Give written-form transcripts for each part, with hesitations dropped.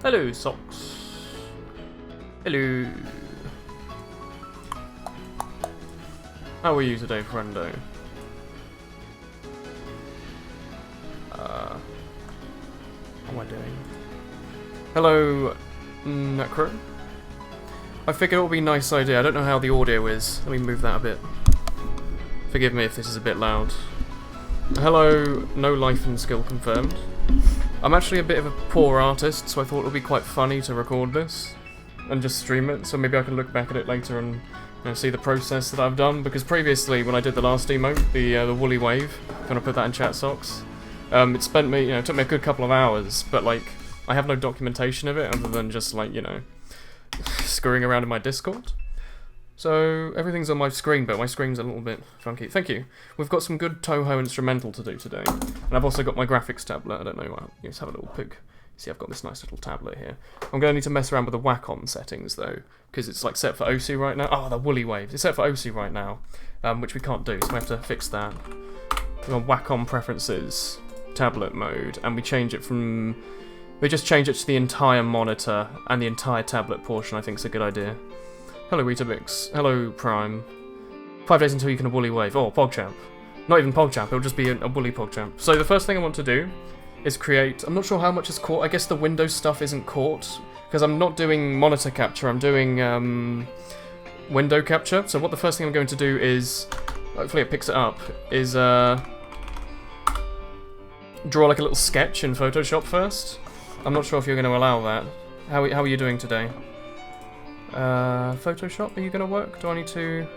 Hello, socks. Hello. How are you today, friendo? What am I doing? Hello, Necro. I figured it would be a nice idea. I don't know how the audio is. Let me move that a bit. Forgive me if this is a bit loud. Hello, no life and skill confirmed. I'm actually a bit of a poor artist, so I thought it would be quite funny to record this and just stream it, so maybe I can look back at it later and see the process that I've done, because previously when I did the last emote, the woolly wave, I'm gonna put that in chat socks, it spent me, it took me a good couple of hours, but like, I have no documentation of it other than just like, screwing around in my Discord. So everything's on my screen, but my screen's a little bit funky. Thank you. We've got some good Toho instrumental to do today, and I've also got my graphics tablet. I don't know. Let's have a little peek. See, I've got this nice little tablet here. I'm going to need to mess around with the Wacom settings though, because it's like set for OC right now. Oh, the woolly waves. It's set for OC right now, which we can't do, so we have to fix that. We're on Wacom preferences, tablet mode, and we change it from. We just change it to the entire monitor and the entire tablet portion. I think is a good idea. Hello, Weetabix. Hello, Prime. 5 days until you can a woolly wave. Oh, PogChamp. Not even PogChamp, it'll just be a woolly PogChamp. So the first thing I want to do is create... I'm not sure how much is caught. I guess the Windows stuff isn't caught, because I'm not doing monitor capture, I'm doing window capture. So what the first thing I'm going to do is... Hopefully it picks it up, is draw like a little sketch in Photoshop first. I'm not sure if you're going to allow that. How are you doing today? Photoshop, are you gonna work? Do I need to...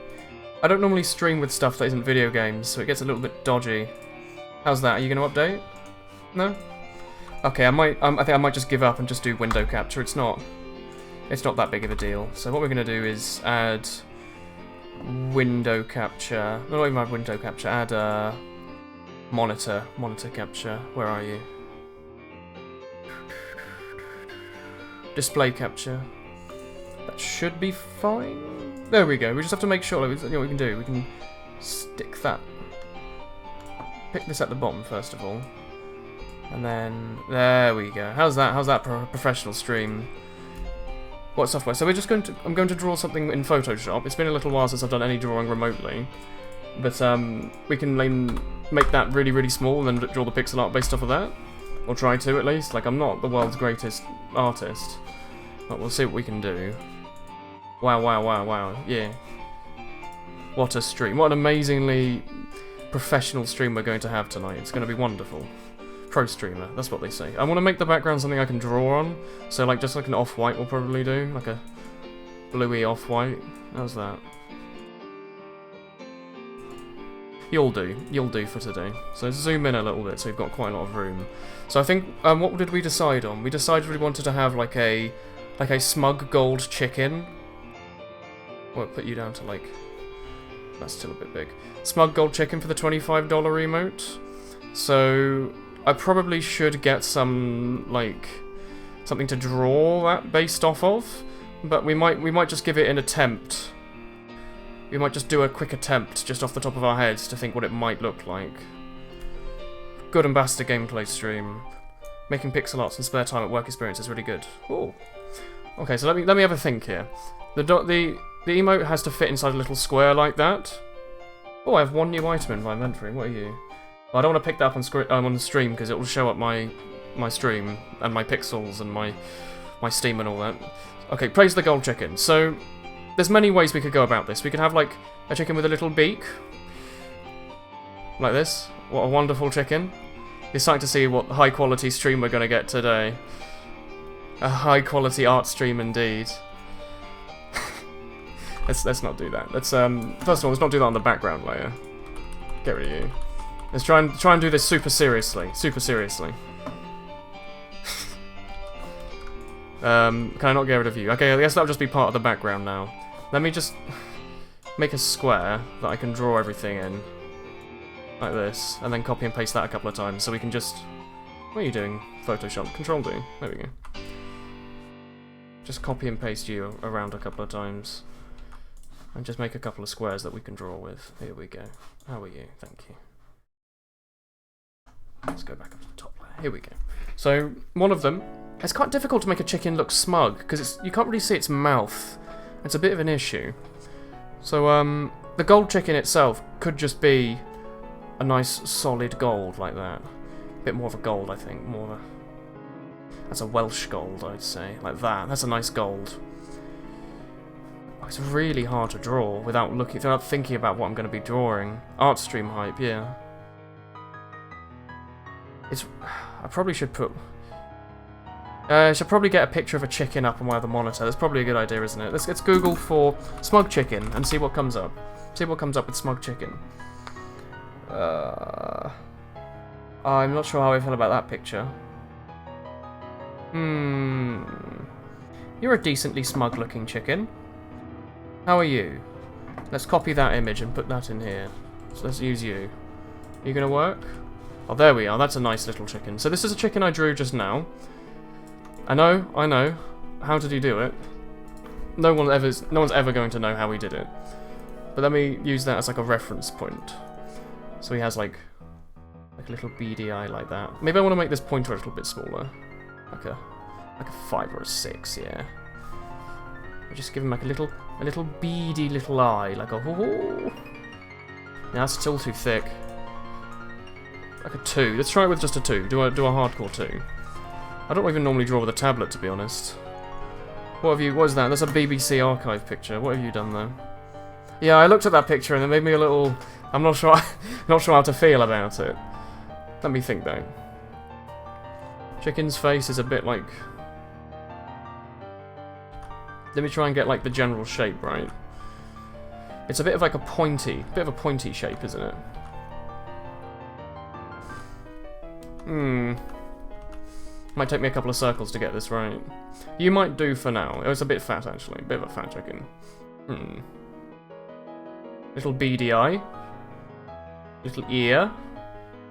I don't normally stream with stuff that isn't video games, so it gets a little bit dodgy. How's that? Are you gonna update? No? Okay, I think I might just give up and just do window capture. It's not that big of a deal. So what we're gonna do is add window capture. Not even add window capture, add monitor capture. Where are you? Display capture. That should be fine. There we go. We just have to make sure. What we can do. We can stick that. Pick this at the bottom first of all, and then there we go. How's that? How's that for a professional stream? What software? So we're just going to. I'm going to draw something in Photoshop. It's been a little while since I've done any drawing remotely, but we can make that really, really small and then draw the pixel art based off of that, or try to at least. Like, I'm not the world's greatest artist, but we'll see what we can do. Wow, yeah. What a stream. What an amazingly professional stream we're going to have tonight. It's going to be wonderful. Pro streamer, that's what they say. I want to make the background something I can draw on, so like just like an off-white we'll probably do, like a bluey off-white. How's that? You'll do for today. So zoom in a little bit so you've got quite a lot of room. So I think, what did we decide on? We decided we wanted to have like a smug gold chicken. Well, put you down to like... That's still a bit big. Smug gold chicken for the $25 emote. So I probably should get some like something to draw that based off of, but we might just give it an attempt. We might just do a quick attempt just off the top of our heads to think what it might look like. Good ambassador gameplay stream. Making pixel arts in spare time at work experience is really good. Ooh. Okay, so let me have a think here. The emote has to fit inside a little square like that. Oh, I have one new item in my inventory. What are you? Well, I don't want to pick that up on the stream because it will show up my stream and my pixels and my Steam and all that. Okay, praise the gold chicken. So there's many ways we could go about this. We could have like a chicken with a little beak, like this. What a wonderful chicken! You're starting to see what high quality stream we're going to get today. A high quality art stream indeed. Let's not do that. Let's first of all, let's not do that on the background layer. Get rid of you. Let's try and do this super seriously. Super seriously. Can I not get rid of you? Okay, I guess that'll just be part of the background now. Let me just make a square that I can draw everything in. Like this. And then copy and paste that a couple of times so we can just... What are you doing? Photoshop. Control D. There we go. Just copy and paste you around a couple of times. And just make a couple of squares that we can draw with. Here we go. How are you? Thank you. Let's go back up to the top layer. Here we go. So, one of them It's quite difficult to make a chicken look smug, because you can't really see its mouth. It's a bit of an issue. So, the gold chicken itself could just be a nice solid gold like that. A bit more of a gold, I think. More of a... That's a Welsh gold, I'd say. Like that. That's a nice gold. Oh, it's really hard to draw without thinking about what I'm going to be drawing. Art stream hype, yeah. I probably should put... I should probably get a picture of a chicken up on my other monitor. That's probably a good idea, isn't it? Let's Google for smug chicken and see what comes up. See what comes up with smug chicken. I'm not sure how I feel about that picture. You're a decently smug-looking chicken. How are you? Let's copy that image and put that in here. So let's use you. Are you gonna work? Oh, there we are. That's a nice little chicken. So this is a chicken I drew just now. I know. How did he do it? No one's ever going to know how he did it. But let me use that as like a reference point. So he has like a little beady eye like that. Maybe I want to make this pointer a little bit smaller. Like a 5 or a 6, yeah. I'll just give him like a little beady little eye, like a oh. Yeah, that's still too thick. Like a 2. Let's try it with just a 2. Do a hardcore 2. I don't even normally draw with a tablet, to be honest. What is that? That's a BBC archive picture. What have you done there? Yeah, I looked at that picture and it made me a little... I'm not sure how to feel about it. Let me think though. Chicken's face is a bit like... Let me try and get like the general shape right. It's a bit of like a pointy shape, isn't it? Might take me a couple of circles to get this right. You might do for now. It was a bit fat, actually. A bit of a fat chicken. Little beady eye. Little ear.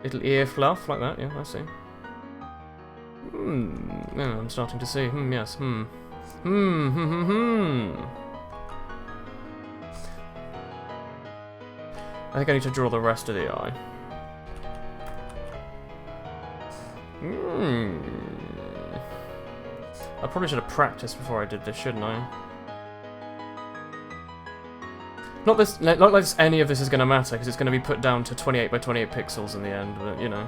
Little ear fluff, like that. Yeah, I see. Yeah, I'm starting to see. Yes. I think I need to draw the rest of the eye. I probably should have practiced before I did this, shouldn't I? Not like any of this is going to matter, because it's going to be put down to 28 by 28 pixels in the end, but, you know.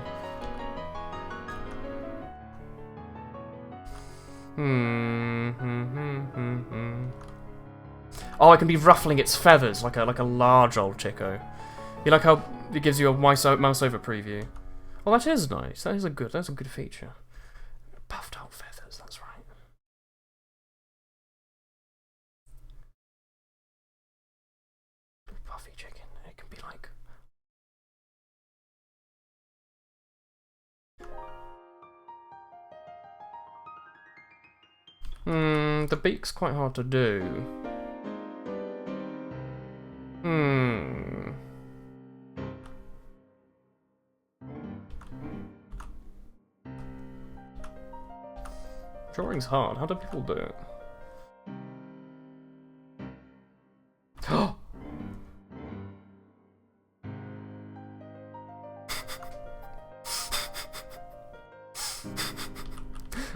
Oh, I can be ruffling its feathers like a large old chico. You like how it gives you a mouse over preview? Oh, that is nice. That's a good feature. Puffed out feathers. That's right. Puffy chicken. It can be like. The beak's quite hard to do. Drawing's hard. How do people do it? I'm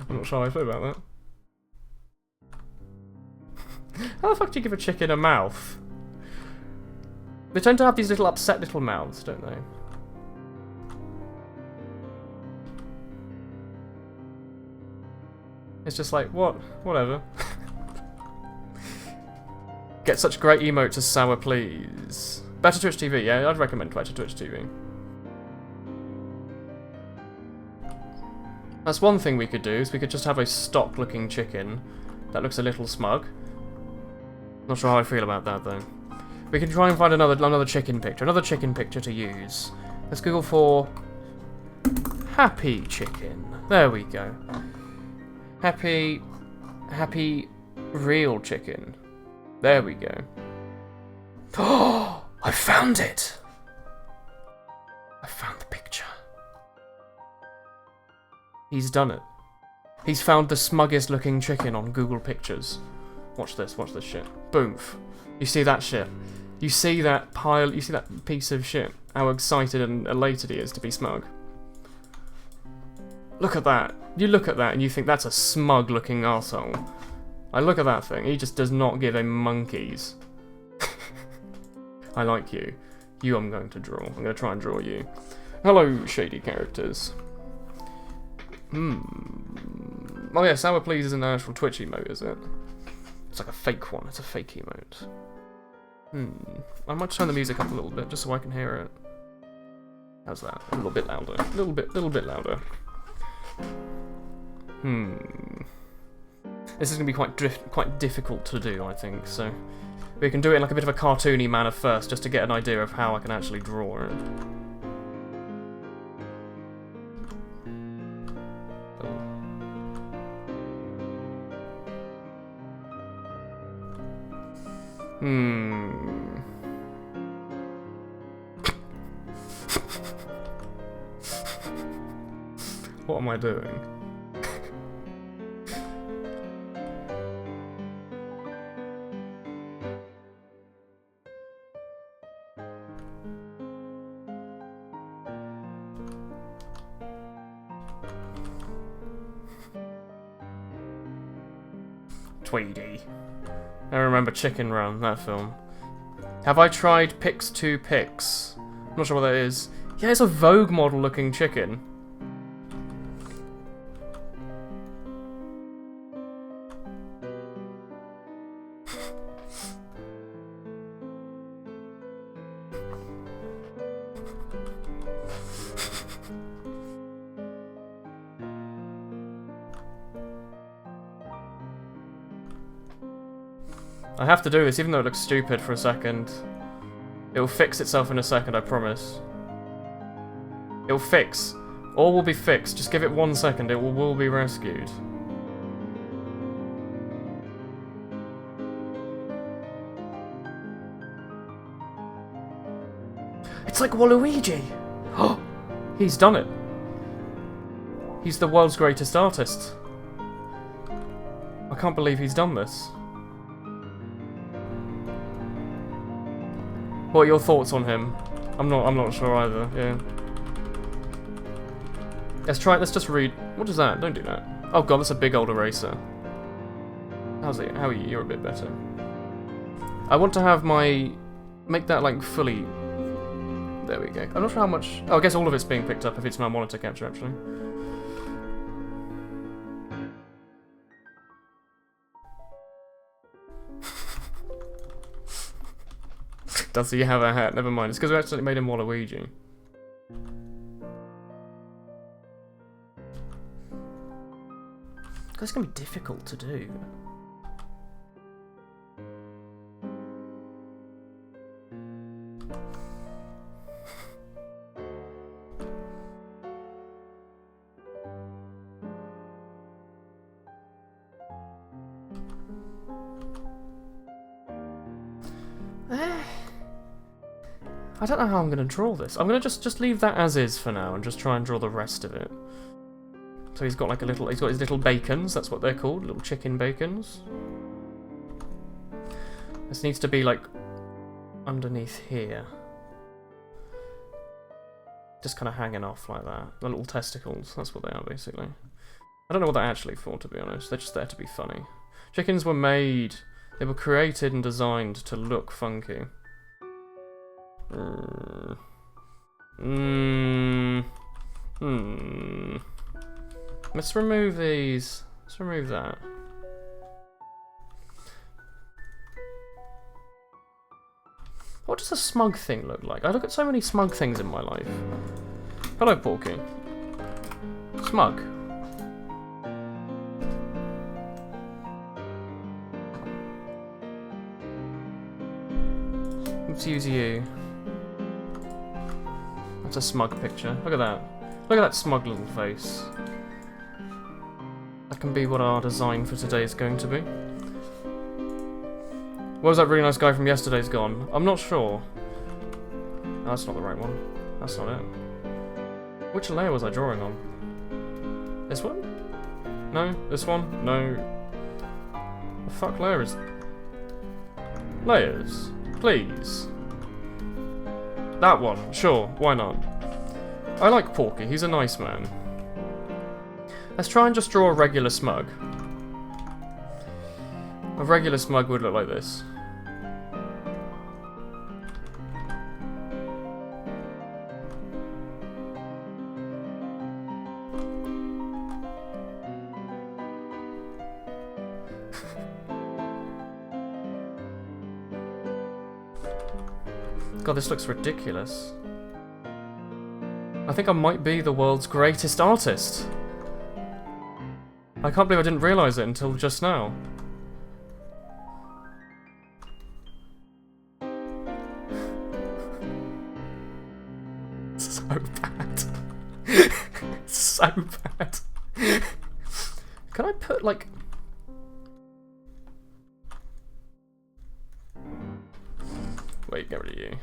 not sure how I feel about that. How the fuck do you give a chicken a mouth? They tend to have these little upset little mouths, don't they? It's just like, what? Whatever. Get such great emotes as sour, please. Better Twitch TV, yeah, I'd recommend Better Twitch TV. That's one thing we could do, is we could just have a stock-looking chicken that looks a little smug. Not sure how I feel about that, though. We can try and find another chicken picture to use. Let's Google for happy chicken. There we go. Happy real chicken. There we go. Oh, I found it. I found the picture. He's done it. He's found the smuggest looking chicken on Google Pictures. Watch this shit. Boom. You see that shit? You see that pile, you see that piece of shit? How excited and elated he is to be smug. Look at that. You look at that and you think that's a smug-looking arsehole. I look at that thing, he just does not give a monkey's. I like you. You I'm going to draw. I'm going to try and draw you. Hello, shady characters. Oh yeah, Sour Please isn't an actual Twitch emote, is it? It's like a fake one. It's a fake emote. I might turn the music up a little bit just so I can hear it. How's that? A little bit louder. A little bit louder. This is going to be quite difficult to do, I think, so we can do it in like a bit of a cartoony manner first, just to get an idea of how I can actually draw it. What am I doing? Tweedy. I remember Chicken Run, that film. Have I tried Pix 2 Pix? I'm not sure what that is. Yeah, it's a Vogue model looking chicken. I have to do this, even though it looks stupid for a second. It'll fix itself in a second, I promise. It'll fix. All will be fixed. Just give it 1 second, it will be rescued. It's like Waluigi! Oh, he's done it. He's the world's greatest artist. I can't believe he's done this. What are your thoughts on him? I'm not sure either, yeah. Let's just read. What is that? Don't do that. Oh god, that's a big old eraser. How's it? How are you? You're a bit better. I want to have make that like fully. There we go. I'm not sure how much. Oh, I guess all of it's being picked up if it's my monitor capture actually. Does he have a hat? Never mind. It's because we accidentally made him Waluigi. It's gonna be difficult to do. I don't know how I'm going to draw this. I'm going to just leave that as is for now and just try and draw the rest of it. So he's got like he's got his little bacons, that's what they're called, little chicken bacons. This needs to be like underneath here. Just kind of hanging off like that. The little testicles, that's what they are basically. I don't know what they're actually for, to be honest. They're just there to be funny. Chickens were made, they were created and designed to look funky. Let's remove these. Let's remove that. What does a smug thing look like? I look at so many smug things in my life. Hello, Porky. Smug. Let's use you. That's a smug picture. Look at that. Look at that smug little face. That can be what our design for today is going to be. Where was that really nice guy from yesterday's gone? I'm not sure. No, that's not the right one. That's not it. Which layer was I drawing on? This one? No? This one? No. The fuck layer is... Layers. Please. That one. Sure. Why not? I like Porky. He's a nice man. Let's try and just draw a regular smug. A regular smug would look like this. God, this looks ridiculous. I think I might be the world's greatest artist. I can't believe I didn't realise it until just now. So bad. So bad. Can I put, like... Wait, get rid of you.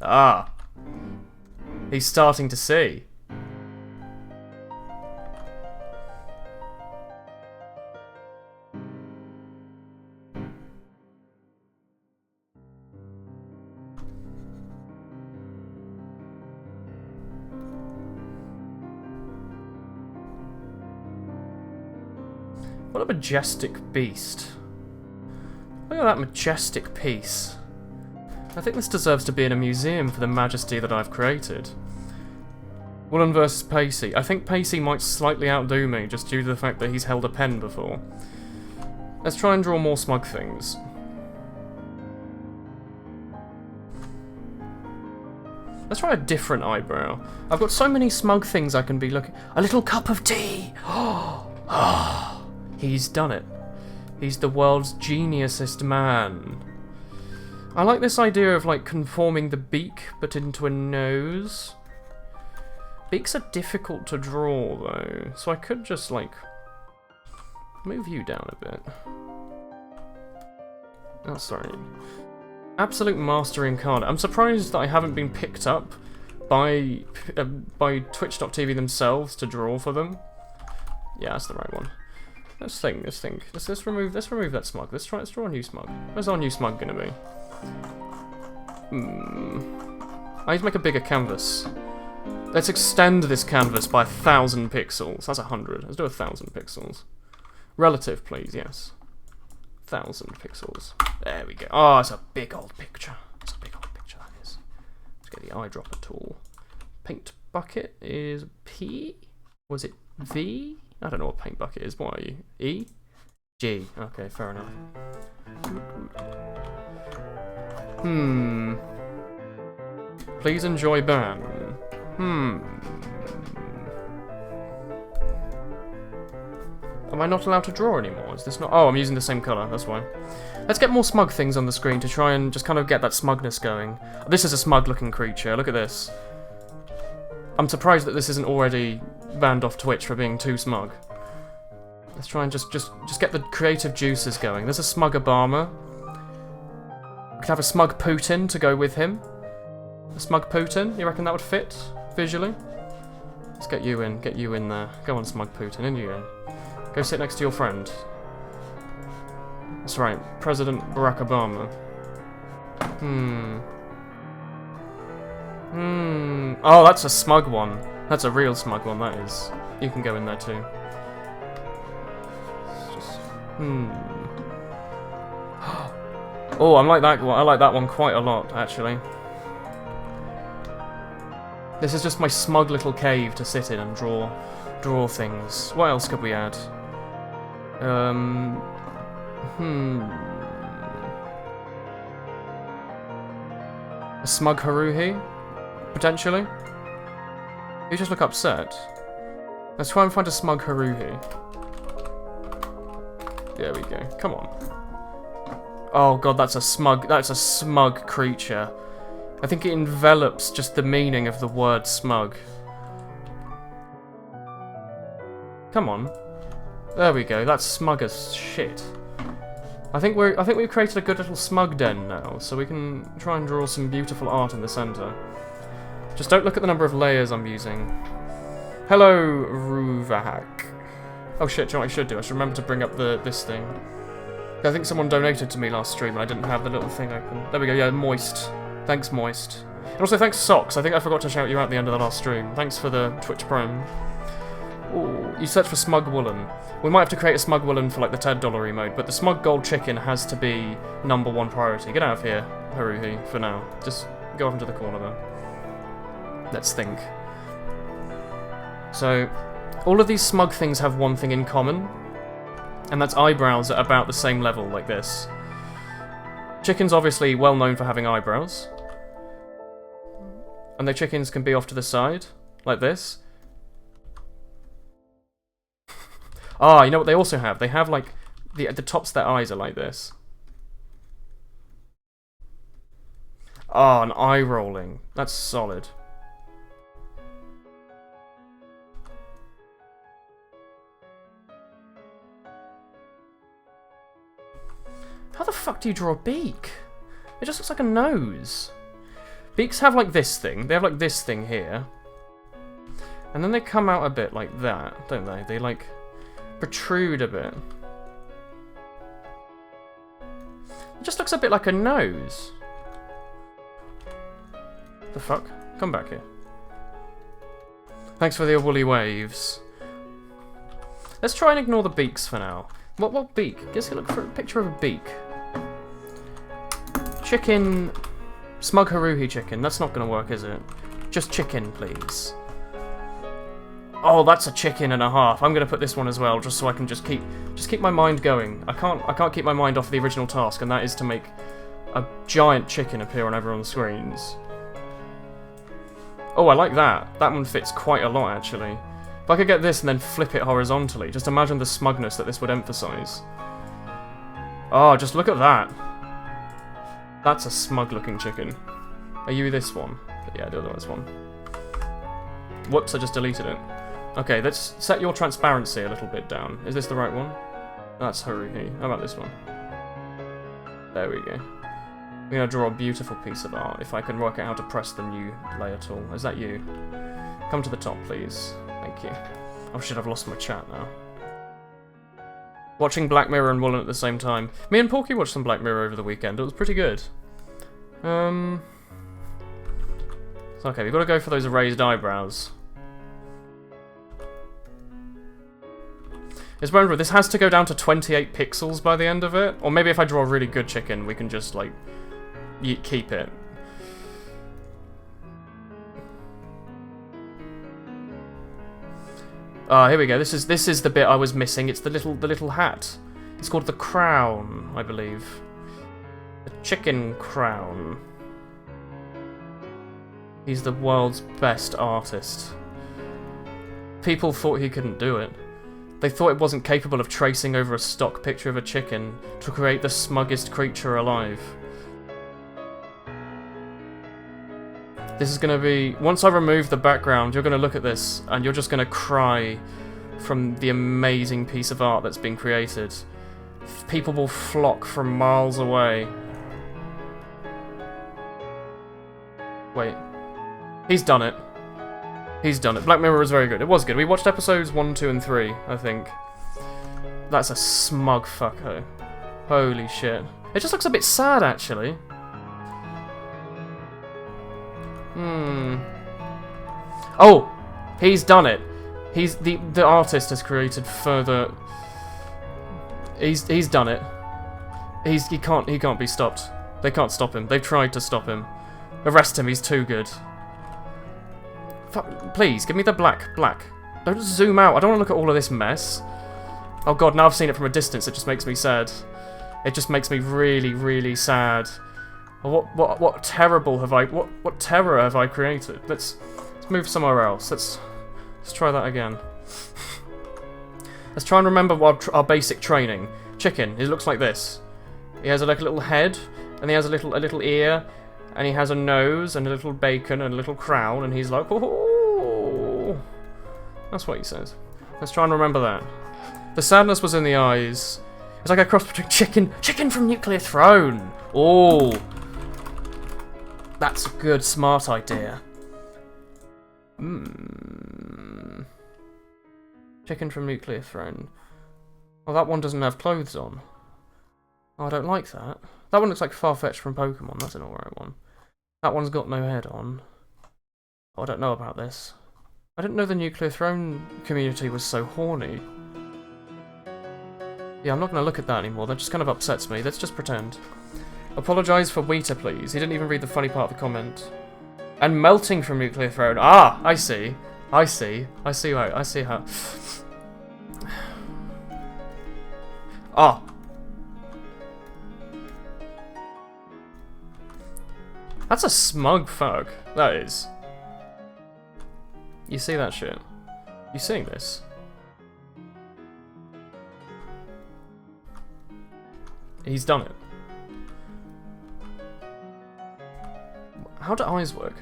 Ah. He's starting to see. What a majestic beast. Look at that majestic piece. I think this deserves to be in a museum for the majesty that I've created. Woolen versus Pacey. I think Pacey might slightly outdo me, just due to the fact that he's held a pen before. Let's try and draw more smug things. Let's try a different eyebrow. I've got so many smug things I can be looking... A little cup of tea! Oh, he's done it. He's the world's geniusest man. I like this idea of, like, conforming the beak, but into a nose. Beaks are difficult to draw, though, so I could just, like, move you down a bit. Oh, sorry. Absolute master incarnate. I'm surprised that I haven't been picked up by Twitch.tv themselves to draw for them. Yeah, that's the right one. Let's think. Let's remove that smug. Let's draw a new smug. Where's our new smug gonna be? I need to make a bigger canvas. Let's extend this canvas by 1,000 pixels. That's 100. Let's do 1,000 pixels. Relative, please, yes. 1,000 pixels. There we go. Oh, it's a big old picture. It's a big old picture, that is. Let's get the eyedropper tool. Paint bucket is P? Was it V? I don't know what paint bucket is. What are you? E? G. Okay, fair enough. Please enjoy ban. Am I not allowed to draw anymore? Is this not... Oh, I'm using the same colour, that's why. Let's get more smug things on the screen to try and just kind of get that smugness going. This is a smug-looking creature, look at this. I'm surprised that this isn't already banned off Twitch for being too smug. Let's try and just get the creative juices going. There's a smug Obama. We could have a smug Putin to go with him. A smug Putin, you reckon that would fit visually? Let's get you in there. Go on, smug Putin, in you in. Go sit next to your friend. That's right, President Barack Obama. Oh, that's a smug one. That's a real smug one, that is. You can go in there too. Oh, I like that one. I like that one quite a lot, actually. This is just my smug little cave to sit in and draw things. What else could we add? A smug Haruhi, potentially. You just look upset. Let's try and find a smug Haruhi. There we go. Come on. Oh god, that's a smug creature. I think it envelops just the meaning of the word smug. Come on. There we go. That's smug as shit. I think we've created a good little smug den now, so we can try and draw some beautiful art in the center. Just don't look at the number of layers I'm using. Hello, Ruvahak. Oh shit, do you know what I should do? I should remember to bring up this thing. I think someone donated to me last stream and I didn't have the little thing open. There we go, yeah, Moist. Thanks, Moist. And also thanks, Socks. I think I forgot to shout you out at the end of the last stream. Thanks for the Twitch Prime. Ooh, you search for Smug Woolen. We might have to create a Smug Woolen for like the $10 emote, but the Smug Gold Chicken has to be #1 priority. Get out of here, Haruhi, for now. Just go off into the corner there. Let's think. So, all of these smug things have one thing in common, and that's eyebrows at about the same level, like this. Chicken's obviously well known for having eyebrows. And the chickens can be off to the side, like this. Ah, you know what they also have? They have, like, the tops of their eyes are like this. Ah, an eye rolling. That's solid. How the fuck do you draw a beak? It just looks like a nose. Beaks have like this thing. They have like this thing here. And then they come out a bit like that, don't they? They like protrude a bit. It just looks a bit like a nose. The fuck? Come back here. Thanks for the woolly waves. Let's try and ignore the beaks for now. What beak? Guess you look for a picture of a beak. Chicken. Smug Haruhi chicken. That's not gonna work, is it? Just chicken, please. Oh, that's a chicken and a half. I'm gonna put this one as well, just so I can just keep my mind going. I can't keep my mind off the original task, and that is to make a giant chicken appear on everyone's screens. Oh, I like that. That one fits quite a lot, actually. If I could get this and then flip it horizontally, just imagine the smugness that this would emphasize. Oh, just look at that. That's a smug-looking chicken. Are you this one? Yeah, the other one's one. Whoops, I just deleted it. Okay, let's set your transparency a little bit down. Is this the right one? That's Haruhi. How about this one? There we go. I'm gonna draw a beautiful piece of art, if I can work out how to press the new layer tool. Is that you? Come to the top, please. Thank you. Oh shit, I've lost my chat now. Watching Black Mirror and Woolen at the same time. Me and Porky watched some Black Mirror over the weekend. It was pretty good. So okay, we've got to go for those raised eyebrows. Just remember, this has to go down to 28 pixels by the end of it. Or maybe if I draw a really good chicken, we can just, like, keep it. Ah, here we go. This is the bit I was missing. It's the little hat. It's called the crown, I believe. The chicken crown. He's the world's best artist. People thought he couldn't do it. They thought it wasn't capable of tracing over a stock picture of a chicken to create the smuggest creature alive. This is going to be... Once I remove the background, you're going to look at this, and you're just going to cry from the amazing piece of art that's been created. People will flock from miles away. Wait. He's done it. He's done it. Black Mirror was very good. It was good. We watched episodes 1, 2, and 3, I think. That's a smug fucko. Holy shit. It just looks a bit sad, actually. Oh! He's done it. He's the artist has created further... He's done it. He can't be stopped. They can't stop him. They've tried to stop him. Arrest him, he's too good. Please, give me the black. Don't zoom out. I don't want to look at all of this mess. Oh god, now I've seen it from a distance. It just makes me sad. It just makes me really, really sad. What terrible have I... What terror have I created? Let's move somewhere else. Let's try that again. Let's try and remember our basic training. Chicken. It looks like this. He has like a little head, and he has a little ear, and he has a nose, and a little bacon, and a little crown, and he's like, oh. That's what he says. Let's try and remember that. The sadness was in the eyes. It's like a cross between chicken from Nuclear Throne. Oh. That's a good, smart idea. Chicken from Nuclear Throne. Well, that one doesn't have clothes on. Oh, I don't like that. That one looks like Farfetch'd from Pokemon. That's an alright one. That one's got no head on. Oh, I don't know about this. I didn't know the Nuclear Throne community was so horny. Yeah, I'm not going to look at that anymore. That just kind of upsets me. Let's just pretend. Apologise for Wheater, please. He didn't even read the funny part of the comment. And melting from Nuclear Throne. Ah, I see. I see. I see how. I see how. Ah. That's a smug fuck. That is. You see that shit? You seeing this? He's done it. How do eyes work?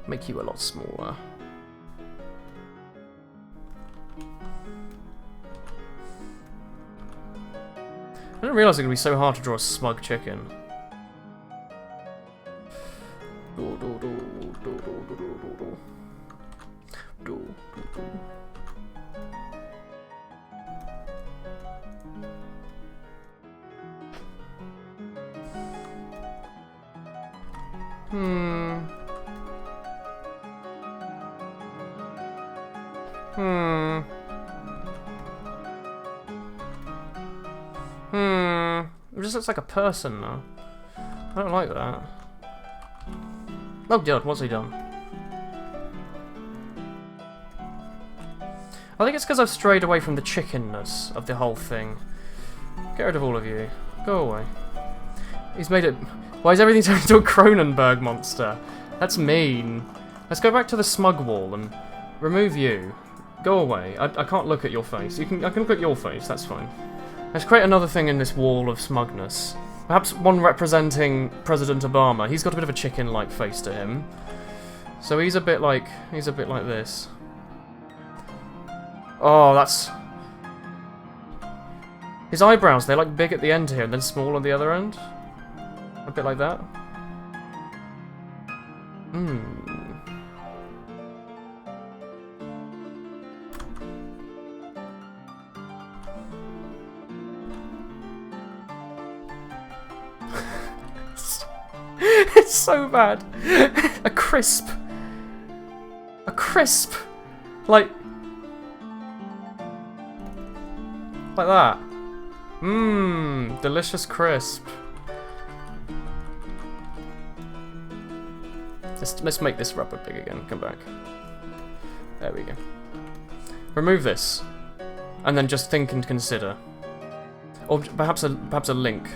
Make you a lot smaller. I didn't realise it would be so hard to draw a smug chicken. It just looks like a person now. I don't like that. Oh god, what's he done? I think it's because I've strayed away from the chickenness of the whole thing. Get rid of all of you. Go away. He's made it... Why is everything turned into a Cronenberg monster? That's mean. Let's go back to the smug wall and remove you. Go away. I can't look at your face. I can look at your face, that's fine. Let's create another thing in this wall of smugness. Perhaps one representing President Obama. He's got a bit of a chicken-like face to him. So he's a bit like this. Oh, that's... His eyebrows, they're like big at the end here and then small on the other end. A bit like that. It's so bad. A crisp. A crisp. Like that. Delicious crisp. Let's make this rubber big again. Come back. There we go. Remove this. And then just think and consider. Or perhaps a link.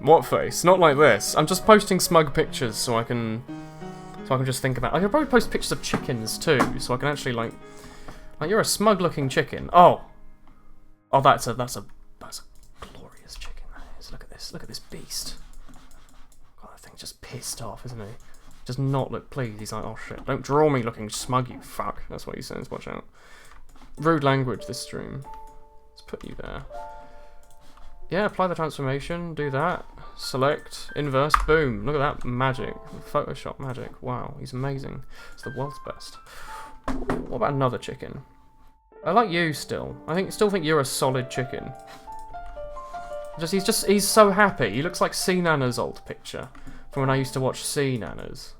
What face? Not like this. I'm just posting smug pictures so I can just think about. I could probably post pictures of chickens too, so I can actually like you're a smug-looking chicken. Oh, that's a glorious chicken. That is. Look at this. Look at this beast. God, that thing's just pissed off, isn't he? Does not look pleased. He's like, oh shit, don't draw me looking smug, you fuck. That's what he says. Watch out. Rude language this stream. Let's put you there. Yeah, apply the transformation, do that, select, inverse, boom. Look at that magic, Photoshop magic. Wow, he's amazing. It's the world's best. What about another chicken? I like you still. Still think you're a solid chicken. He's so happy. He looks like C Nana's old picture from when I used to watch C Nanas.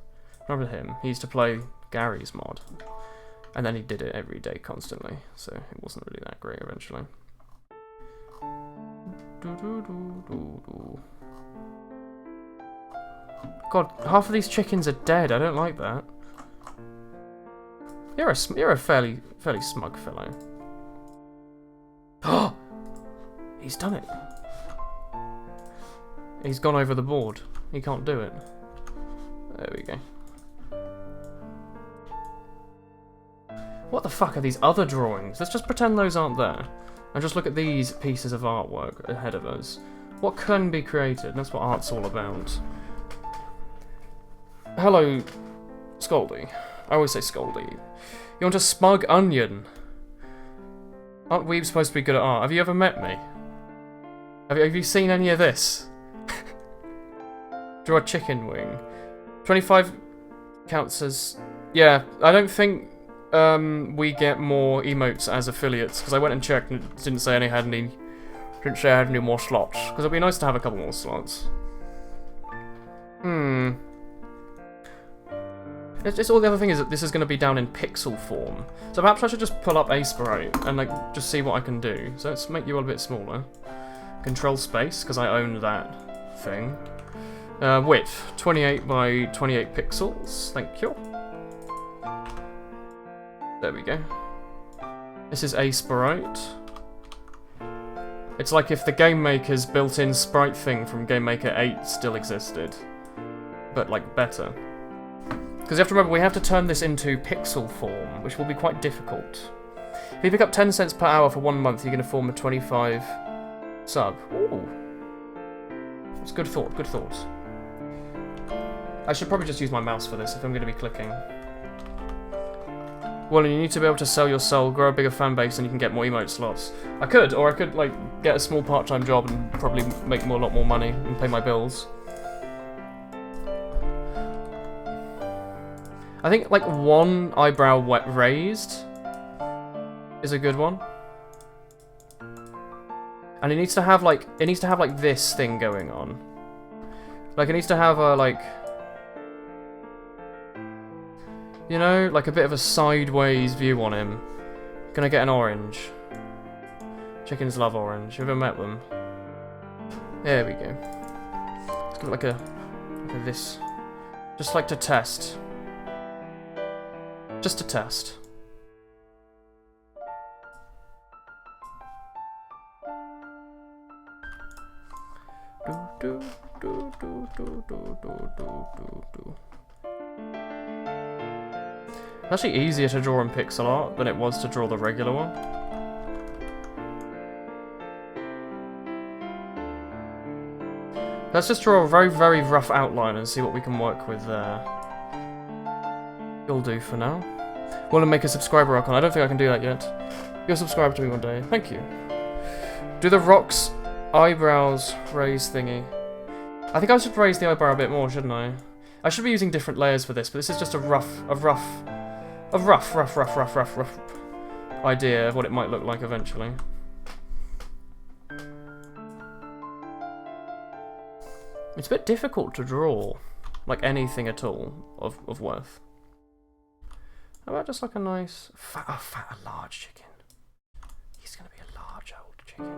Remember him? He used to play Gary's mod. And then he did it every day constantly, so it wasn't really that great eventually. God, half of these chickens are dead. I don't like that. You're a fairly smug fellow. Oh, he's done it. He's gone over the board. He can't do it. There we go. What the fuck are these other drawings? Let's just pretend those aren't there. And just look at these pieces of artwork ahead of us. What can be created? That's what art's all about. Hello, Scaldy. I always say Scaldy. You want a smug onion? Aren't we supposed to be good at art? Have you ever met me? Have you seen any of this? Draw a chicken wing. 25 counts as... Yeah, I don't think we get more emotes as affiliates, because I went and checked and it didn't say I had any more slots. Because it'd be nice to have a couple more slots. It's all the other thing is that this is going to be down in pixel form. So perhaps I should just pull up Aspirite and like just see what I can do. So let's make you a bit smaller. Control space, because I own that thing. Width, 28 by 28 pixels. Thank you. There we go. This is Aspirite. It's like if the Game Maker's built-in sprite thing from Game Maker 8 still existed. But like better. Because you have to remember, we have to turn this into pixel form, which will be quite difficult. If you pick up 10 cents per hour for 1 month, you're going to form a 25 sub. Ooh. That's good thought, good thought. I should probably just use my mouse for this if I'm going to be clicking. Well, you need to be able to sell your soul, grow a bigger fan base, and you can get more emote slots. I could, or I could like get a small part-time job and probably make a lot more money and pay my bills. I think like one eyebrow raised is a good one. And it needs to have like this thing going on. Like it needs to have a like, you know, like a bit of a sideways view on him. Can I get an orange? Chickens love orange. You ever met them? There we go. Let's give it like a this. Just like to test. Just to test. It's actually easier to draw in pixel art than it was to draw the regular one. Let's just draw a very, very rough outline and see what we can work with there. You'll do for now. Want to make a subscriber icon? I don't think I can do that yet. You'll subscribe to me one day. Thank you. Do the rocks eyebrows raise thingy. I think I should raise the eyebrow a bit more, shouldn't I? I should be using different layers for this, but this is just a rough idea of what it might look like eventually. It's a bit difficult to draw, like anything at all of worth. How about just like a nice a large chicken? He's gonna be a large old chicken.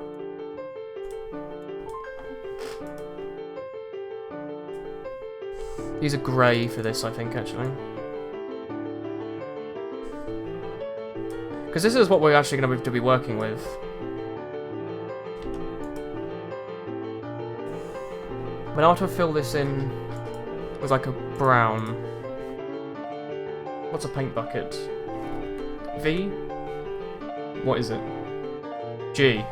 Use a grey for this, I think, actually. Because this is what we're actually going to be working with. But I want to fill this in with like a brown. What's a paint bucket? V? What is it? G.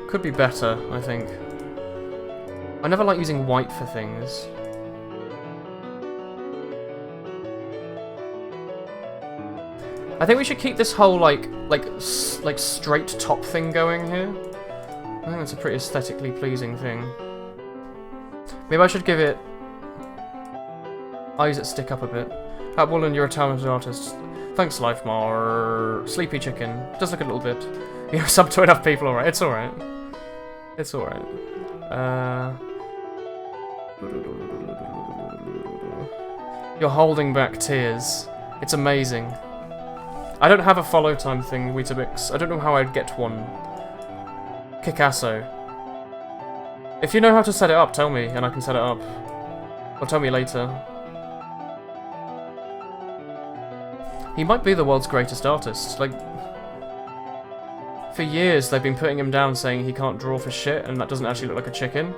Could be better, I think. I never like using white for things. I think we should keep this whole like straight top thing going here. I think that's a pretty aesthetically pleasing thing. Maybe I should give it eyes that stick up a bit. Woolen, you're a talented artist. Thanks, Lifemar. Sleepy Chicken. Just look a little bit. You know, sub to enough people, alright. It's alright. It's alright. You're holding back tears. It's amazing. I don't have a follow time thing, Weetabix. I don't know how I'd get one. Kikasso. If you know how to set it up, tell me, and I can set it up. Or tell me later. He might be the world's greatest artist. Like, for years they've been putting him down saying he can't draw for shit, and that doesn't actually look like a chicken.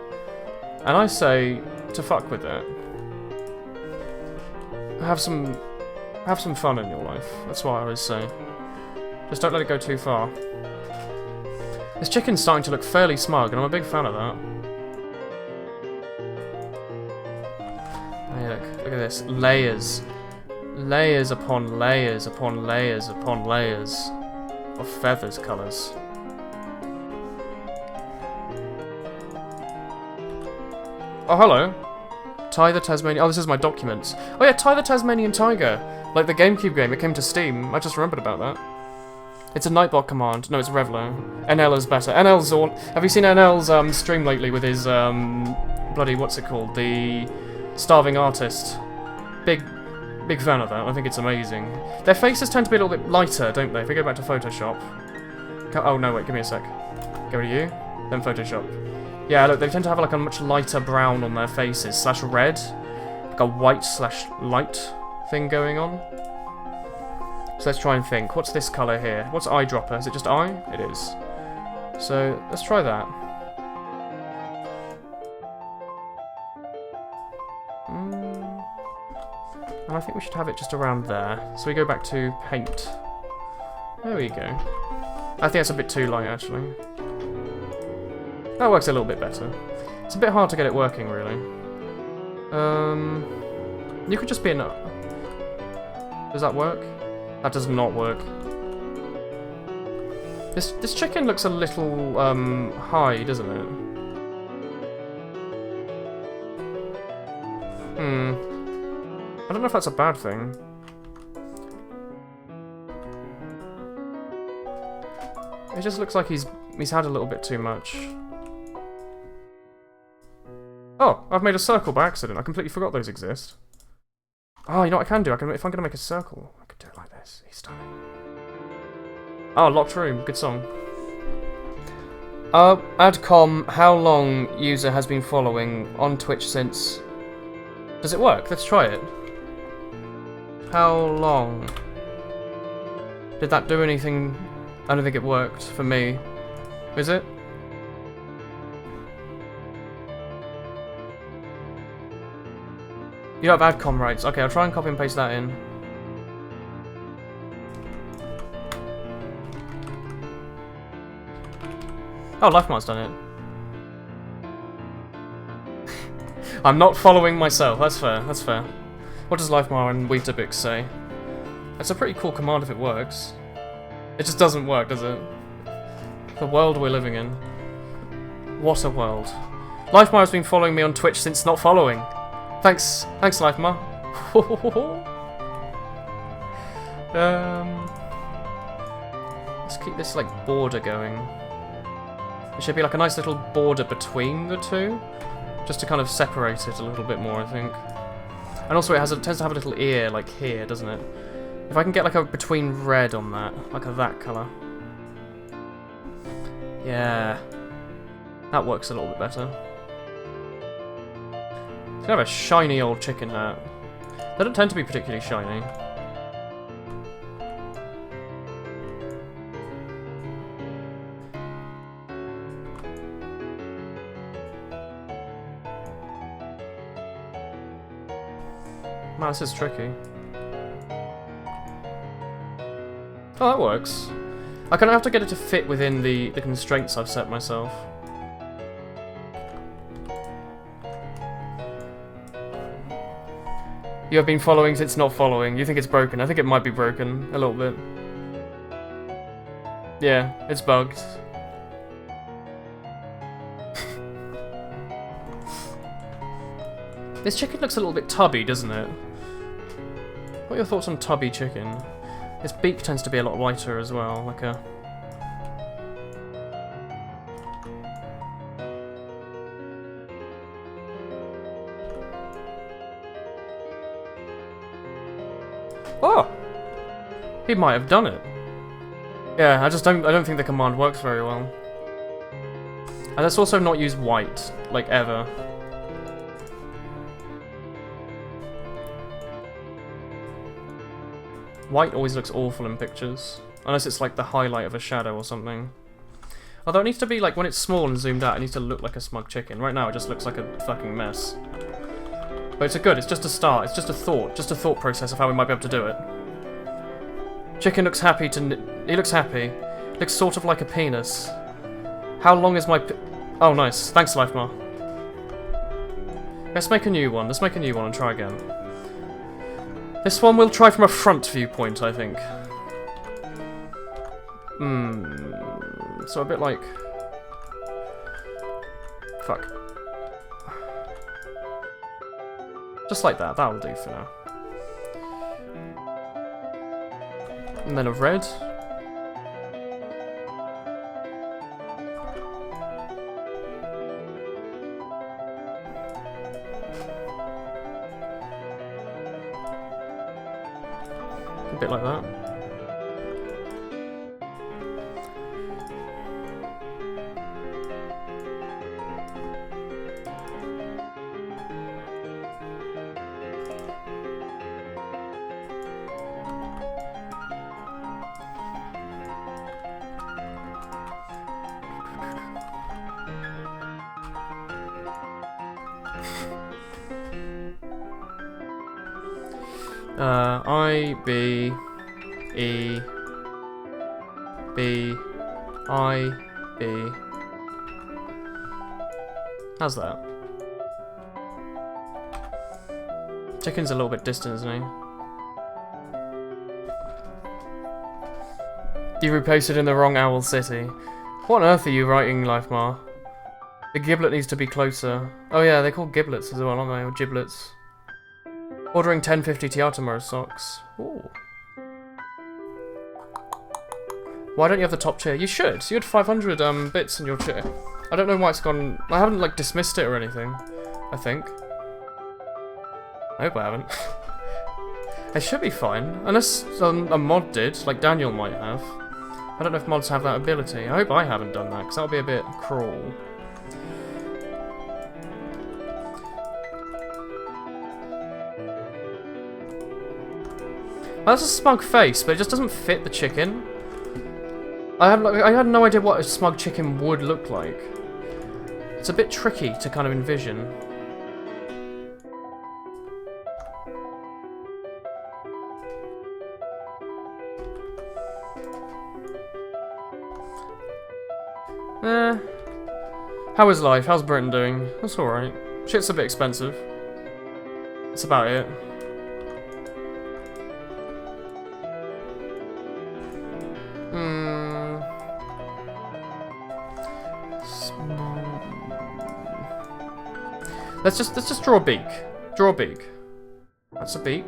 And I say to fuck with it. Have some fun in your life. That's what I always say. Just don't let it go too far. This chicken's starting to look fairly smug, and I'm a big fan of that. Hey, look at this. Layers. Layers upon layers upon layers upon layers of feathers colours. Oh, hello. Ty the Tasmanian... Oh, this is my documents. Oh yeah, Ty the Tasmanian Tiger. Like the GameCube game, it came to Steam. I just remembered about that. It's a Nightbot command. No, it's Revlo. NL is better. NL's all... Have you seen NL's stream lately with his, bloody, what's it called? The Starving Artist. Big fan of that. I think it's amazing. Their faces tend to be a little bit lighter, don't they? If we go back to Photoshop. Oh, no, wait, give me a sec. Go to you, then Photoshop. Yeah, look, they tend to have like a much lighter brown on their faces, slash red. Like a white slash light thing going on. So let's try and think. What's this colour here? What's eyedropper? Is it just eye? It is. So let's try that. And I think we should have it just around there. So we go back to paint. There we go. I think that's a bit too light, actually. That works a little bit better. It's a bit hard to get it working, really. You could just be in... Does that work? That does not work. This chicken looks a little, high, doesn't it? I don't know if that's a bad thing. It just looks like he's had a little bit too much. Oh, I've made a circle by accident. I completely forgot those exist. Oh, you know what I can do? If I'm going to make a circle, I could do it like this. He's stunning. Oh, Locked Room. Good song. Adcom, how long user has been following on Twitch since... Does it work? Let's try it. How long? Did that do anything? I don't think it worked for me. Is it? You don't have adcom rights. Okay, I'll try and copy and paste that in. Oh, LifeMart's done it. I'm not following myself. That's fair. That's fair. What does LifeMar and Weetabix say? It's a pretty cool command if it works. It just doesn't work, does it? The world we're living in. What a world. LifeMar has been following me on Twitch since not following. Thanks, LifeMar. Let's keep this like border going. There should be like a nice little border between the two, just to kind of separate it a little bit more, I think. And also it tends to have a little ear like here, doesn't it? If I can get like a between red on that, like a that colour. Yeah, that works a little bit better. It's kind of a shiny old chicken hat. They don't tend to be particularly shiny. Man, this is tricky. Oh, that works. I kind of have to get it to fit within the constraints I've set myself. You have been following since not following. You think it's broken. I think it might be broken a little bit. Yeah, it's bugged. This chicken looks a little bit tubby, doesn't it? What are your thoughts on tubby chicken? Its beak tends to be a lot whiter as well, like a... Oh! He might have done it. Yeah, I don't think the command works very well. And let's also not use white, like ever. White always looks awful in pictures. Unless it's like the highlight of a shadow or something. Although it needs to be like, when it's small and zoomed out, it needs to look like a smug chicken. Right now it just looks like a fucking mess. But it's just a start, it's just a thought process of how we might be able to do it. Chicken looks happy he looks happy. Looks sort of like a penis. How long is my oh, nice. Thanks, Lifemar. Let's make a new one and try again. This one we'll try from a front viewpoint, I think. So a bit like... Fuck. Just like that, that'll do for now. And then a red. A bit like that. I, B, E, B, I, B. How's that? Chicken's a little bit distant, isn't he? You reposted in the wrong Owl City. What on earth are you writing, Lifemar? The giblet needs to be closer. Oh yeah, they're called giblets as well, aren't they? Or giblets. Ordering 1050 TR tomorrow socks. Ooh. Why don't you have the top chair? You should. You had 500 bits in your chair. I don't know why it's gone. I haven't like dismissed it or anything. I think. I hope I haven't. It should be fine, unless a mod did, like Daniel might have. I don't know if mods have that ability. I hope I haven't done that, because that would be a bit cruel. Well, that's a smug face, but it just doesn't fit the chicken. I had no idea what a smug chicken would look like. It's a bit tricky to kind of envision. How is life? How's Britain doing? That's alright. Shit's a bit expensive. That's about it. Let's just draw a beak. Draw a beak. That's a beak.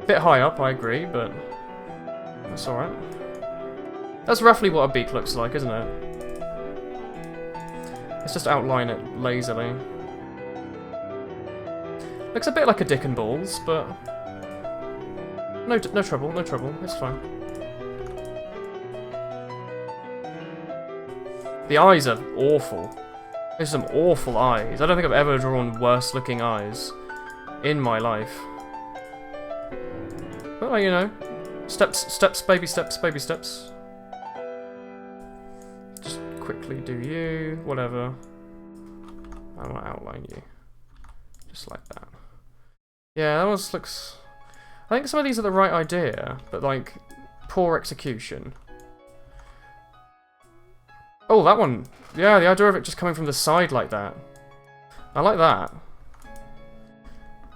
Bit high up, I agree, but that's alright. That's roughly what a beak looks like, isn't it? Let's just outline it lazily. Looks a bit like a dick and balls, but no trouble, no trouble. It's fine. The eyes are awful. There's some awful eyes. I don't think I've ever drawn worse looking eyes in my life. But, you know, steps, baby steps, baby steps. Just quickly do you, whatever. I want to outline you. Just like that. Yeah, that was, looks... I think some of these are the right idea, but, like, poor execution. Oh, that one. Yeah, the idea of it just coming from the side like that. I like that.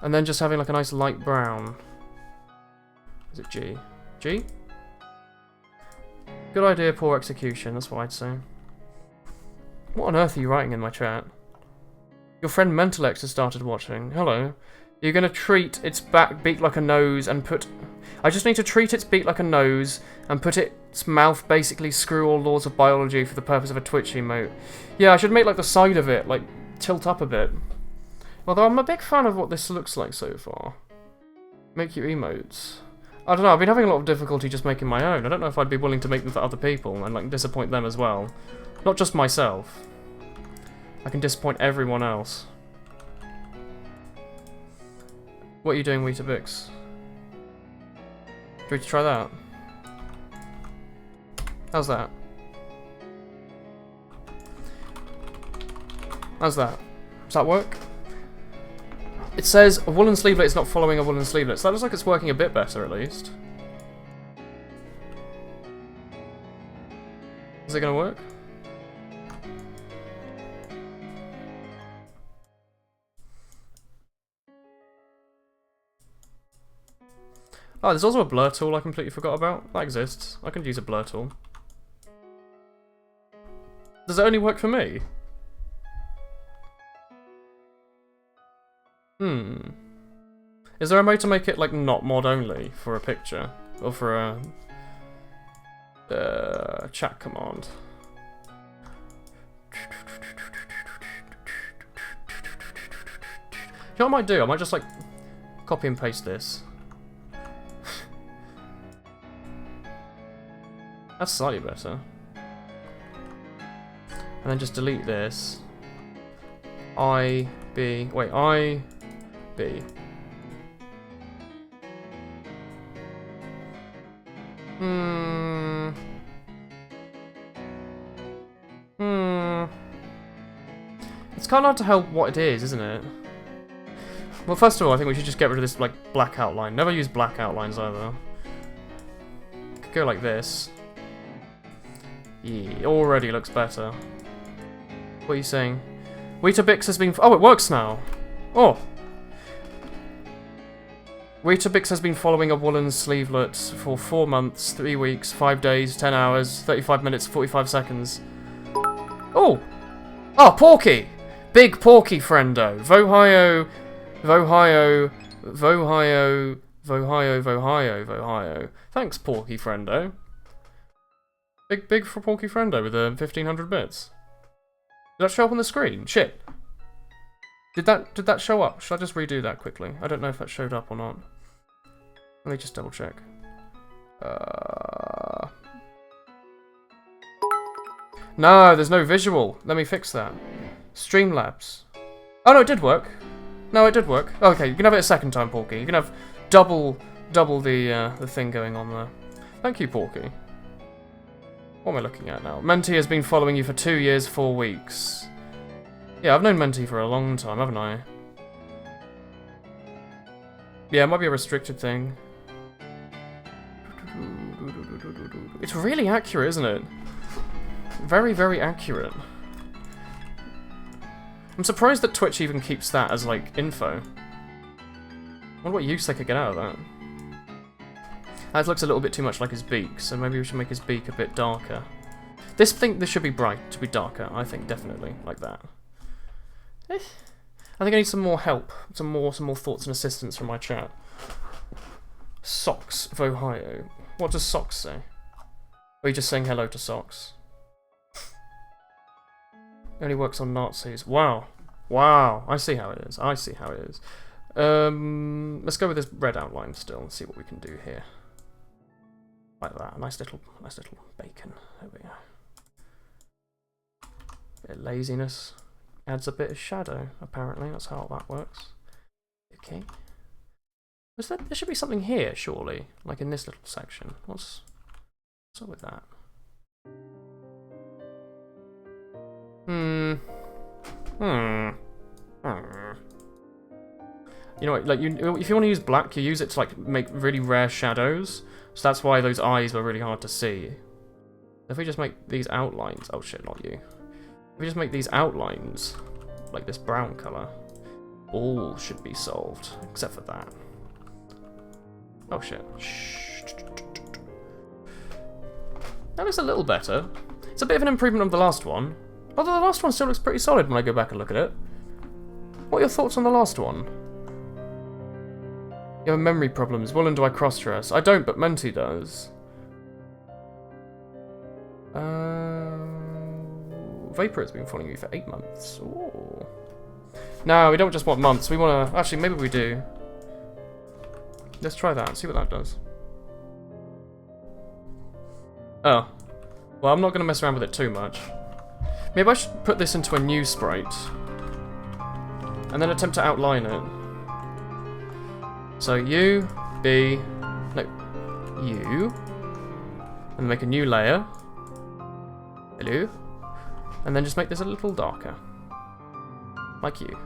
And then just having like a nice light brown. Is it G? G? Good idea, poor execution, that's what I'd say. What on earth are you writing in my chat? Your friend Mentalex has started watching. Hello. You're gonna treat its beak like a nose and put... I just need to treat its beak like a nose and put its mouth basically screw all laws of biology for the purpose of a Twitch emote. Yeah, I should make like the side of it, like, tilt up a bit. Although I'm a big fan of what this looks like so far. Make your emotes. I don't know, I've been having a lot of difficulty just making my own. I don't know if I'd be willing to make them for other people and like disappoint them as well. Not just myself. I can disappoint everyone else. What are you doing, Weetabix? Do we try that? How's that? How's that? Does that work? It says a woolen sleevelet is not following a woolen sleevelet, so that looks like it's working a bit better at least. Is it gonna work? Oh, there's also a blur tool I completely forgot about. That exists. I can use a blur tool. Does it only work for me? Is there a way to make it like not mod only for a picture? Or for a chat command? You know what I might do? I might just like copy and paste this. That's slightly better. And then just delete this. I, B, B. It's kind of hard to tell what it is, isn't it? Well, first of all, I think we should just get rid of this, like, black outline. Never use black outlines either. Could go like this. Yeah, already looks better. What are you saying? Weetabix has been... Oh, it works now! Oh! Weetabix has been following a woolen sleevelet for 4 months, 3 weeks, 5 days, 10 hours, 35 minutes, 45 seconds. Oh! Oh, Porky! Big Porky friendo. Vohio, Vohio, Vohio, Vohio, Vohio, Vohio. Thanks, Porky friendo. Big for Porky friendo with 1500 bits. Did that show up on the screen? Shit. Did that show up? Should I just redo that quickly? I don't know if that showed up or not. Let me just double check. No, there's no visual. Let me fix that. Streamlabs. Oh no, it did work. No, it did work. Okay, you can have it a second time, Porky. You can have double the thing going on there. Thank you, Porky. What am I looking at now? Menti has been following you for 2 years, 4 weeks. Yeah, I've known Menti for a long time, haven't I? Yeah, it might be a restricted thing. It's really accurate, isn't it? Very, very accurate. I'm surprised that Twitch even keeps that as, like, info. I wonder what use they could get out of that. That looks a little bit too much like his beak, so maybe we should make his beak a bit darker. This should be bright, to be darker, I think, definitely, like that. I think I need some more help, some more thoughts and assistance from my chat. Socks, Vohio. What does Socks say? Or are you just saying hello to Socks? Only works on Nazis. Wow. Wow. I see how it is. I see how it is. Let's go with this red outline still and see what we can do here. Like that. Nice little bacon. There we go. Bit of laziness. Adds a bit of shadow, apparently. That's how that works. Okay. There should be something here, surely. Like in this little section. What's up with that? You know what, like, if you want to use black, you use it to, like, make really rare shadows. So that's why those eyes were really hard to see. If we just make these outlines... Oh shit, not you. If we just make these outlines, like this brown colour, all should be solved, except for that. Oh shit. That looks a little better. It's a bit of an improvement of the last one. Although the last one still looks pretty solid when I go back and look at it. What are your thoughts on the last one? You have memory problems. Woolen, do I cross-dress? I don't, but Menti does. Vapor has been following you for 8 months. Ooh. No, we don't just want months. We want to... Actually, maybe we do. Let's try that. See what that does. Oh. Well, I'm not going to mess around with it too much. Maybe I should put this into a new sprite. And then attempt to outline it. So, U, B... No. U. And make a new layer. Hello? And then just make this a little darker. Like you.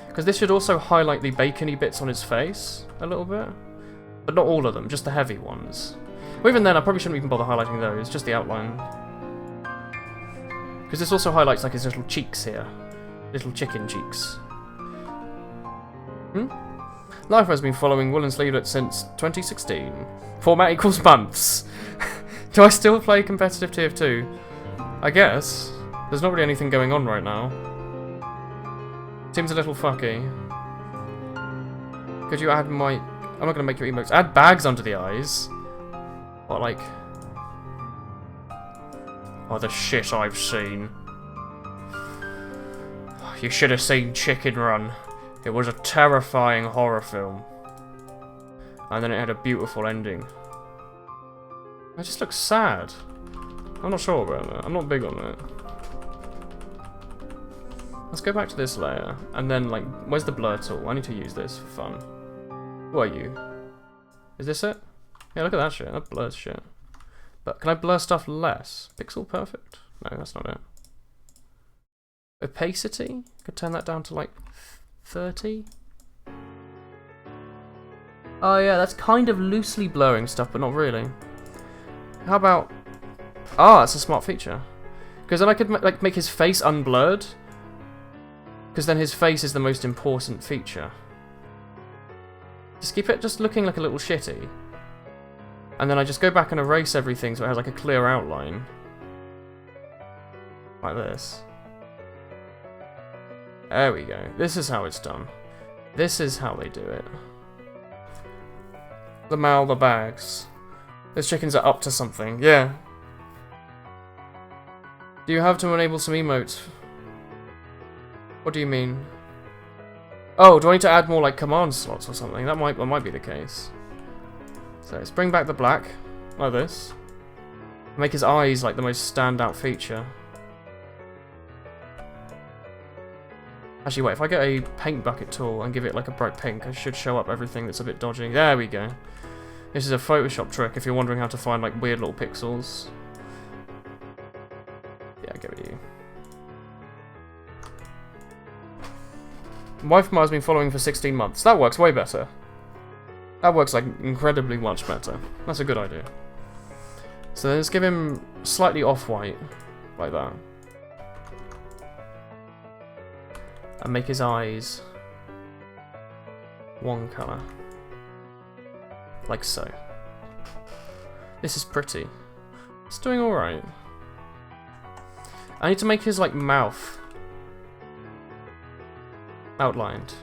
Because this should also highlight the bacony bits on his face a little bit. But not all of them, just the heavy ones. Well, even then, I probably shouldn't even bother highlighting those, just the outline. Because this also highlights like his little cheeks here. Little chicken cheeks. Life has been following Woolen Sleevelet since 2016. Format equals months. Do I still play competitive TF2? I guess. There's not really anything going on right now. Seems a little fucky. Could you add my... I'm not going to make your emotes. Add bags under the eyes. What, like... Oh, the shit I've seen. You should have seen Chicken Run. It was a terrifying horror film. And then it had a beautiful ending. It just looks sad. I'm not sure about that. I'm not big on it. Let's go back to this layer, and then, like, where's the blur tool? I need to use this for fun. Who are you? Is this it? Yeah, look at that shit. That blurs shit. But can I blur stuff less? Pixel perfect? No, that's not it. Opacity? Could turn that down to, like, 30? Oh, yeah, that's kind of loosely blurring stuff, but not really. How about... Ah, that's a smart feature. Because then I could, like, make his face unblurred. Because then his face is the most important feature. Just keep it just looking like a little shitty. And then I just go back and erase everything so it has like a clear outline. Like this. There we go. This is how it's done. This is how they do it. The the bags. Those chickens are up to something. Yeah. Do you have to enable some emotes? What do you mean? Oh, do I need to add more like command slots or something? That might be the case. So let's bring back the black, like this. Make his eyes like the most standout feature. Actually, wait, if I get a paint bucket tool and give it like a bright pink, it should show up everything that's a bit dodgy. There we go. This is a Photoshop trick if you're wondering how to find like weird little pixels. Yeah, I'll give it to you. Wife has been following for 16 months. That works way better. That works like incredibly much better. That's a good idea. So let's give him slightly off-white, like that. And make his eyes one colour. Like so. This is pretty. It's doing alright. I need to make his like mouth outlined.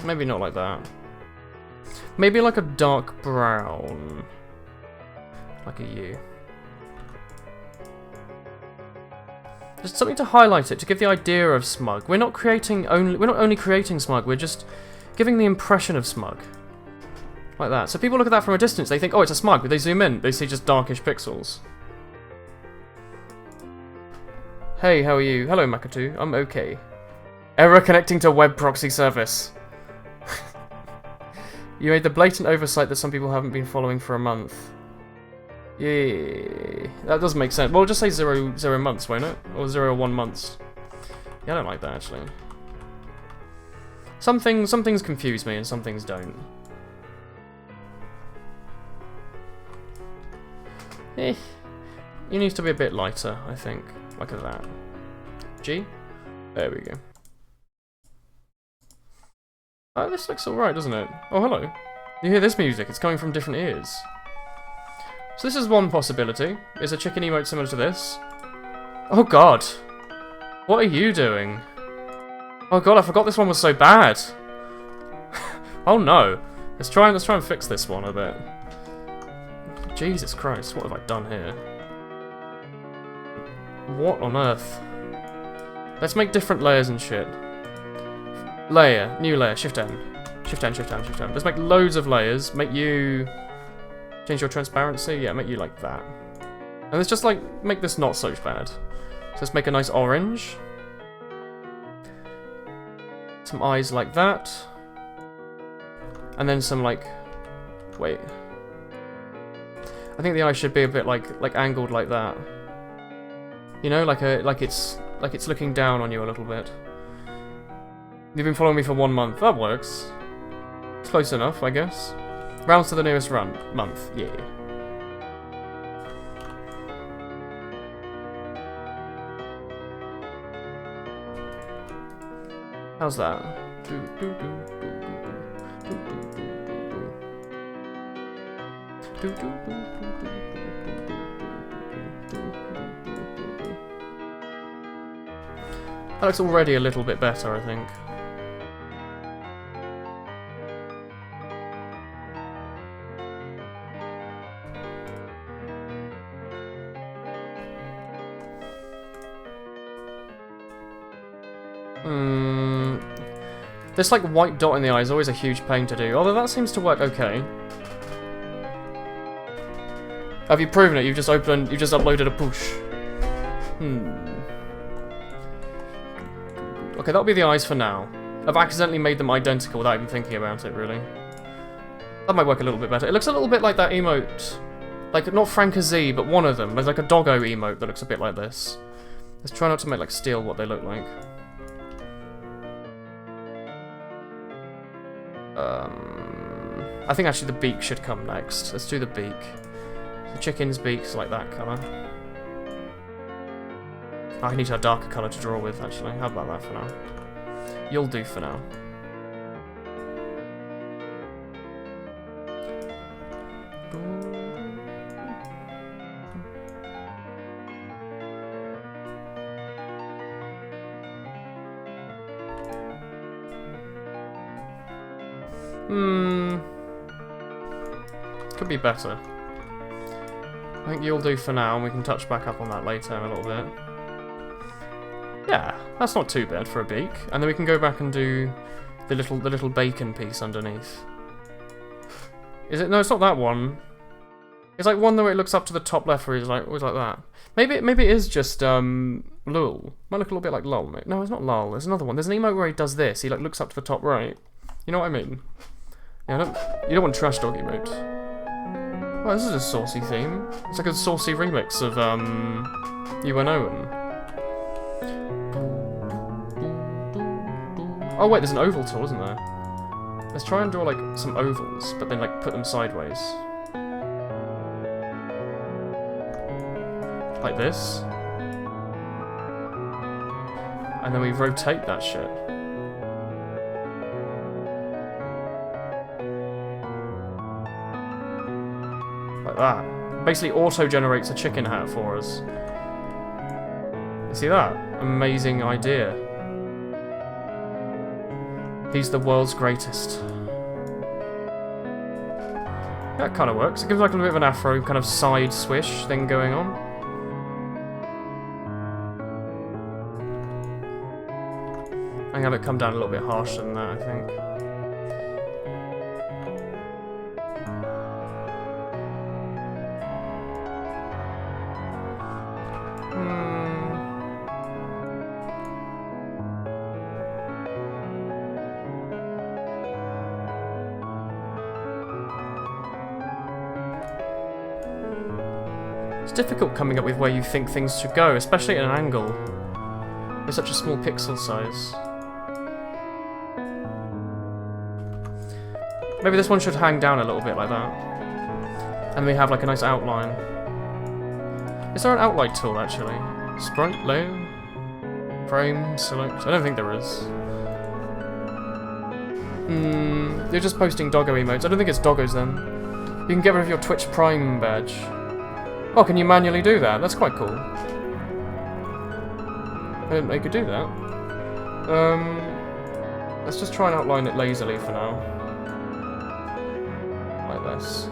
Maybe not like that. Maybe like a dark brown. Like a U. Just something to highlight it, to give the idea of smug. We're not only creating smug, we're just giving the impression of smug. Like that. So people look at that from a distance, they think, oh, it's a smug, but they zoom in, they see just darkish pixels. Hey, how are you? Hello, Makatu. I'm okay. Error connecting to web proxy service. You made the blatant oversight that some people haven't been following for a month. Yeah, that does make sense. Well, just say 0 months, won't it? Or 0 or 1 months. Yeah, I don't like that, actually. Some things confuse me and some things don't. It needs to be a bit lighter, I think. Like that. G? There we go. Oh, this looks alright, doesn't it? Oh, hello. You hear this music? It's coming from different ears. So this is one possibility. Is a chicken emote similar to this? Oh god. What are you doing? Oh god, I forgot this one was so bad. Oh no. Let's try and fix this one a bit. Jesus Christ, what have I done here? What on earth? Let's make different layers and shit. Layer, new layer, Shift N. Shift N, Shift N, Shift N. Let's make loads of layers. Make you Change your transparency. Yeah, make you like that. And let's just like make this not so bad. So let's make a nice orange. Some eyes like that. And then some like... Wait. I think the eyes should be a bit like angled like that. You know, like it's looking down on you a little bit. You've been following me for 1 month. That works. It's close enough, I guess. Rounds to the nearest month. Yeah. How's that? That looks already a little bit better, I think. This like white dot in the eye is always a huge pain to do, although that seems to work okay. Have you proven it? You've just uploaded a push. Okay, that'll be the eyes for now. I've accidentally made them identical without even thinking about it, really. That might work a little bit better. It looks a little bit like that emote. Like, not Frank Z, but one of them. There's like a doggo emote that looks a bit like this. Let's try not to make, like, steal what they look like. I think actually the beak should come next. Let's do the beak. The chicken's beak's like that colour. Oh, I need a darker colour to draw with, actually. How about that for now? You'll do for now. Could be better. I think you'll do for now, and we can touch back up on that later in a little bit. Yeah, that's not too bad for a beak. And then we can go back and do the little bacon piece underneath. Is it? No, it's not that one. It's like one where it looks up to the top left where he's like always like that. Maybe it is just Lul. Might look a little bit like Lul. No, it's not Lul. There's another one. There's an emote where he does this. He like looks up to the top right. You know what I mean? Yeah, you don't want trash dog emote. Well, this is a saucy theme. It's like a saucy remix of UNO. Oh wait, there's an oval tool, isn't there? Let's try and draw like some ovals, but then like put them sideways. Like this. And then we rotate that shit. Like that. Basically auto-generates a chicken hat for us. You see that? Amazing idea. He's the world's greatest. That kind of works. It gives like a little bit of an afro kind of side swish thing going on. I have it come down a little bit harsher than that, I think. It's difficult coming up with where you think things should go, especially at an angle. With such a small pixel size. Maybe this one should hang down a little bit like that. And we have like a nice outline. Is there an outline tool actually? Sprite, layer, frame, select. I don't think there is. You're just posting doggo emotes. I don't think it's doggos then. You can get rid of your Twitch Prime badge. Oh, can you manually do that? That's quite cool. I didn't know you could do that. Let's just try and outline it lazily for now. Like this.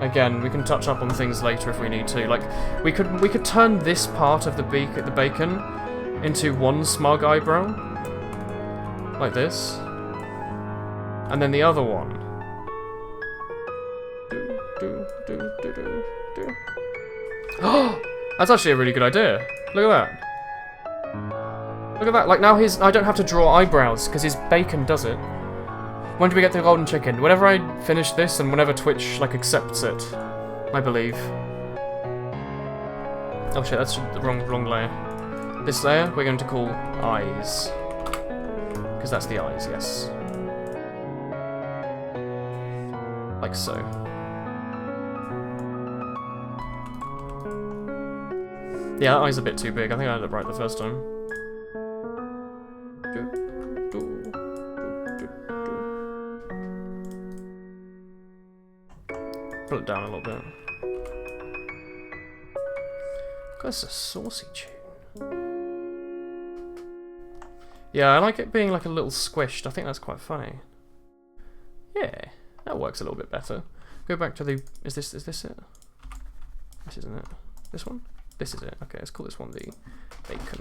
Again, we can touch up on things later if we need to. Like, we could turn this part of the bacon into one smug eyebrow. Like this. And then the other one. That's actually a really good idea. Look at that. Look at that. Like now I don't have to draw eyebrows because his bacon does it. When do we get the golden chicken? Whenever I finish this and whenever Twitch like accepts it, I believe. Oh shit, that's the wrong layer. This layer we're going to call eyes. Because that's the eyes, yes. Like so. Yeah, that eye's a bit too big. I think I had it right the first time. Pull it down a little bit. That's a saucy tune. Yeah, I like it being like a little squished. I think that's quite funny. Yeah, that works a little bit better. Go back to the... Is this it? This isn't it. This one? This is it. Okay, let's call this one the bacon.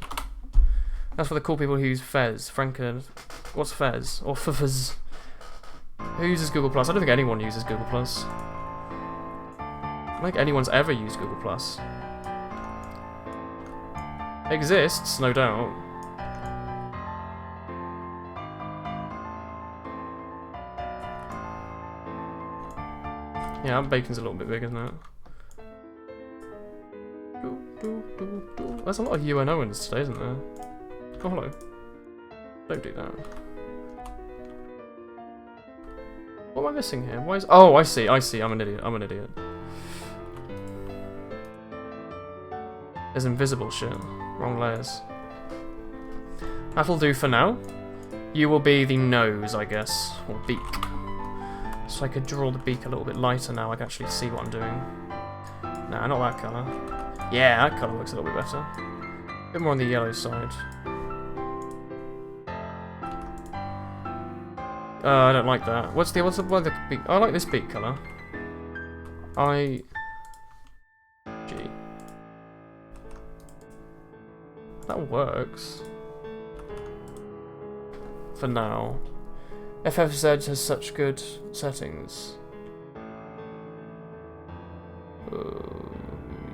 That's for the cool people who use Fez. What's Fez? Or Fuzz? Who uses Google Plus? I don't think anyone uses Google Plus. I don't think anyone's ever used Google Plus. Exists, no doubt. Yeah, bacon's a little bit big, isn't it? There's a lot of UNOs today, isn't there? Oh, hello. Don't do that. What am I missing here? Why is... Oh, I see. I'm an idiot. There's invisible shit. Wrong layers. That'll do for now. You will be the nose, I guess. Or beak. So I could draw the beak a little bit lighter now. I can actually see what I'm doing. Nah, not that colour. Yeah, that colour looks a little bit better. A bit more on the yellow side. I don't like that. What's the beak? I like this beak colour. G. That works. For now. FFZ has such good settings.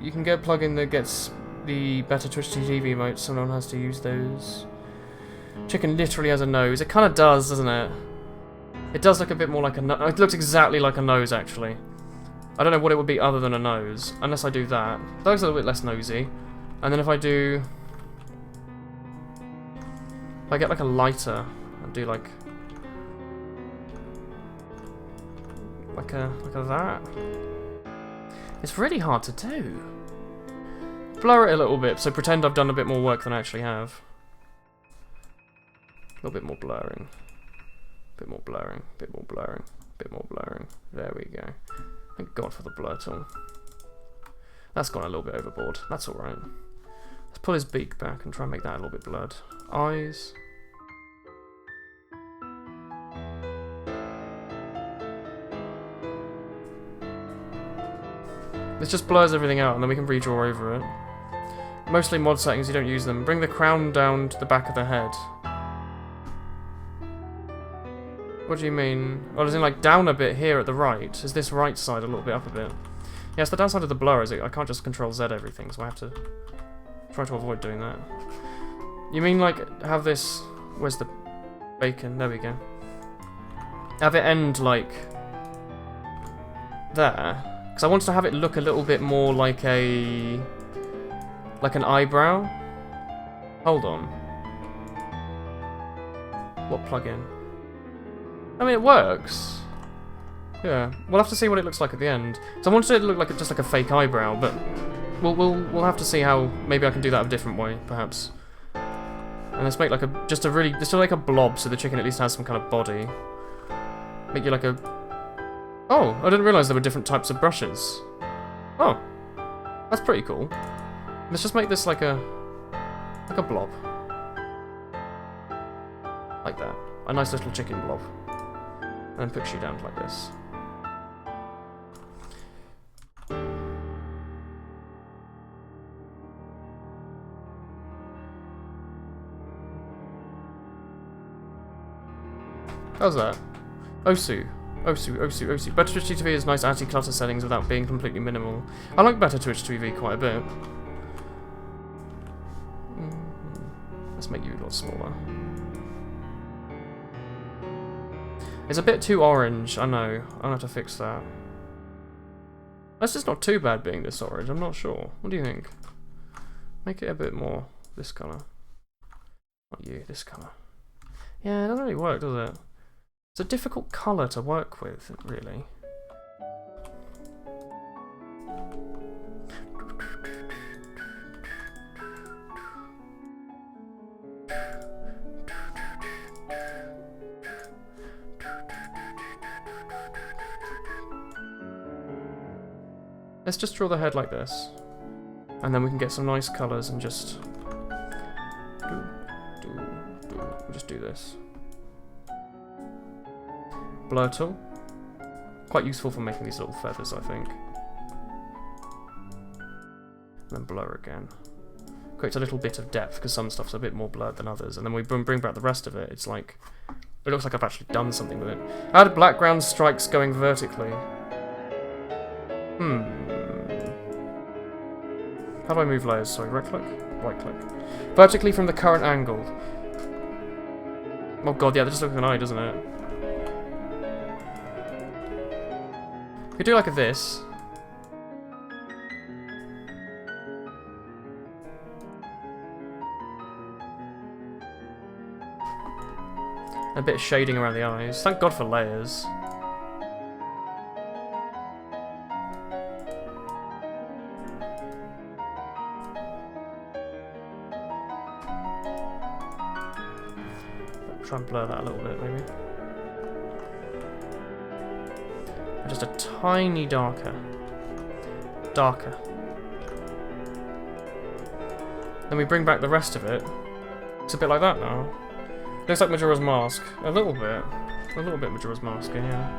You can get a plugin that gets the better Twitch TV emotes. Someone has to use those. Chicken literally has a nose. It kind of does, doesn't it? It does look a bit more like a nose. It looks exactly like a nose, actually. I don't know what it would be other than a nose, unless I do that. That looks a little bit less nosy. And then if I do... If I get like a lighter, and do like a that. It's really hard to do. Blur it a little bit, so pretend I've done a bit more work than I actually have. A little bit more blurring. Bit more blurring, bit more blurring, bit more blurring. There we go. Thank God for the blur tool. That's gone a little bit overboard. That's alright. Let's pull his beak back and try and make that a little bit blurred. Eyes. This just blurs everything out and then we can redraw over it. Mostly mod settings, you don't use them. Bring the crown down to the back of the head. What do you mean? Oh, as in like down a bit here at the right. Is this right side a little bit up a bit? Yes, the downside of the blur is I can't just control Z everything, so I have to try to avoid doing that. You mean like have this... Where's the bacon? There we go. Have it end like there. Because I wanted to have it look a little bit more like a... like an eyebrow. Hold on. What plugin? I mean, it works. Yeah, we'll have to see what it looks like at the end. So I wanted it to look like just like a fake eyebrow, but we'll have to see how. Maybe I can do that a different way, perhaps. And let's make like just like a blob, so the chicken at least has some kind of body. Make you like a. Oh, I didn't realise there were different types of brushes. Oh, that's pretty cool. Let's just make this like a blob, like that. A nice little chicken blob. And then push you down like this. How's that? Osu. Osu. Better Twitch TV has nice anti-clutter settings without being completely minimal. I like Better Twitch TV quite a bit. Let's make you a lot smaller. It's a bit too orange, I know. I'll have to fix that. That's just not too bad being this orange, I'm not sure. What do you think? Make it a bit more this colour. Not you, this colour. Yeah, it doesn't really work, does it? It's a difficult colour to work with, really. Let's just draw the head like this. And then we can get some nice colours and just... We'll just do this. Blur tool. Quite useful for making these little feathers, I think. And then blur again. Creates a little bit of depth, because some stuff's a bit more blurred than others. And then we bring back the rest of it. It's like... It looks like I've background done something with it. Add background strikes going vertically. How do I move layers? Sorry, right click? Right click. Vertically from the current angle. Oh god, yeah, that just looks like an eye, doesn't it? You do like a this. A bit of shading around the eyes. Thank god for layers. Try and blur that a little bit, maybe. Just a tiny darker. Darker. Then we bring back the rest of it. It's a bit like that now. Looks like Majora's Mask. A little bit. A little bit Majora's Mask, yeah.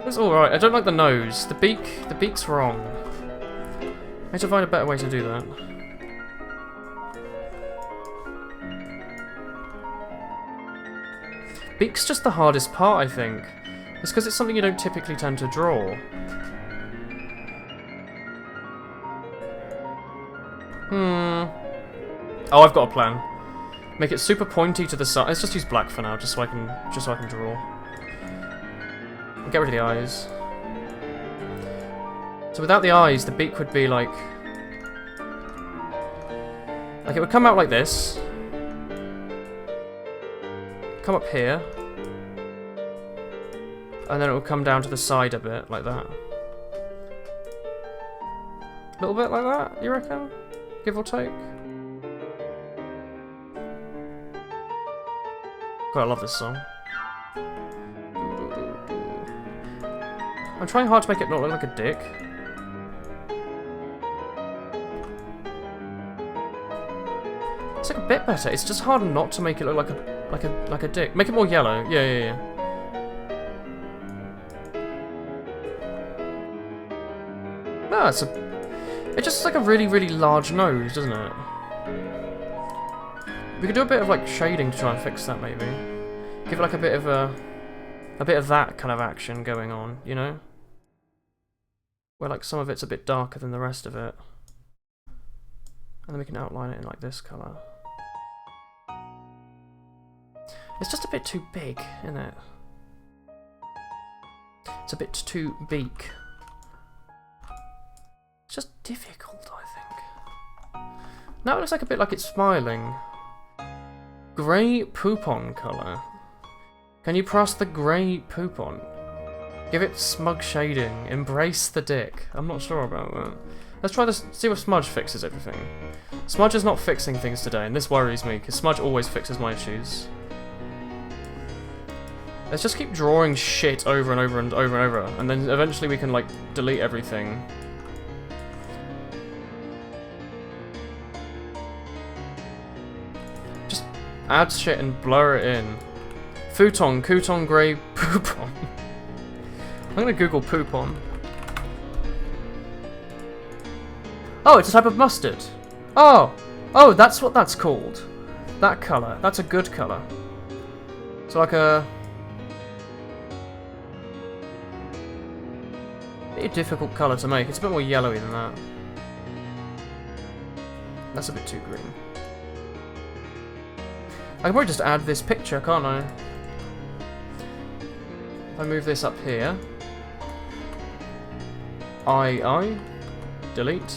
It's alright. I don't like the nose. The beak's wrong. I need to find a better way to do that. Beak's just the hardest part, I think. It's because it's something you don't typically tend to draw. Oh, I've got a plan. Make it super pointy to the side. Let's just use black for now, just so I can draw. Get rid of the eyes. So without the eyes, the beak would be like it would come out like this. Come up here. And then it will come down to the side a bit, like that. A little bit like that, you reckon? Give or take? God, I love this song. I'm trying hard to make it not look like a dick. It's like a bit better. It's just hard not to make it look like a dick. Make it more yellow. Yeah. No, it's just like a really, really large nose, doesn't it? We could do a bit of like shading to try and fix that, maybe. Give it like a bit of that kind of action going on, you know? Where like some of it's a bit darker than the rest of it. And then we can outline it in like this colour. It's just a bit too big, isn't it? It's a bit too big. It's just difficult, I think. Now it looks like a bit like it's smiling. Grey poupon colour. Can you press the grey poupon? Give it smug shading. Embrace the dick. I'm not sure about that. Let's try this, see if Smudge fixes everything. Smudge is not fixing things today, and this worries me, because Smudge always fixes my issues. Let's just keep drawing shit over and over and over and over, and then eventually we can, like, delete everything. Just add shit and blur it in. Futon, Couton, Grey, Poupon. I'm gonna Google Poupon. Oh, it's a type of mustard. Oh, that's what that's called. That colour. That's a good colour. So like a... pretty difficult colour to make. It's a bit more yellowy than that. That's a bit too green. I can probably just add this picture, can't I? If I move this up here. Delete.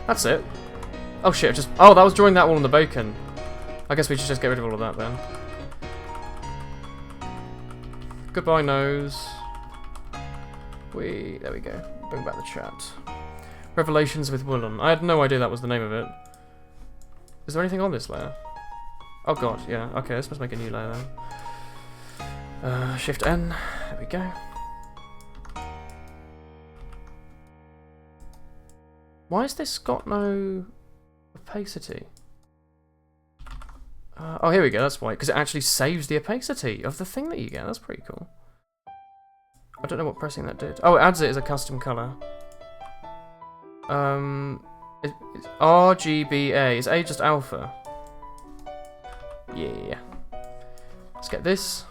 That's it. Oh shit, oh, that was drawing that one on the bacon. I guess we should just get rid of all of that then. Goodbye, nose. There we go. Bring back the chat. Revelations with Woolen. I had no idea that was the name of it. Is there anything on this layer? Oh god, yeah. Okay, let's just make a new layer then. Shift N. There we go. Why has this got no opacity? Oh, here we go. That's why. Because it actually saves the opacity of the thing that you get. That's pretty cool. I don't know what pressing that did. Oh, it adds it as a custom color. It's RGBA. Is A just alpha? Yeah. Let's get this.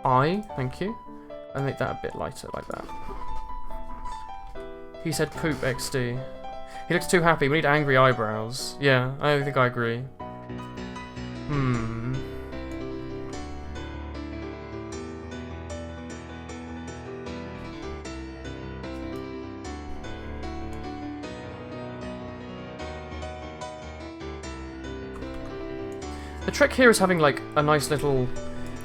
Thank you. And make that a bit lighter like that. He said poop XD. He looks too happy. We need angry eyebrows. Yeah, I think I agree. The trick here is having like a nice little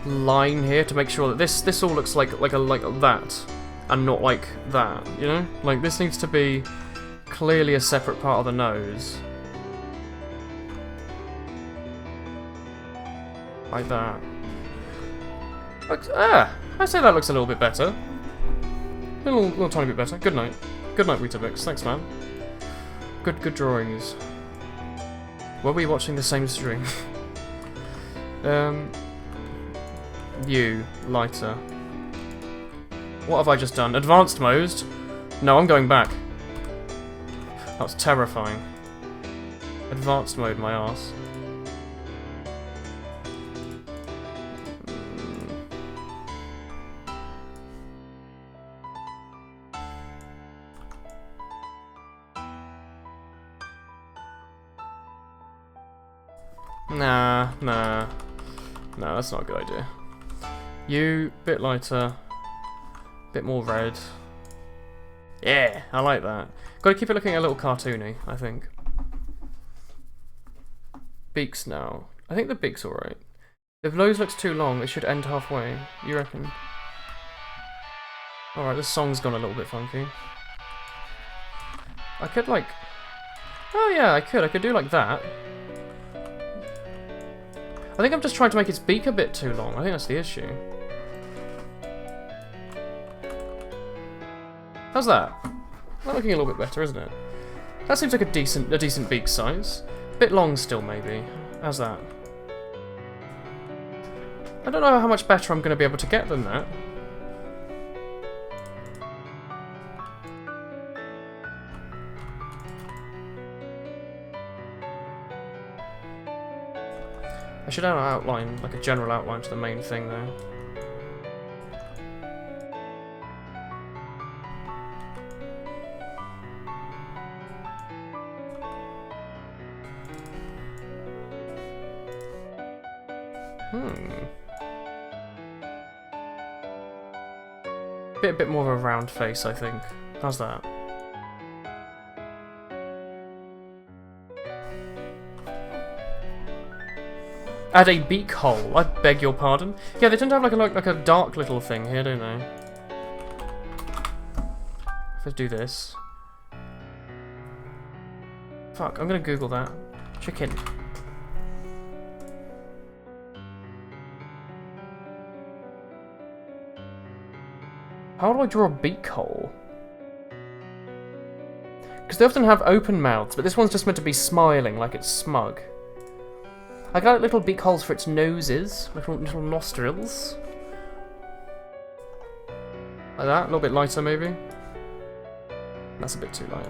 line here to make sure that this all looks like that and not like that, you know? Like this needs to be clearly a separate part of the nose. Like that. I say that looks a little bit better. A little tiny bit better. Good night. Good night, Weetabix. Thanks, man. Good drawings. Were we watching the same stream? Lighter. What have I just done? Advanced mode? No, I'm going back. That was terrifying. Advanced mode, my ass. Nah, that's not a good idea. Bit lighter, bit more red. Yeah, I like that. Gotta keep it looking a little cartoony, I think. Beaks now. I think the beak's alright. If nose looks too long, it should end halfway. You reckon? Alright, this song's gone a little bit funky. I could like... Oh yeah, I could do like that. I think I'm just trying to make its beak a bit too long. I think that's the issue. How's that? That's looking a little bit better, isn't it? That seems like a decent beak size. A bit long still, maybe. How's that? I don't know how much better I'm going to be able to get than that. I should add an outline, like a general outline to the main thing though. A bit more of a round face, I think. How's that? Add a beak hole. I beg your pardon. Yeah, they tend to have like a dark little thing here, don't they? Let's do this. Fuck, I'm gonna Google that. Chicken. How do I draw a beak hole? Because they often have open mouths, but this one's just meant to be smiling, like it's smug. I got little beak holes for its noses, little nostrils. Like that, a little bit lighter maybe. That's a bit too light.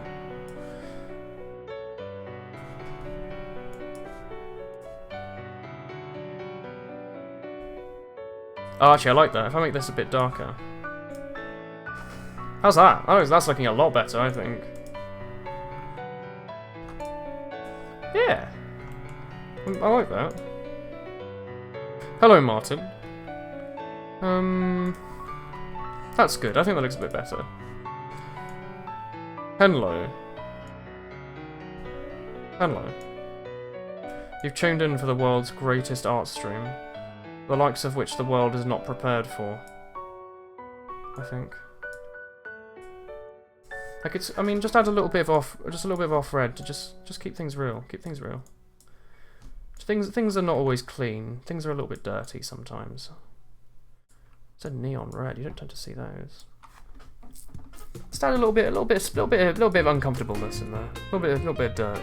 Oh, actually, I like that. If I make this a bit darker. How's that? Oh, that's looking a lot better, I think. Yeah. I like that. Hello, Martin. That's good. I think that looks a bit better. Hello. Hello. You've tuned in for the world's greatest art stream, the likes of which the world is not prepared for. I think. Like it's. I mean, just add a little bit of off-red to just keep things real. Keep things real. Things are not always clean. Things are a little bit dirty sometimes. It's a neon red. You don't tend to see those. Just add a little bit of uncomfortableness in there. A little bit of dirt.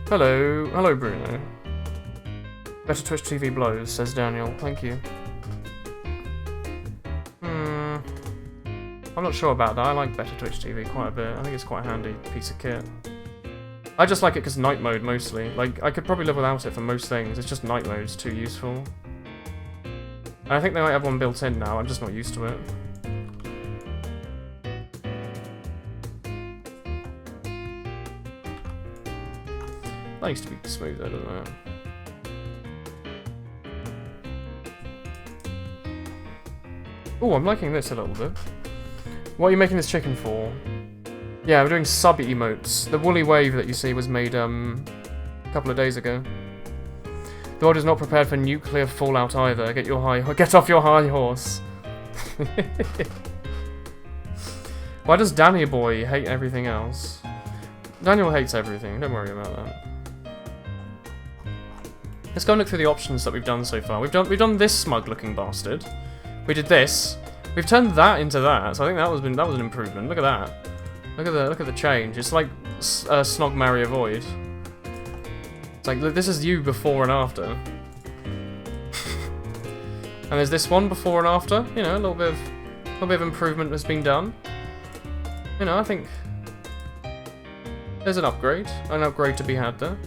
Hello, Bruno. Better Twitch TV blows, says Daniel. Thank you. I'm not sure about that. I like Better Twitch TV quite a bit. I think it's quite a handy piece of kit. I just like it because night mode mostly. Like, I could probably live without it for most things. It's just night mode's too useful. And I think they might have one built in now. I'm just not used to it. That used to be smoother, doesn't it? Oh, I'm liking this a little bit. What are you making this chicken for? Yeah, we're doing sub-emotes. The woolly wave that you see was made, a couple of days ago. The world is not prepared for nuclear fallout either. Get off your high horse. Why does Danny Boy hate everything else? Daniel hates everything, don't worry about that. Let's go and look through the options that we've done so far. We've done this smug-looking bastard. We did this. We've turned that into that, so I think that was an improvement. Look at that. Look at the change. It's like Snog, Marry, Avoid. It's like this is you before and after. And there's this one before and after. You know, a little bit of improvement has been done. You know, I think there's an upgrade to be had there.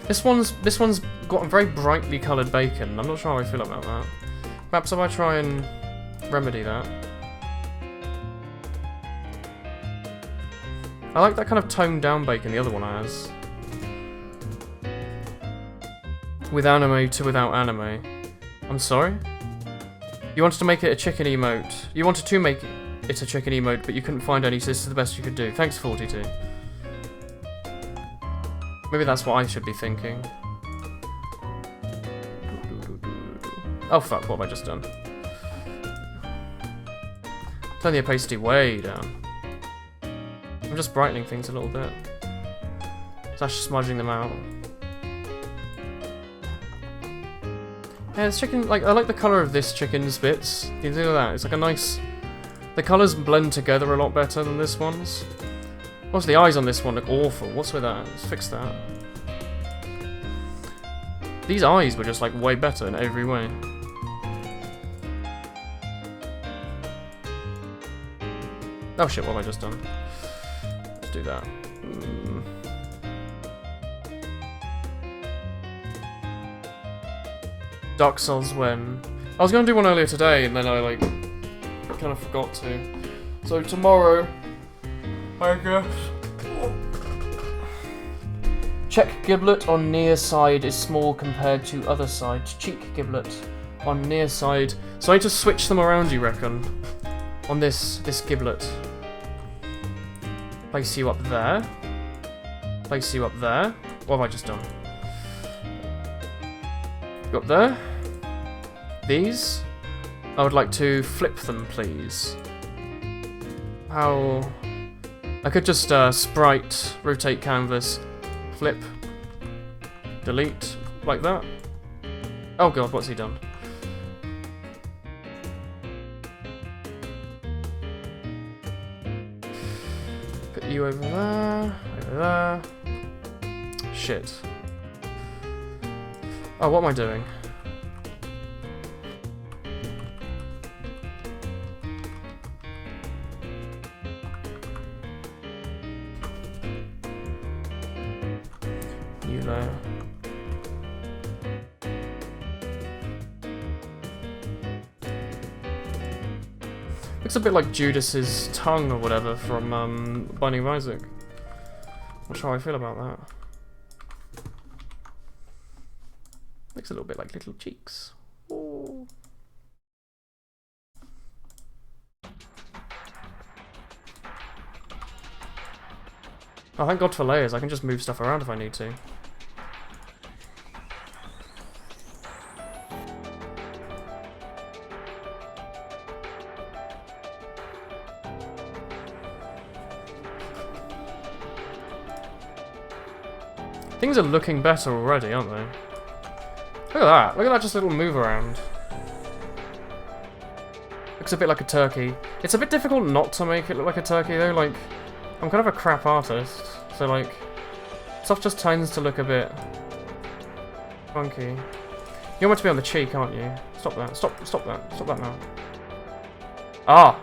This one's got a very brightly coloured bacon. I'm not sure how I feel about that. Perhaps if I try and remedy that. I like that kind of toned down bacon the other one has. With anime to without anime. I'm sorry? You wanted to make it a chicken emote. You wanted to make it a chicken emote, but you couldn't find any, so this is the best you could do. Thanks, 42. Maybe that's what I should be thinking. Oh fuck, what have I just done? Turn the opacity way down. I'm just brightening things a little bit. Slash smudging them out. Yeah, this chicken, like, I like the colour of this chicken's bits. You see that? It's like a nice... The colours blend together a lot better than this one's. Also, the eyes on this one look awful. What's with that? Let's fix that. These eyes were just, like, way better in every way. Oh shit, what have I just done? Let's do that. Dark Souls when... I was going to do one earlier today, and then I, like, kind of forgot to. So tomorrow... I guess. Check giblet on near side is small compared to other side. Cheek giblet on near side. So I need to switch them around, you reckon? On this giblet. Place you up there. Place you up there. What have I just done? Go up there. These. I would like to flip them, please. How... I could just sprite, rotate canvas, flip, delete, like that. Oh god, what's he done? Put you over there, over there. Shit. Oh, what am I doing? Looks a bit like Judas's tongue or whatever from Binding of Isaac. Not sure how I feel about that. Looks a little bit like little cheeks. Ooh. Oh, thank God for layers. I can just move stuff around if I need to. Things are looking better already, aren't they? Look at that. Look at that just little move around. Looks a bit like a turkey. It's a bit difficult not to make it look like a turkey, though. Like, I'm kind of a crap artist, so, like, stuff just tends to look a bit funky. You're meant to be on the cheek, aren't you? Stop that. Stop that. Stop that now. Ah!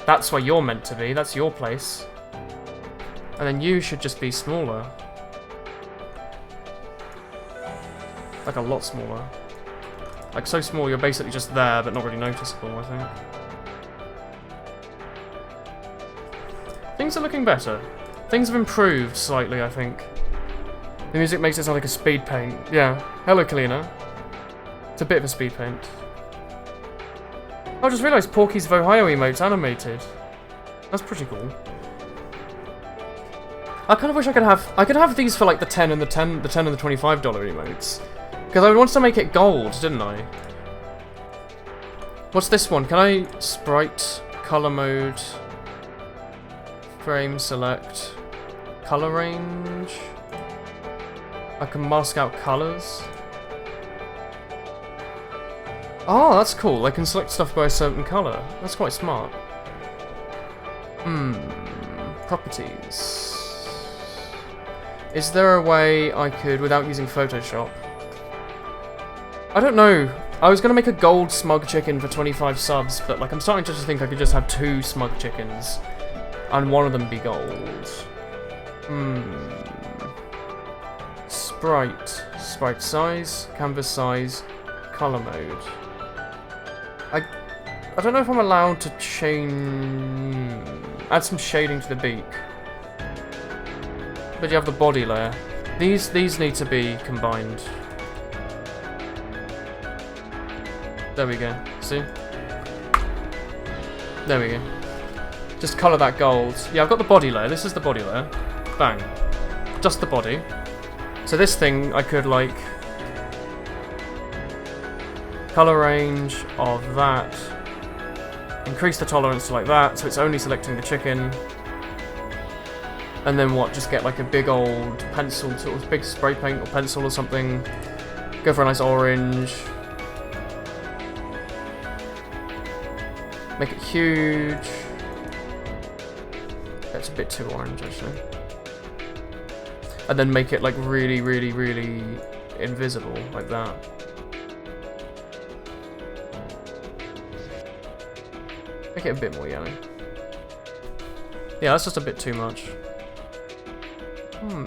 That's where you're meant to be. That's your place. And then you should just be smaller. Like a lot smaller. Like so small you're basically just there but not really noticeable, I think. Things are looking better. Things have improved slightly, I think. The music makes it sound like a speed paint. Yeah. Hello, Kalina. It's a bit of a speed paint. I just realised Porky's Vohio emote's animated. That's pretty cool. I kind of wish I could have these for like the 10 and the $10 and the $25 emotes. Because I wanted to make it gold, didn't I? What's this one? Can I sprite, color mode, frame select, color range? I can mask out colors. Oh, that's cool. I can select stuff by a certain color. That's quite smart. Properties. Is there a way I could, without using Photoshop? I don't know. I was going to make a gold smug chicken for 25 subs, but like I'm starting to just think I could just have 2 smug chickens, and one of them be gold. Sprite size, canvas size, color mode. I don't know if I'm allowed to add some shading to the beak. But you have the body layer. These need to be combined. There we go. See? There we go. Just colour that gold. Yeah, I've got the body layer. This is the body layer. Bang. Just the body. So this thing, I could, like... colour range of that. Increase the tolerance to like that, so it's only selecting the chicken. And then what? Just get like a big old pencil, sort of big spray paint or pencil or something. Go for a nice orange. Make it huge. That's a bit too orange, actually. And then make it like really, really, really invisible, like that. Make it a bit more yellow. Yeah, that's just a bit too much. I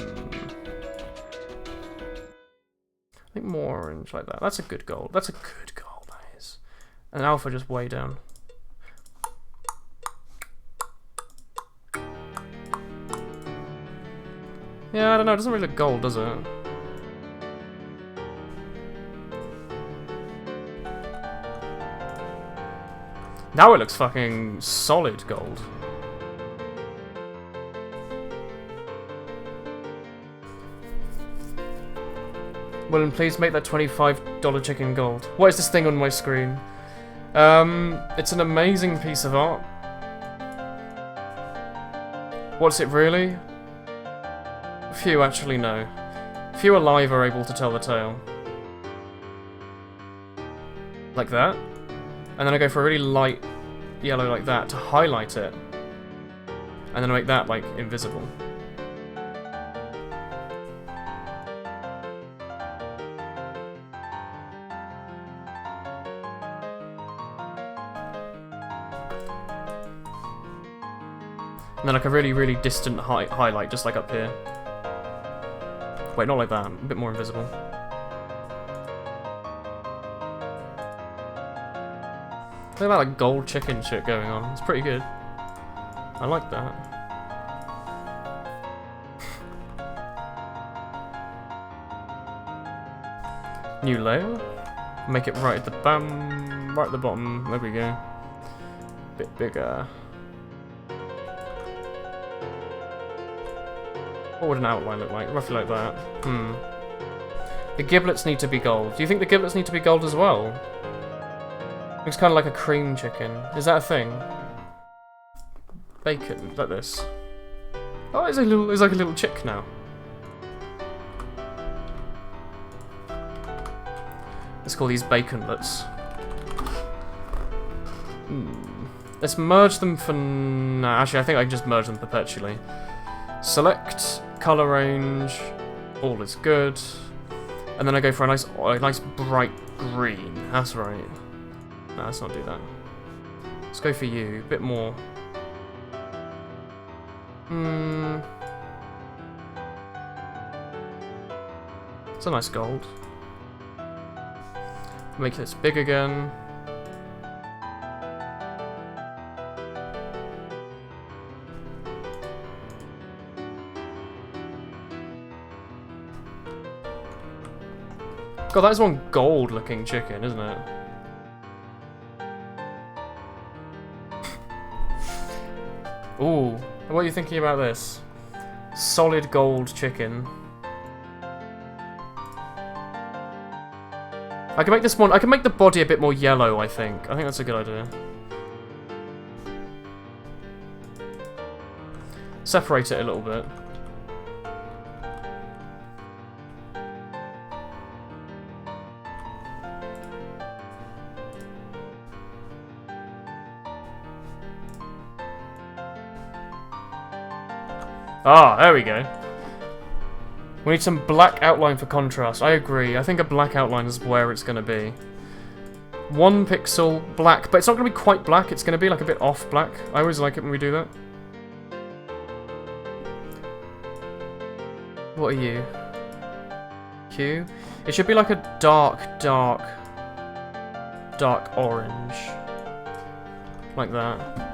think more orange like that. That's a good gold. That's a good gold, that is. And alpha just way down. Yeah, I don't know. It doesn't really look gold, does it? Now it looks fucking solid gold. Woolen, please make that $25 chicken gold. What is this thing on my screen? It's an amazing piece of art. What's it really? Few actually know. Few alive are able to tell the tale. Like that. And then I go for a really light yellow like that to highlight it. And then I make that, like, invisible. And then like a really, really distant highlight, just like up here. Wait, not like that. A bit more invisible. Look at that like gold chicken shit going on. It's pretty good. I like that. New layer. Make it right at the right at the bottom. There we go. Bit bigger. What would an outline look like? Roughly like that. The giblets need to be gold. Do you think the giblets need to be gold as well? Looks kind of like a cream chicken. Is that a thing? Bacon, like this. Oh, it's like a little chick now. Let's call these baconlets. Let's merge them for... Nah, actually, I think I can just merge them perpetually. Select, color range, all is good. And then I go for a nice bright green. That's right. No, let's not do that. Let's go for you. A bit more. It's a nice gold. Make this big again. God, that is one gold-looking chicken, isn't it? Ooh, what are you thinking about this? Solid gold chicken. I can make this one. I can make the body a bit more yellow, I think. I think that's a good idea. Separate it a little bit. Ah, there we go. We need some black outline for contrast. I agree. I think a black outline is where it's going to be. 1 pixel black, but it's not going to be quite black. It's going to be like a bit off black. I always like it when we do that. What are you? Q? It should be like a dark orange. Like that.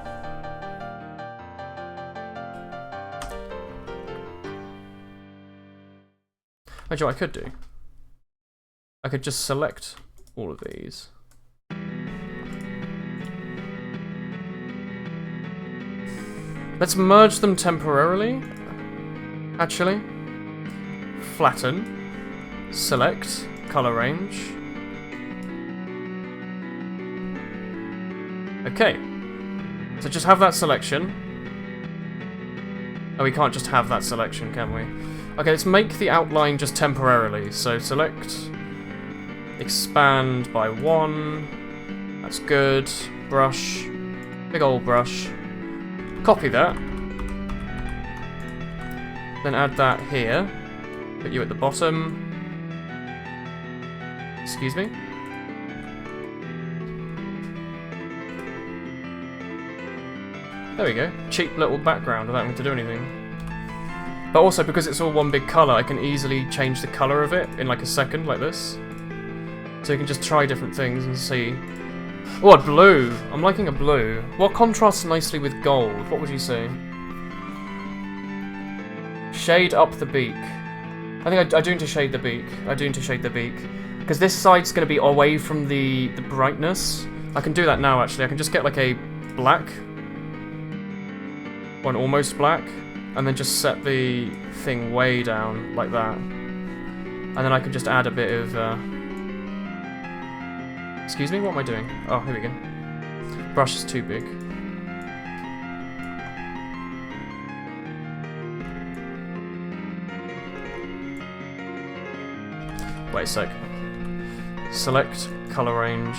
Actually, what I could do, I could just select all of these. Let's merge them temporarily, actually. Flatten, select, color range. Okay, so just have that selection. Oh, we can't just have that selection, can we? Okay, let's make the outline just temporarily. So select, expand by 1. That's good. Brush, big old brush. Copy that. Then add that here. Put you at the bottom. Excuse me. There we go. Cheap little background without having to do anything. But also, because it's all one big colour, I can easily change the colour of it in like a second, like this. So you can just try different things and see. Oh, a blue! I'm liking a blue. What contrasts nicely with gold? What would you say? Shade up the beak. I think I do need to shade the beak. I do need to shade the beak. Because this side's going to be away from the brightness. I can do that now, actually. I can just get like a black. Or an almost black. And then just set the thing way down, like that. And then I can just add a bit of... Excuse me, what am I doing? Oh, here we go. Brush is too big. Wait a sec. Select, color range.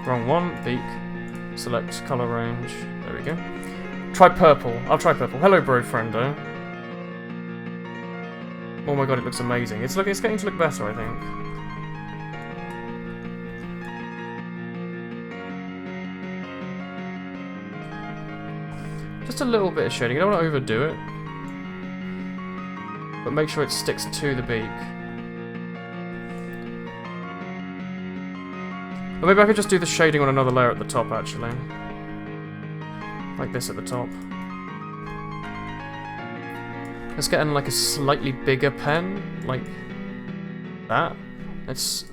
Wrong one, beak. Select, color range. There we go. Try purple. I'll try purple. Hello, bro friendo. Oh my god, it looks amazing. It's getting to look better, I think. Just a little bit of shading. You don't want to overdo it. But make sure it sticks to the beak. Or maybe I could just do the shading on another layer at the top, actually. Like this at the top. Let's get in like a slightly bigger pen, like that. Let's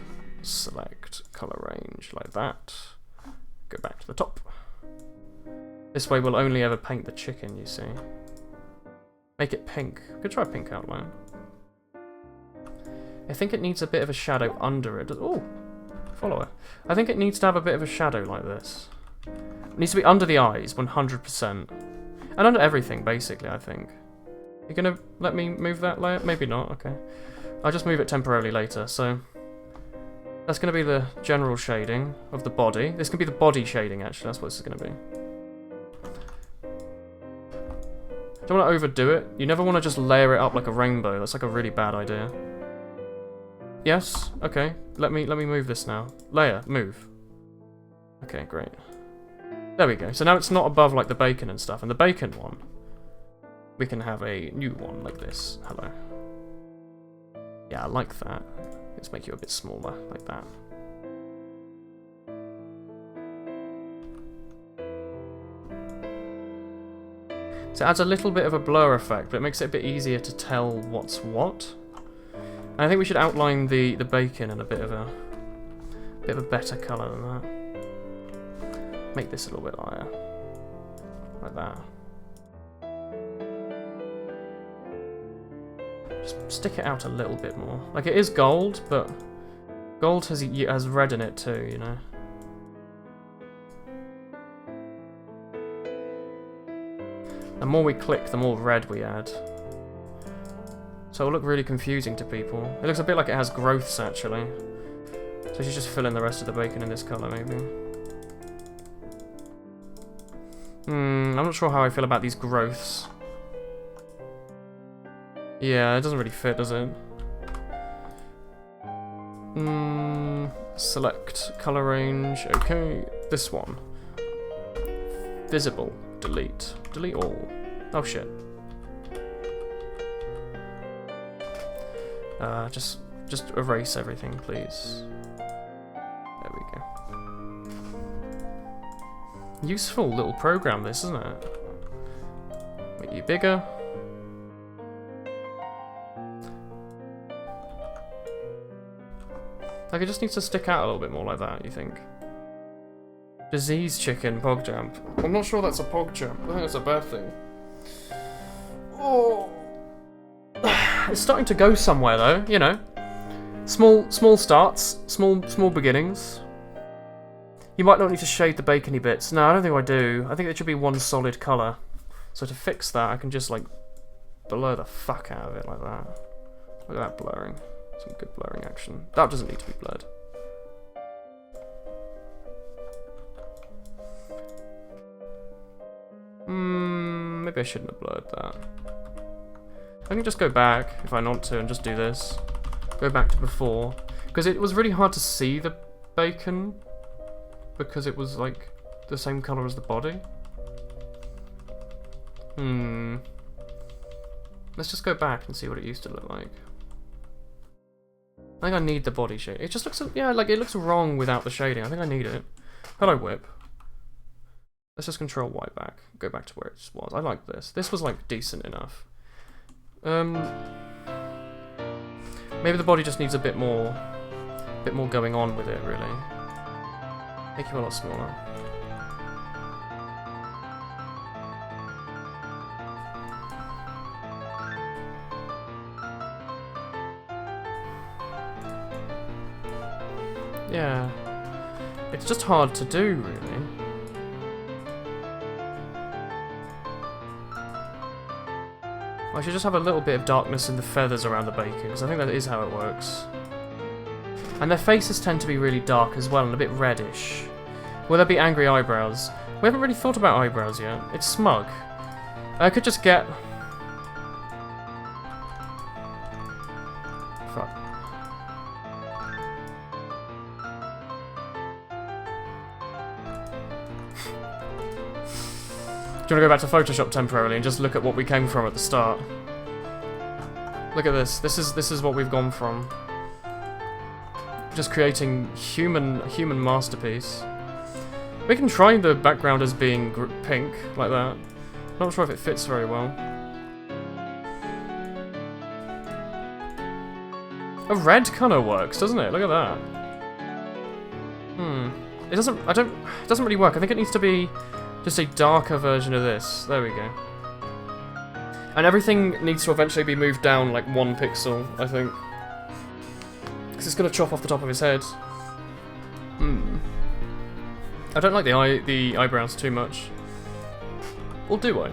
select color range like that. Go back to the top. This way we'll only ever paint the chicken, you see. Make it pink. We could try pink outline. I think it needs a bit of a shadow under it. Oh, follower. I think it needs to have a bit of a shadow like this. It needs to be under the eyes, 100%. And under everything, basically, I think. You're gonna let me move that layer? Maybe not, okay. I'll just move it temporarily later, so... That's gonna be the general shading of the body. This can be the body shading, actually, that's what this is gonna be. Don't want to overdo it. You never want to just layer it up like a rainbow. That's like a really bad idea. Yes? Okay. Let me move this now. Layer, move. Okay, great. There we go. So now it's not above like the bacon and stuff. And the bacon one, we can have a new one like this. Hello. Yeah, I like that. Let's make you a bit smaller, like that. So it adds a little bit of a blur effect, but it makes it a bit easier to tell what's what. And I think we should outline the bacon in a bit of a better colour than that. Make this a little bit higher. Like that. Just stick it out a little bit more. Like, it is gold, but gold has red in it too, you know. The more we click, the more red we add. So it'll look really confusing to people. It looks a bit like it has growths, actually. So you should just fill in the rest of the bacon in this colour, maybe. I'm not sure how I feel about these growths. Yeah, it doesn't really fit, does it? Select colour range. Okay, this one. Visible. Delete. Delete all. Oh shit. Just erase everything, please. There we go. Useful little program, this, isn't it? Make you bigger. Like, it just needs to stick out a little bit more like that, you think? Disease chicken PogChamp. I'm not sure that's a PogChamp. I think that's a bad thing. Oh, it's starting to go somewhere though. You know, small starts, small beginnings. You might not need to shade the bacony bits. No, I don't think I do. I think it should be one solid colour. So to fix that, I can just like blur the fuck out of it like that. Look at that blurring. Some good blurring action. That doesn't need to be blurred. Maybe I shouldn't have blurred that. I can just go back, if I want to, and just do this. Go back to before. Because it was really hard to see the bacon. Because it was, like, the same colour as the body. Let's just go back and see what it used to look like. I think I need the body shade. It just looks, yeah, like, it looks wrong without the shading. I think I need it. Hello, Whip. Let's just control Y back. Go back to where it was. I like this. This was like decent enough. Maybe the body just needs a bit more going on with it, really. Make you a lot smaller. Yeah. It's just hard to do, really. I should just have a little bit of darkness in the feathers around the bacon, because I think that is how it works. And their faces tend to be really dark as well, and a bit reddish. Will there be angry eyebrows? We haven't really thought about eyebrows yet. It's smug. I could just get... Fuck. Do you want to go back to Photoshop temporarily and just look at what we came from at the start? Look at this. This is what we've gone from. just creating human masterpiece. We can try the background as being pink, like that. Not sure if it fits very well. A red kind of works, doesn't it? Look at that. It doesn't really work. I think it needs to be just a darker version of this. There we go. And everything needs to eventually be moved down like 1 pixel, I think. Because it's going to chop off the top of his head. I don't like the eyebrows too much. Or do I?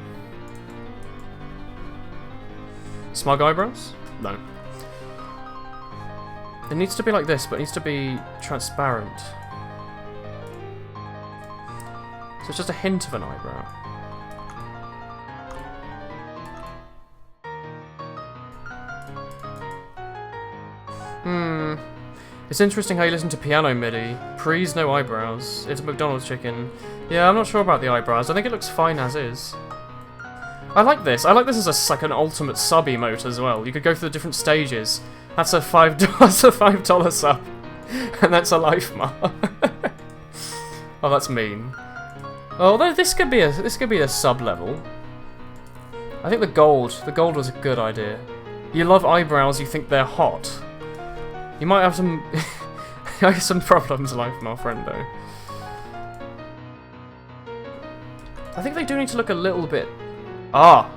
Smug eyebrows? No. It needs to be like this, but it needs to be transparent. So it's just a hint of an eyebrow. It's interesting how you listen to piano MIDI. Pre's no eyebrows. It's a McDonald's chicken. Yeah, I'm not sure about the eyebrows. I think it looks fine as is. I like this. I like this as like an ultimate sub emote as well. You could go through the different stages. That's a $5 sub, and that's a life mark. Oh, that's mean. Although this could be a sub level. I think the gold was a good idea. You love eyebrows. You think they're hot. You might have some problems, life, my friendo. I think they do need to look a little bit. Ah.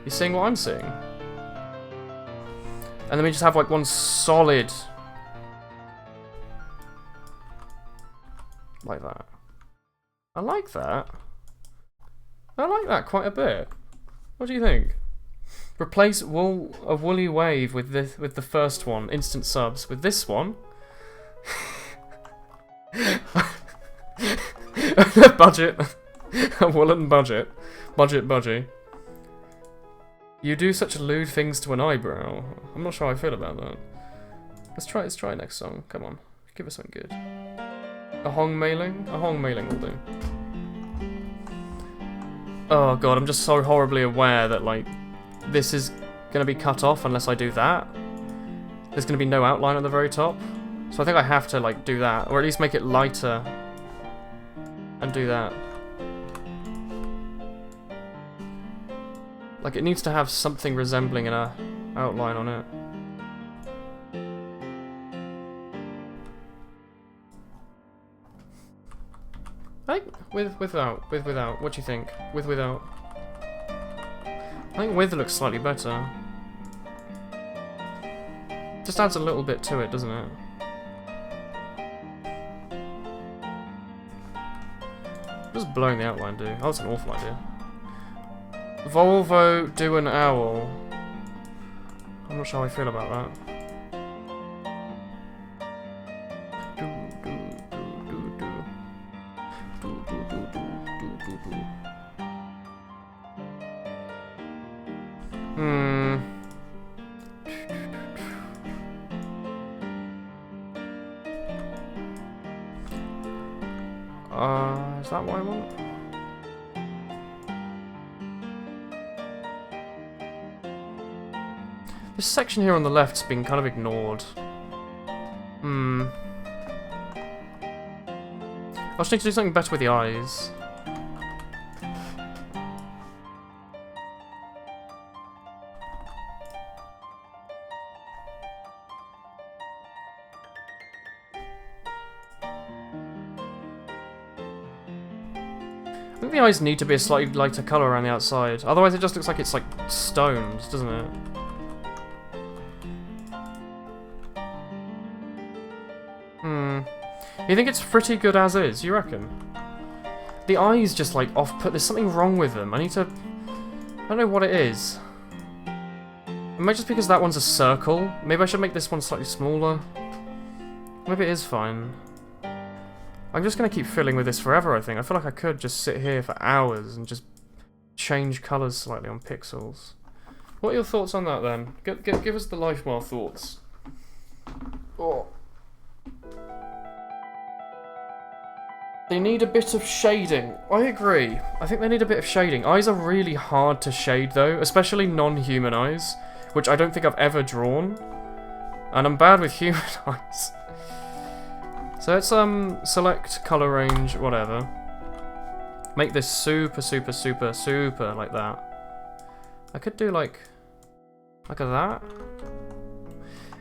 You seeing what I'm seeing? And then we just have like one solid, like that. I like that. I like that quite a bit. What do you think? Replace a woolly wave with the first one, instant subs, with this one. Budget. A woolen budget. Budget. You do such lewd things to an eyebrow. I'm not sure how I feel about that. Let's try next song. Come on. Give us something good. A hong mailing? A hong mailing will do. Oh god, I'm just so horribly aware that like this is gonna be cut off unless I do that. There's gonna be no outline at the very top. So I think I have to like do that, or at least make it lighter and do that. Like it needs to have something resembling an outline on it. I think without. What do you think? Without. I think with looks slightly better. Just adds a little bit to it, doesn't it? What does blowing the outline do? Oh, that's an awful idea. Volvo do an owl. I'm not sure how I feel about that. Is that what I want? This section here on the left's been kind of ignored. I just need to do something better with the eyes. I think the eyes need to be a slightly lighter colour around the outside. Otherwise it just looks like it's like stones, doesn't it? You think it's pretty good as is, you reckon? The eyes just like off-put. There's something wrong with them. I don't know what it is. It might just be because that one's a circle. Maybe I should make this one slightly smaller. Maybe it is fine. I'm just going to keep fiddling with this forever, I think. I feel like I could just sit here for hours and just change colours slightly on pixels. What are your thoughts on that, then? Give us the LifeMar thoughts. Oh. They need a bit of shading. I agree. I think they need a bit of shading. Eyes are really hard to shade, though, especially non-human eyes. which I don't think I've ever drawn. And I'm bad with human eyes. So let's select color range, whatever. Make this super, super, super, super like that. I could do like that.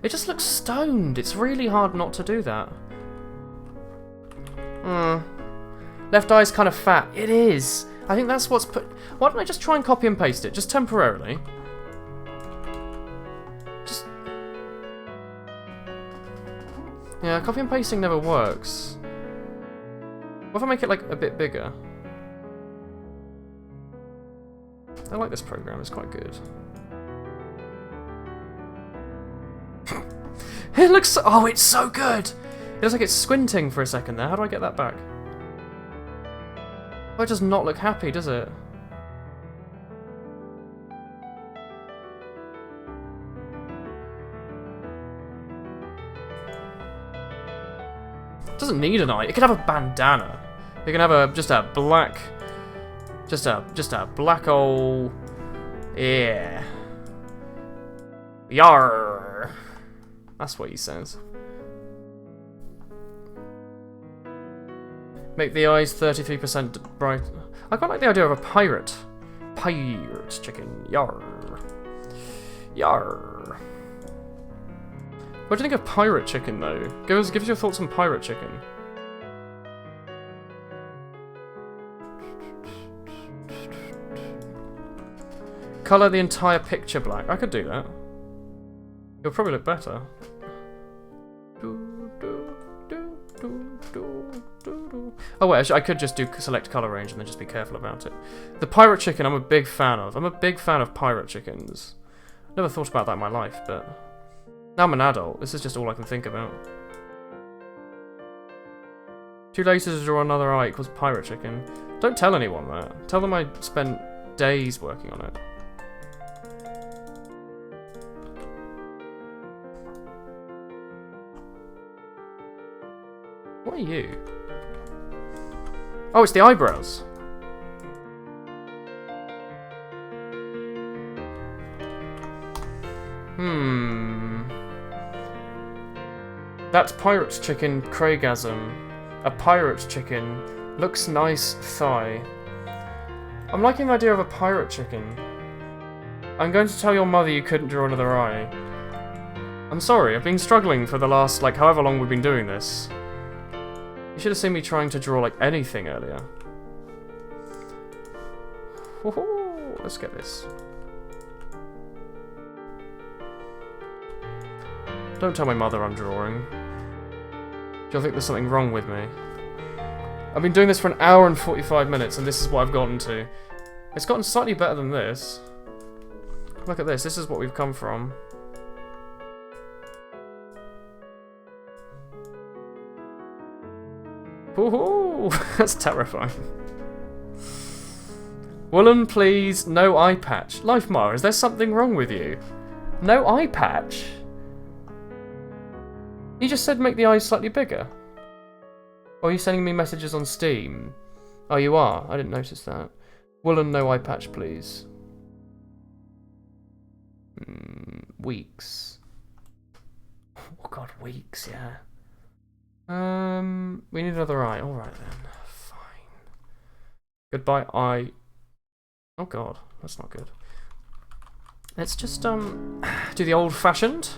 It just looks stoned. It's really hard not to do that. Left eye's kind of fat. It is. I think that's what's put... Why don't I just try and copy and paste it, just temporarily? Just... Yeah, copy and pasting never works. What if I make it, like, a bit bigger? I like this program, it's quite good. It looks so... Oh, it's so good! It looks like it's squinting for a second there. How do I get that back? Oh, it does not look happy, does it? It doesn't need an eye. It could have a bandana. It can have just a black hole. Yeah. Yar. That's what he says. Make the eyes 33% bright. I quite like the idea of a pirate. Pirate chicken. Yar. Yar. What do you think of pirate chicken, though? Give us your thoughts on pirate chicken. Colour the entire picture black. I could do that. It'll probably look better. Oh wait, I could just do select colour range and then just be careful about it. The pirate chicken I'm a big fan of. I'm a big fan of pirate chickens. Never thought about that in my life, but now I'm an adult. This is just all I can think about. Too lazy to draw another eye equals pirate chicken. Don't tell anyone that. Tell them I spent days working on it. What are you? Oh, it's the eyebrows. That's pirate's chicken, Craigasm. A pirate chicken. Looks nice thigh. I'm liking the idea of a pirate chicken. I'm going to tell your mother you couldn't draw another eye. I'm sorry, I've been struggling for the last, like, however long we've been doing this. You should have seen me trying to draw, like, anything earlier. Woohoo! Let's get this. Don't tell my mother I'm drawing. She'll think there's something wrong with me. I've been doing this for an hour and 45 minutes, and this is what I've gotten to. It's gotten slightly better than this. Look at this. This is what we've come from. Woohoo! That's terrifying. Woolen, please, no eye patch. Lifemar, is there something wrong with you? No eye patch? You just said make the eyes slightly bigger. Or are you sending me messages on Steam? Oh, you are? I didn't notice that. Woolen, no eye patch, please. Weeks. Oh god, weeks, yeah. We need another eye. Alright then. Fine. Goodbye, eye. Oh god, that's not good. Let's just, do the old-fashioned.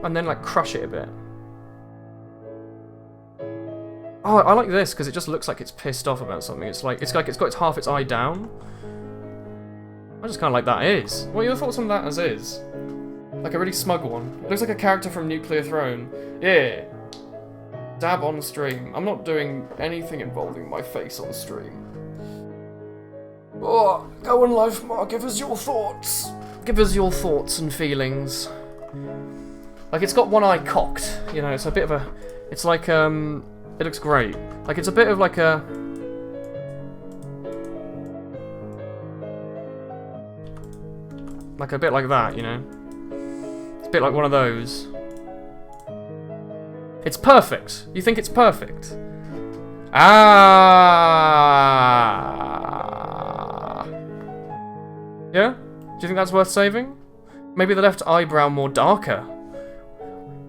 And then, like, crush it a bit. Oh, I like this, because it just looks like it's pissed off about something. It's like it's got half its eye down. I just kind of like that is. What are your thoughts on that as is? Like a really smug one. It looks like a character from Nuclear Throne. Yeah. Dab on stream. I'm not doing anything involving my face on stream. Oh, go on, Lifemar, give us your thoughts. Give us your thoughts and feelings. Like, it's got one eye cocked, you know, it's a bit of a... It's like, it looks great. Like, it's a bit of like a... Like a bit like that, you know? It's a bit like one of those. It's perfect. You think it's perfect? Ah. Yeah? you think that's worth saving? Maybe the left eyebrow more darker.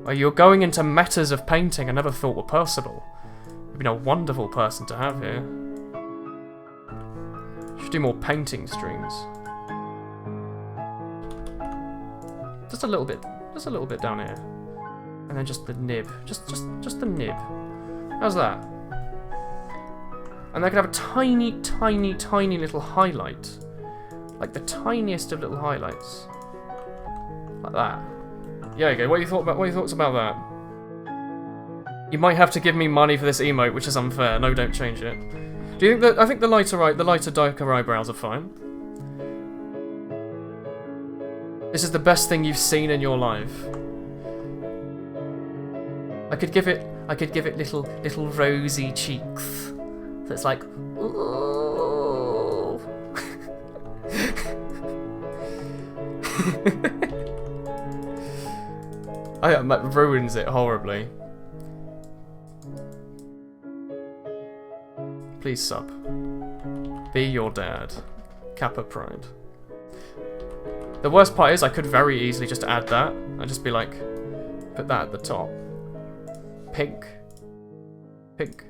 Oh, you're going into matters of painting I never thought were possible. You've been a wonderful person to have here. Should do more painting streams. Just a little bit down here. And then just the nib. Just the nib. How's that? And I could have a tiny, tiny, tiny little highlight. Like the tiniest of little highlights. Like that. Yeah, okay. What are your thoughts about that? You might have to give me money for this emote, which is unfair. No, don't change it. Do you think that? I think the lighter darker eyebrows are fine. This is the best thing you've seen in your life. I could give it little rosy cheeks. So it's like, ooh. That ruins it horribly. Please sub. Be your dad. Kappa Pride. The worst part is I could very easily just add that. I'd just be like, put that at the top. Pink. Pink.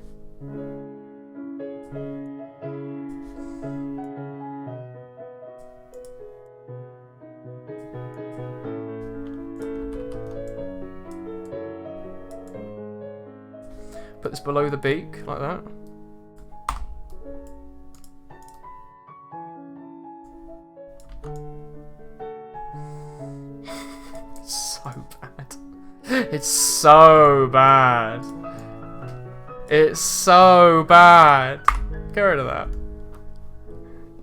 Put this below the beak, like that. So bad. It's so bad. It's so bad. Get rid of that.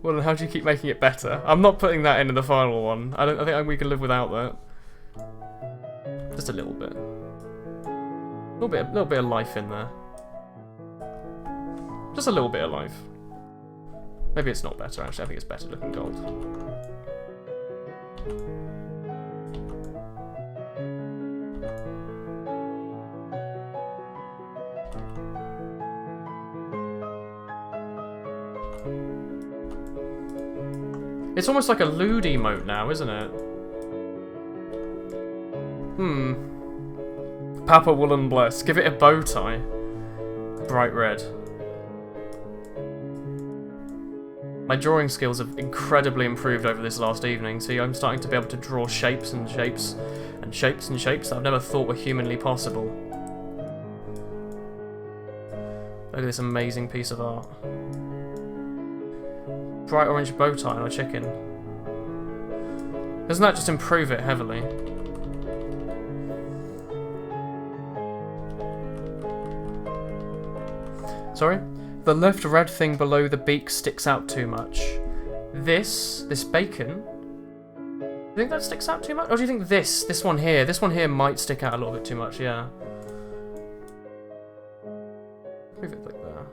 Well, how do you keep making it better? I'm not putting that in the final one. I think we can live without that. Just a little bit. A little bit of life in there. Just a little bit of life. Maybe it's not better, actually. I think it's better looking gold. It's almost like a lewd emote now, isn't it? Papa Woolen bless. Give it a bow tie. Bright red. My drawing skills have incredibly improved over this last evening. See, I'm starting to be able to draw shapes and shapes and shapes and shapes that I've never thought were humanly possible. Look at this amazing piece of art. Bright orange bow tie on a chicken. Doesn't that just improve it heavily? Sorry? The left red thing below the beak sticks out too much. This bacon? Do you think that sticks out too much? Or do you think this one here might stick out a little bit too much, yeah. Move it like there.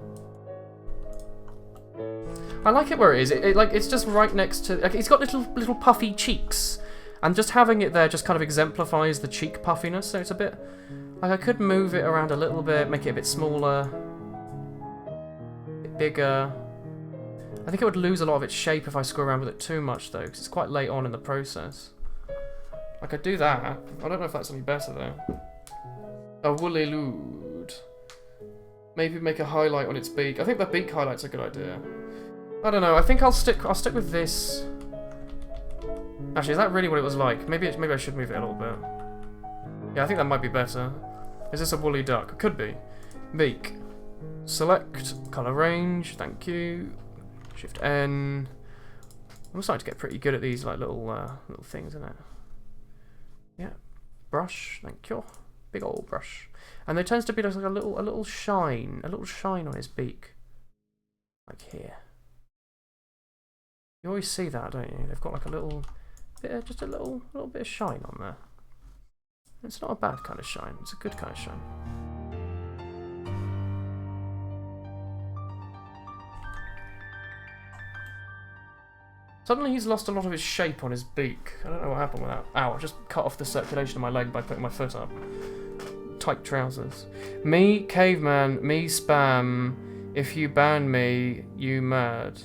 I like it where it is. It's just right next to. Like, it's got little puffy cheeks, and just having it there just kind of exemplifies the cheek puffiness. So it's a bit like I could move it around a little bit, make it a bit smaller, a bit bigger. I think it would lose a lot of its shape if I screw around with it too much, though, because it's quite late on in the process. I could do that. I don't know if that's any better though. A woolly lude. Maybe make a highlight on its beak. I think the beak highlight's a good idea. I don't know. I think I'll stick with this. Actually, is that really what it was like? Maybe I should move it a little bit. Yeah, I think that might be better. Is this a woolly duck? Could be. Beak. Select color range. Thank you. Shift N. I'm starting to get pretty good at these like little things, isn't it? Yeah. Brush. Thank you. Big old brush. And there tends to be like a little shine on his beak, like here. You always see that, don't you? They've got like a little bit, just a little bit of shine on there. It's not a bad kind of shine. It's a good kind of shine. Suddenly he's lost a lot of his shape on his beak. I don't know what happened with that. Ow, I just cut off the circulation of my leg by putting my foot up. Tight trousers. Me, caveman, me, spam. If you ban me, you mad.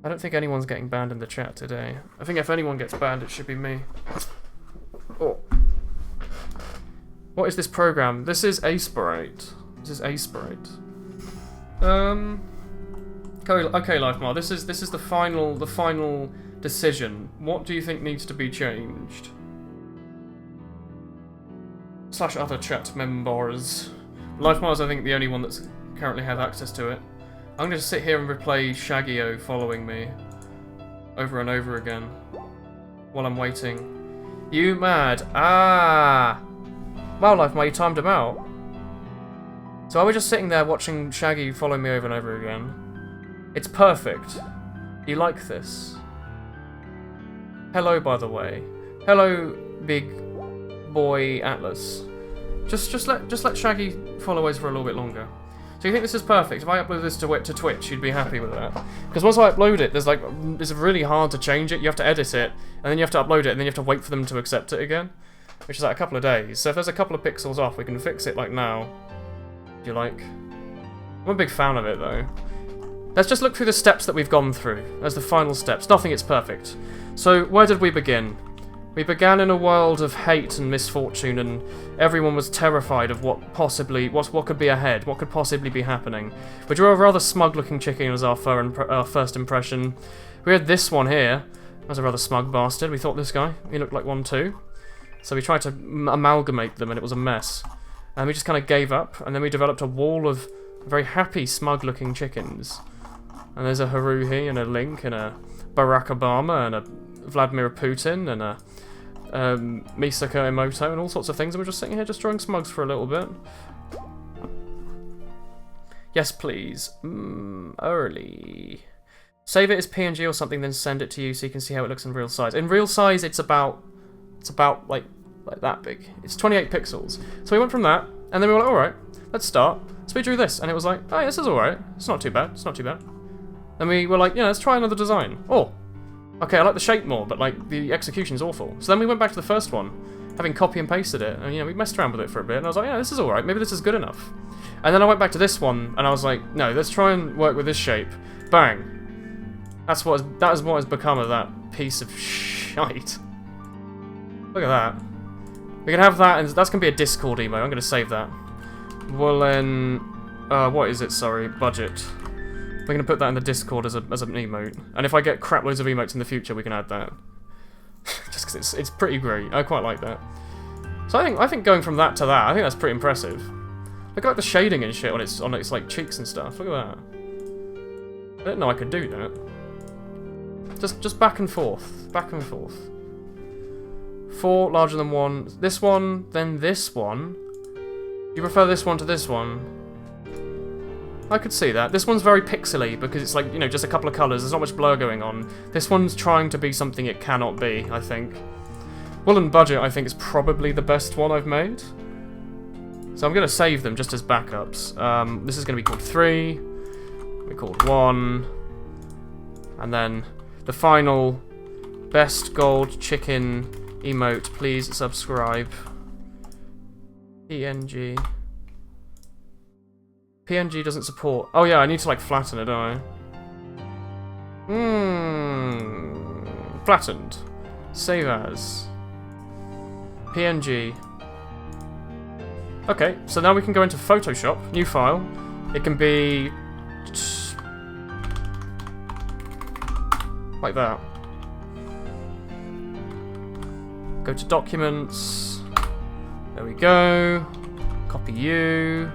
I don't think anyone's getting banned in the chat today. I think if anyone gets banned, it should be me. Oh. What is this program? This is Aspirate. This is Aspirate. Okay, Lifemar. This is the final decision. What do you think needs to be changed? / other chat members. Lifemar is, I think, the only one that's currently have access to it. I'm going to sit here and replay Shaggy-O following me over and over again while I'm waiting. You mad? Ah! Well, Lifemar, you timed him out. So are we just sitting there watching Shaggy follow me over and over again? It's perfect. You like this? Hello, by the way. Hello, big boy Atlas. Just let Shaggy follow us for a little bit longer. So you think this is perfect? If I upload this to Twitch, you'd be happy with that? Because once I upload it, it's really hard to change it. You have to edit it, and then you have to upload it, and then you have to wait for them to accept it again, which is like a couple of days. So if there's a couple of pixels off, we can fix it like now, if you like. I'm a big fan of it though. Let's just look through the steps that we've gone through as the final steps. Nothing is perfect. So where did we begin? We began in a world of hate and misfortune, and everyone was terrified of what could be ahead, what could possibly be happening. We drew a rather smug-looking chicken as our first impression. We had this one here. That was a rather smug bastard. We thought this guy, he looked like one too. So we tried to amalgamate them, and it was a mess. And we just kind of gave up, and then we developed a wall of very happy, smug-looking chickens. And there's a Haruhi, and a Link, and a Barack Obama, and a Vladimir Putin, and a Misaka emote, and all sorts of things, and we're just sitting here just drawing smugs for a little bit. Yes, please. Early. Save it as PNG or something, then send it to you so you can see how it looks in real size. In real size, it's about like that big. It's 28 pixels. So we went from that, and then we were like, alright, let's start. So we drew this, and it was like, oh, yeah, this is alright. It's not too bad. It's not too bad. Then we were like, yeah, let's try another design. Oh. Okay, I like the shape more, but like the execution's awful. So then we went back to the first one, having copy and pasted it, and we messed around with it for a bit, and I was like, yeah, this is alright, maybe this is good enough. And then I went back to this one, and I was like, no, let's try and work with this shape. Bang. That is what has become of that piece of shite. Look at that. We can have that, and that's going to be a Discord emo. I'm going to save that. Woolen... what is it? Sorry. Budget. We're going to put that in the Discord as an emote. And if I get crap loads of emotes in the future, we can add that. Just because it's pretty great. I quite like that. So I think going from that to that, I think that's pretty impressive. Look at like the shading and shit on its like cheeks and stuff. Look at that. I didn't know I could do that. Just back and forth. Back and forth. 4 larger than 1. This one, then this one. Do you prefer this one to this one? I could see that. This one's very pixely because it's like, just a couple of colours. There's not much blur going on. This one's trying to be something it cannot be, I think. Woolen Budget, I think, is probably the best one I've made. So I'm going to save them just as backups. This is going to be called 3. We called 1. And then the final best gold chicken emote. Please subscribe. PNG. PNG doesn't support... Oh yeah, I need to like flatten it, don't I? Flattened. Save as. PNG. Okay, so now we can go into Photoshop. New file. It can be... like that. Go to Documents. There we go. Copy you.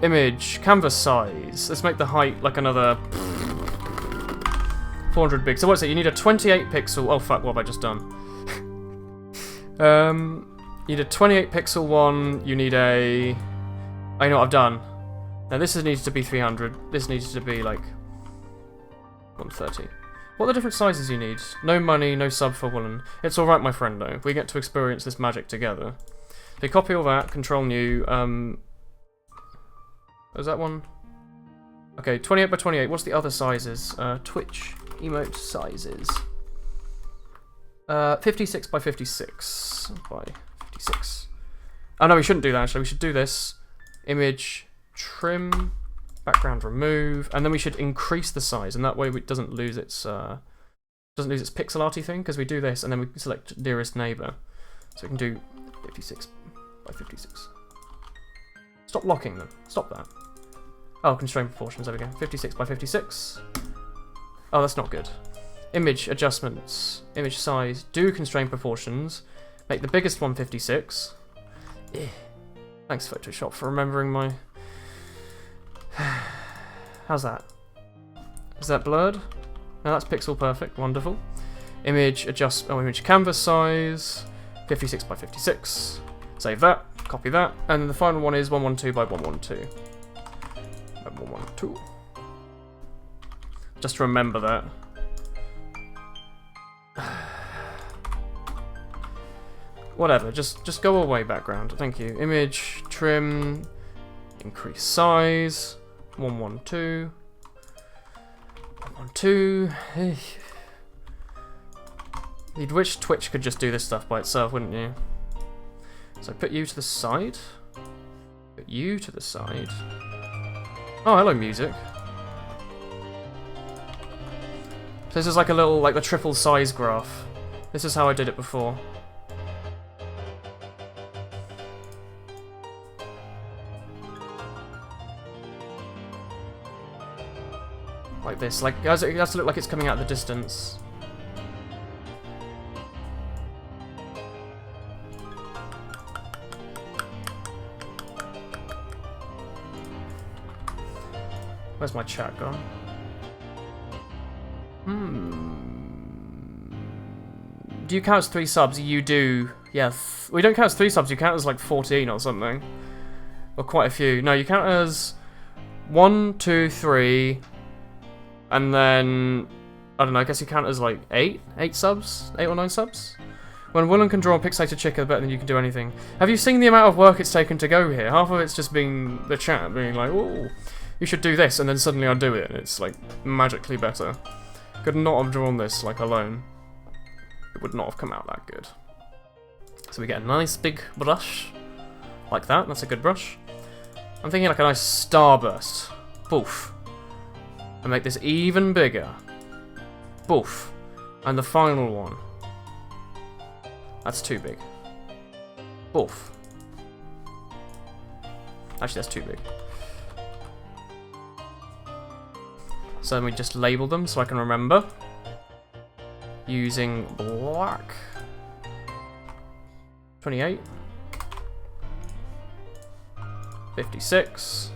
Image, canvas size. Let's make the height like another 400 big. So what's it? You need a 28 pixel. Oh fuck! What have I just done? You need a 28 pixel one. You need a. I know what I've done. Now this needs to be 300. This needs to be like 130. What are the different sizes you need? No money, no sub for Woolen. It's all right, my friend. Though we get to experience this magic together. So copy all that. Control new. Is that one? Okay, 28 by 28. What's the other sizes? Twitch emote sizes. 56 by 56 by 56. Oh no, we shouldn't do that actually. We should do this. Image trim Background remove, and then we should increase the size, and that way it doesn't lose its pixel arty thing, because we do this, and then we select nearest neighbor. So we can do 56 by 56. Stop locking them. Stop that. Oh, constrain proportions. There we go. 56 by 56. Oh, that's not good. Image adjustments. Image size. Do constrain proportions. Make the biggest one 56. Thanks, Photoshop, for remembering my... How's that? Is that blurred? No, that's pixel perfect. Wonderful. Image image canvas size. 56 by 56. Save that. Copy that. And then the final one is 112 by 112. 112. Just remember that. Whatever, just go away, background. Thank you. Image, trim, increase size, 112. 112. You'd wish Twitch could just do this stuff by itself, wouldn't you? So put you to the side. Put you to the side. Oh, hello, music. So this is like a little, like the triple size graph. This is how I did it before. Like this, like it has to look like it's coming out of the distance. Where's my chat gone? Do you count as 3 subs? You do. Yeah. We don't count as 3 subs, you count as like 14 or something. Or quite a few. No, you count as 1, 2, 3, and then I don't know, I guess you count as like 8 subs? 8 or 9 subs? When Woolen can draw a pixelated chicken better than you can do anything. Have you seen the amount of work it's taken to go here? Half of it's just being the chat being like, "Ooh, you should do this," and then suddenly I do it, and it's like magically better. Could not have drawn this like alone. It would not have come out that good. So we get a nice big brush like that. That's a good brush. I'm thinking like a nice starburst. Boof. And make this even bigger. Boof. And the final one. That's too big. Boof. Actually, that's too big. So then we just label them so I can remember. Using black. 28. 56.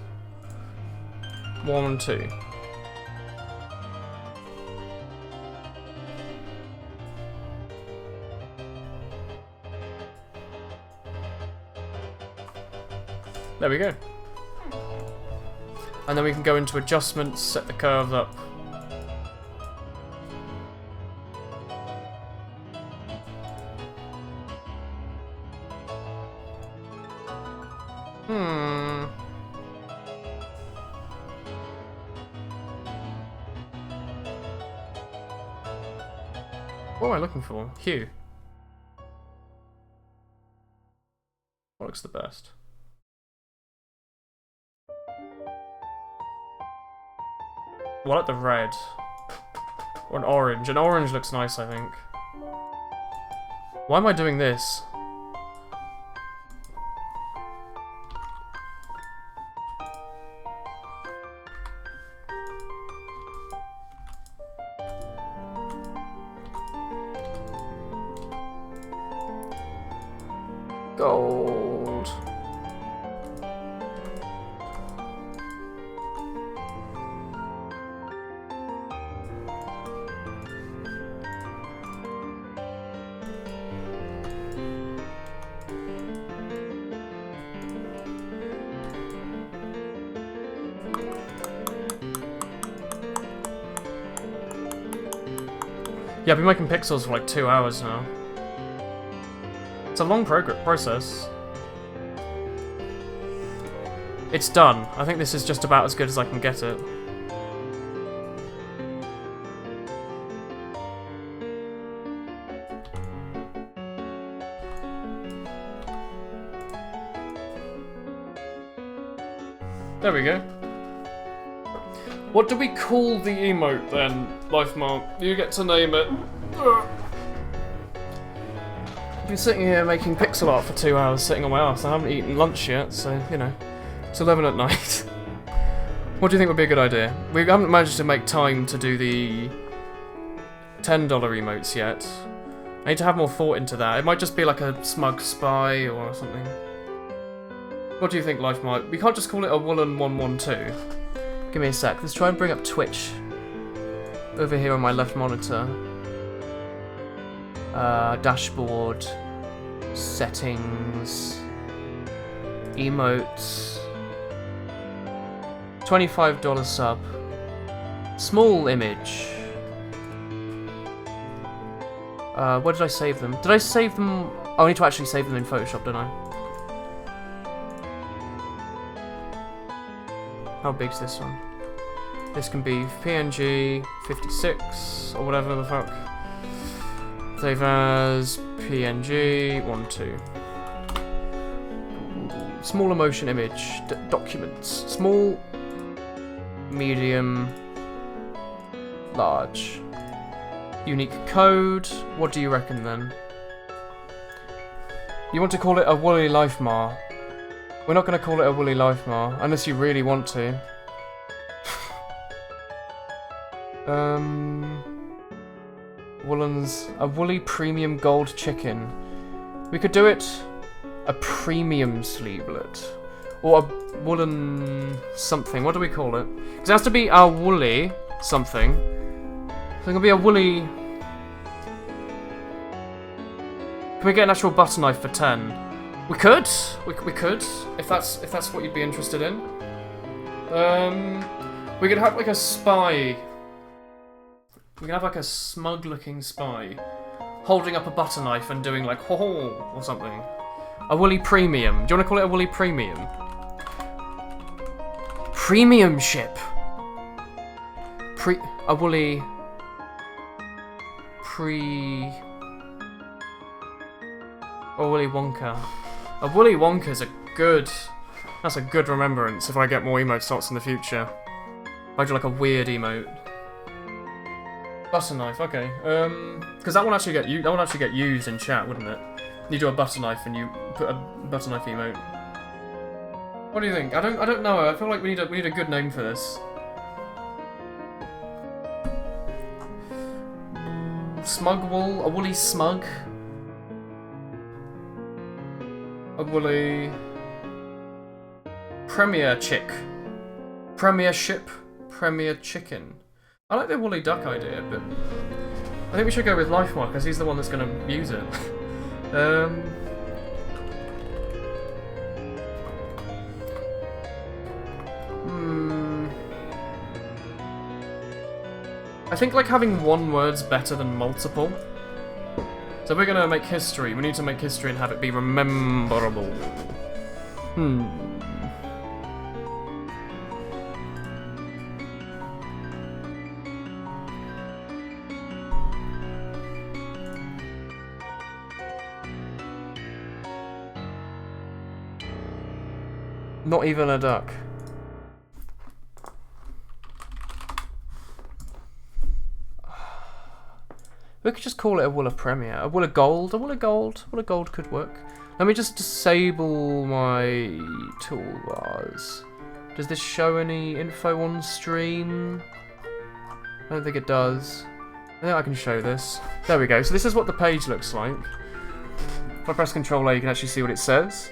1, 2. There we go. And then we can go into adjustments, set the curves up. What am I looking for? Hue. What looks the best? Well, I like the red. Or an orange. An orange looks nice, I think. Why am I doing this? Gold. Yeah, I've been making pixels for like 2 hours now. It's a long process. It's done. I think this is just about as good as I can get it. There we go. What do we call the emote then, LifeMark? You get to name it. I've been sitting here making pixel art for 2 hours, sitting on my ass. I haven't eaten lunch yet, so, you know, it's 11 at night. What do you think would be a good idea? We haven't managed to make time to do the $10 emotes yet. I need to have more thought into that. It might just be like a smug spy or something. What do you think, LifeMark? We can't just call it a Woolen 112. Give me a sec. Let's try and bring up Twitch. Over here on my left monitor. Dashboard. Settings. Emotes. $25 sub. Small image. Where did I save them? Did I save them? Oh, I need to actually save them in Photoshop, don't I? How big's this one? This can be PNG 56 or whatever the fuck. Save as PNG 12. Small emotion image. Documents. Small, medium, large. Unique code. What do you reckon then? You want to call it a Woolly LifeMar? We're not going to call it a Woolly LifeMar unless you really want to. Woolen's a Woolly Premium Gold Chicken. We could do it a Premium Sleevelet or a Woolen something. What do we call it? Because it has to be a Woolly something. So it can be a Woolly. Can we get an actual butter knife for 10? We could. We could. If that's what you'd be interested in. We could have like a spy. We can have like a smug-looking spy holding up a butter knife and doing like ho ho or something. A Woolly Premium. Do you want to call it a Woolly Premium? Premium ship. A Woolly. Or Willy Wonka. A Willy Wonka's that's a good remembrance if I get more emote slots in the future. I do like a weird emote. Butter knife, okay. Because that one actually get used in chat, wouldn't it? You do a butter knife and you put a butter knife emote. What do you think? I don't know. I feel like we need a good name for this. Smug wool, a Woolly smug. A Woolly Premier chick. Premiership. Premier chicken. I like the Woolly duck idea, but I think we should go with LifeMark because he's the one that's going to use it. I think like having one word's better than multiple. So if we're gonna make history, we need to make history and have it be rememberable. Not even a duck. We could just call it a Wooler Premier. A Wooler Gold. A Wooler Gold. Wooler Gold could work. Let me just disable my toolbars. Does this show any info on stream? I don't think it does. I think I can show this. There we go. So this is what the page looks like. If I press Ctrl A, you can actually see what it says.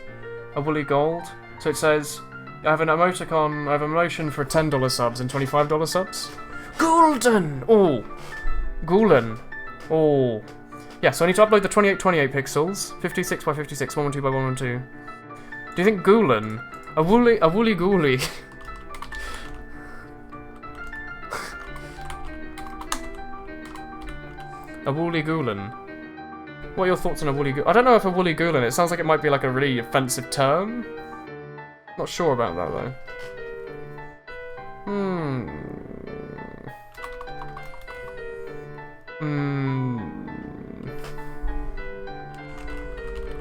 A Woolly Gold. So it says, I have an emoticon, I have a emotion for $10 subs and $25 subs. Golden! Oh! Woolen. Oh. Yeah, so I need to upload the 2828 pixels, 56 by 56, 112 by 112. Do you think Woolen? A woolly gooly. A woolly Woolen. What are your thoughts on a woolly Woolen? I don't know if a woolly Woolen, it sounds like it might be like a really offensive term. Not sure about that though.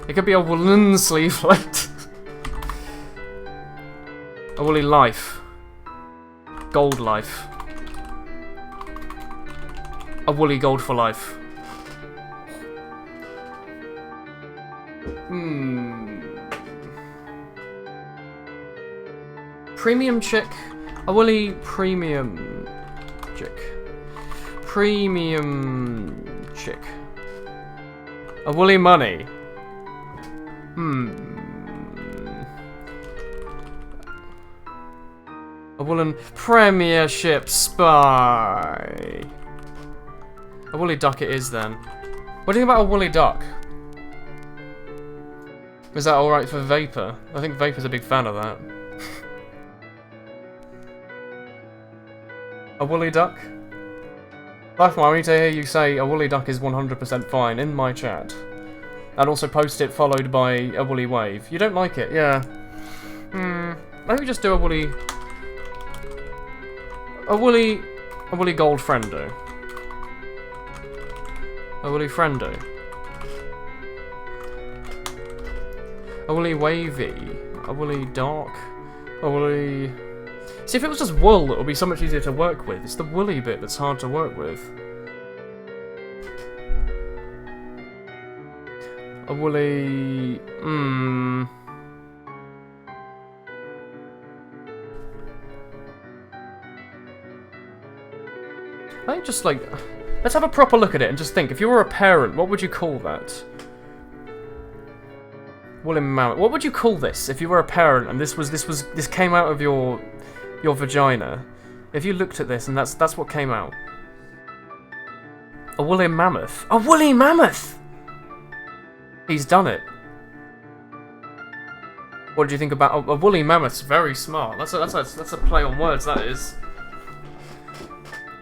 It could be a Woolen sleevelet. A Woolly life. Gold life. A woolly gold for life. Premium chick. A woolly premium chick. Premium chick. A woolly money. A woolen premiership spy. A woolly duck it is then. What do you think about a woolly duck? Is that alright for Vapor? I think Vapor's a big fan of that. A woolly duck? Lifemore, I need to hear you say a woolly duck is 100% fine in my chat. And also post it followed by a woolly wave. You don't like it, yeah. Maybe just do a woolly... A woolly gold friendo. A woolly friendo. A woolly wavy. A woolly dark. A woolly... See, if it was just wool, it would be so much easier to work with. It's the woolly bit that's hard to work with. A woolly... I think just like... Let's have a proper look at it and just think, if you were a parent, what would you call that? Woolen mammoth. What would you call this if you were a parent and this came out of your vagina? If you looked at this and that's what came out. A woolly mammoth. A woolly mammoth! He's done it. What do you think about a woolly mammoth's very smart. That's a play on words, that is.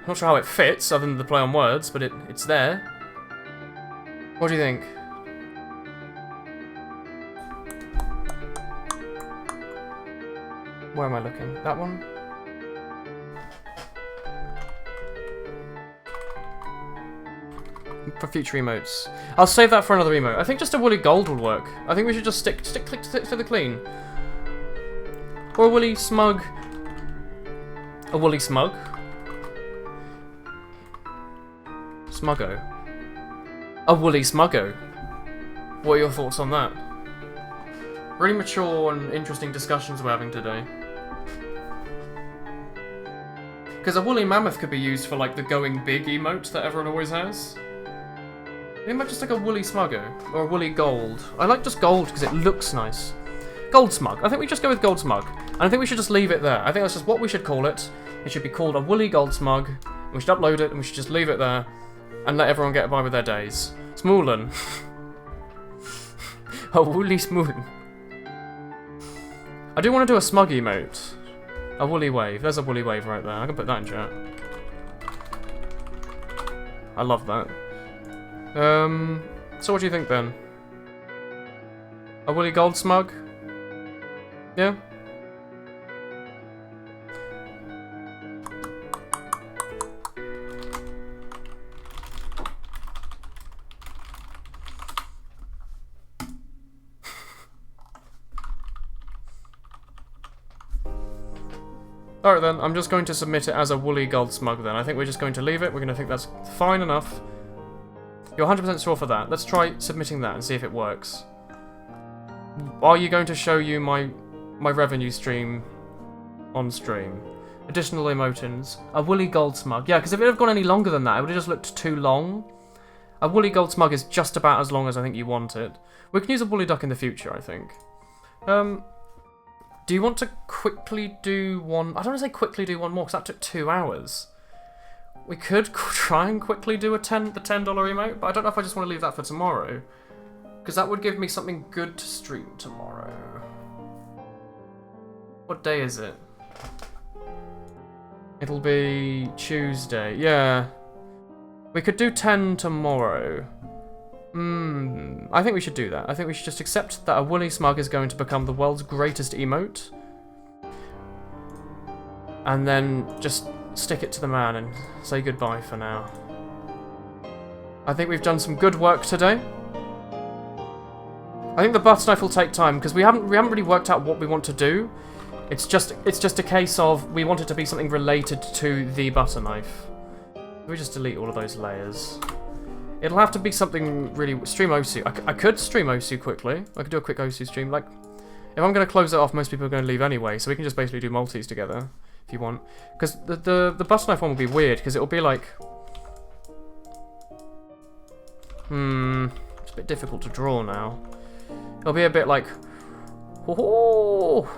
Not sure how it fits, other than the play on words, but it's there. What do you think? Where am I looking? That one? For future emotes. I'll save that for another emote. I think just a woolly gold will work. I think we should just stick to the clean. Or a woolly smug. A woolly smug. Smuggo. A woolly smuggo. What are your thoughts on that? Really mature and interesting discussions we're having today. Because a woolly mammoth could be used for like the going big emote that everyone always has. Maybe about just like a woolly smuggo. Or a woolly gold. I like just gold because it looks nice. Gold smug. I think we just go with gold smug. And I think we should just leave it there. I think that's just what we should call it. It should be called a woolly gold smug. And we should upload it and we should just leave it there. And let everyone get by with their days. Woolen. A woolly smoolin. I do want to do a smug emote. A woolly wave. There's a woolly wave right there. I can put that in chat. I love that. So what do you think then? A woolly gold smug? Yeah? Alright then, I'm just going to submit it as a woolly gold smug then. I think we're just going to leave it. We're going to think that's fine enough. You're 100% sure for that. Let's try submitting that and see if it works. Are you going to show you my revenue stream on stream? Additional emotins. A woolly gold smug. Yeah, because if it had gone any longer than that, it would have just looked too long. A woolly gold smug is just about as long as I think you want it. We can use a woolly duck in the future, I think. Do you want to quickly do one... I don't want to say quickly do one more, because that took 2 hours. We could try and quickly do the $10 emote, but I don't know if I just want to leave that for tomorrow. Because that would give me something good to stream tomorrow. What day is it? It'll be Tuesday. Yeah. We could do 10 tomorrow. I think we should do that. I think we should just accept that a woolly smug is going to become the world's greatest emote. And then just stick it to the man and say goodbye for now. I think we've done some good work today. I think the butter knife will take time because we haven't really worked out what we want to do. It's just a case of we want it to be something related to the butter knife. We just delete all of those layers. It'll have to be something really... Stream Osu. I could stream Osu quickly. I could do a quick Osu stream. Like, if I'm going to close it off, most people are going to leave anyway, so we can just basically do multis together, if you want. Because the butter knife one will be weird, because it'll be like... It's a bit difficult to draw now. It'll be a bit like... Oh!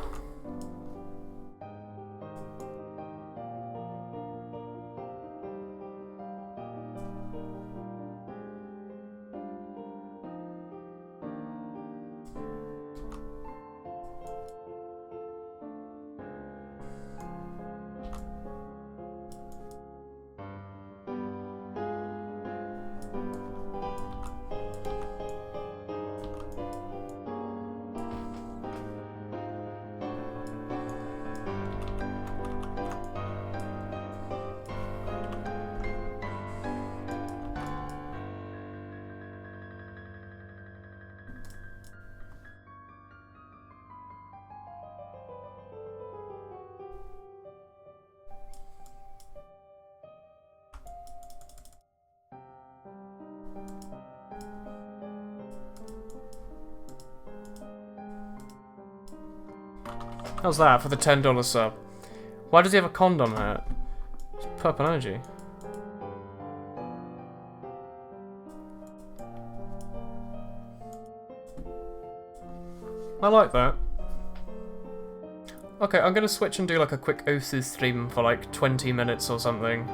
How's that for the $10 sub? Why does he have a condom hat? It's purple energy. I like that. Okay, I'm gonna switch and do like a quick Osu stream for like 20 minutes or something.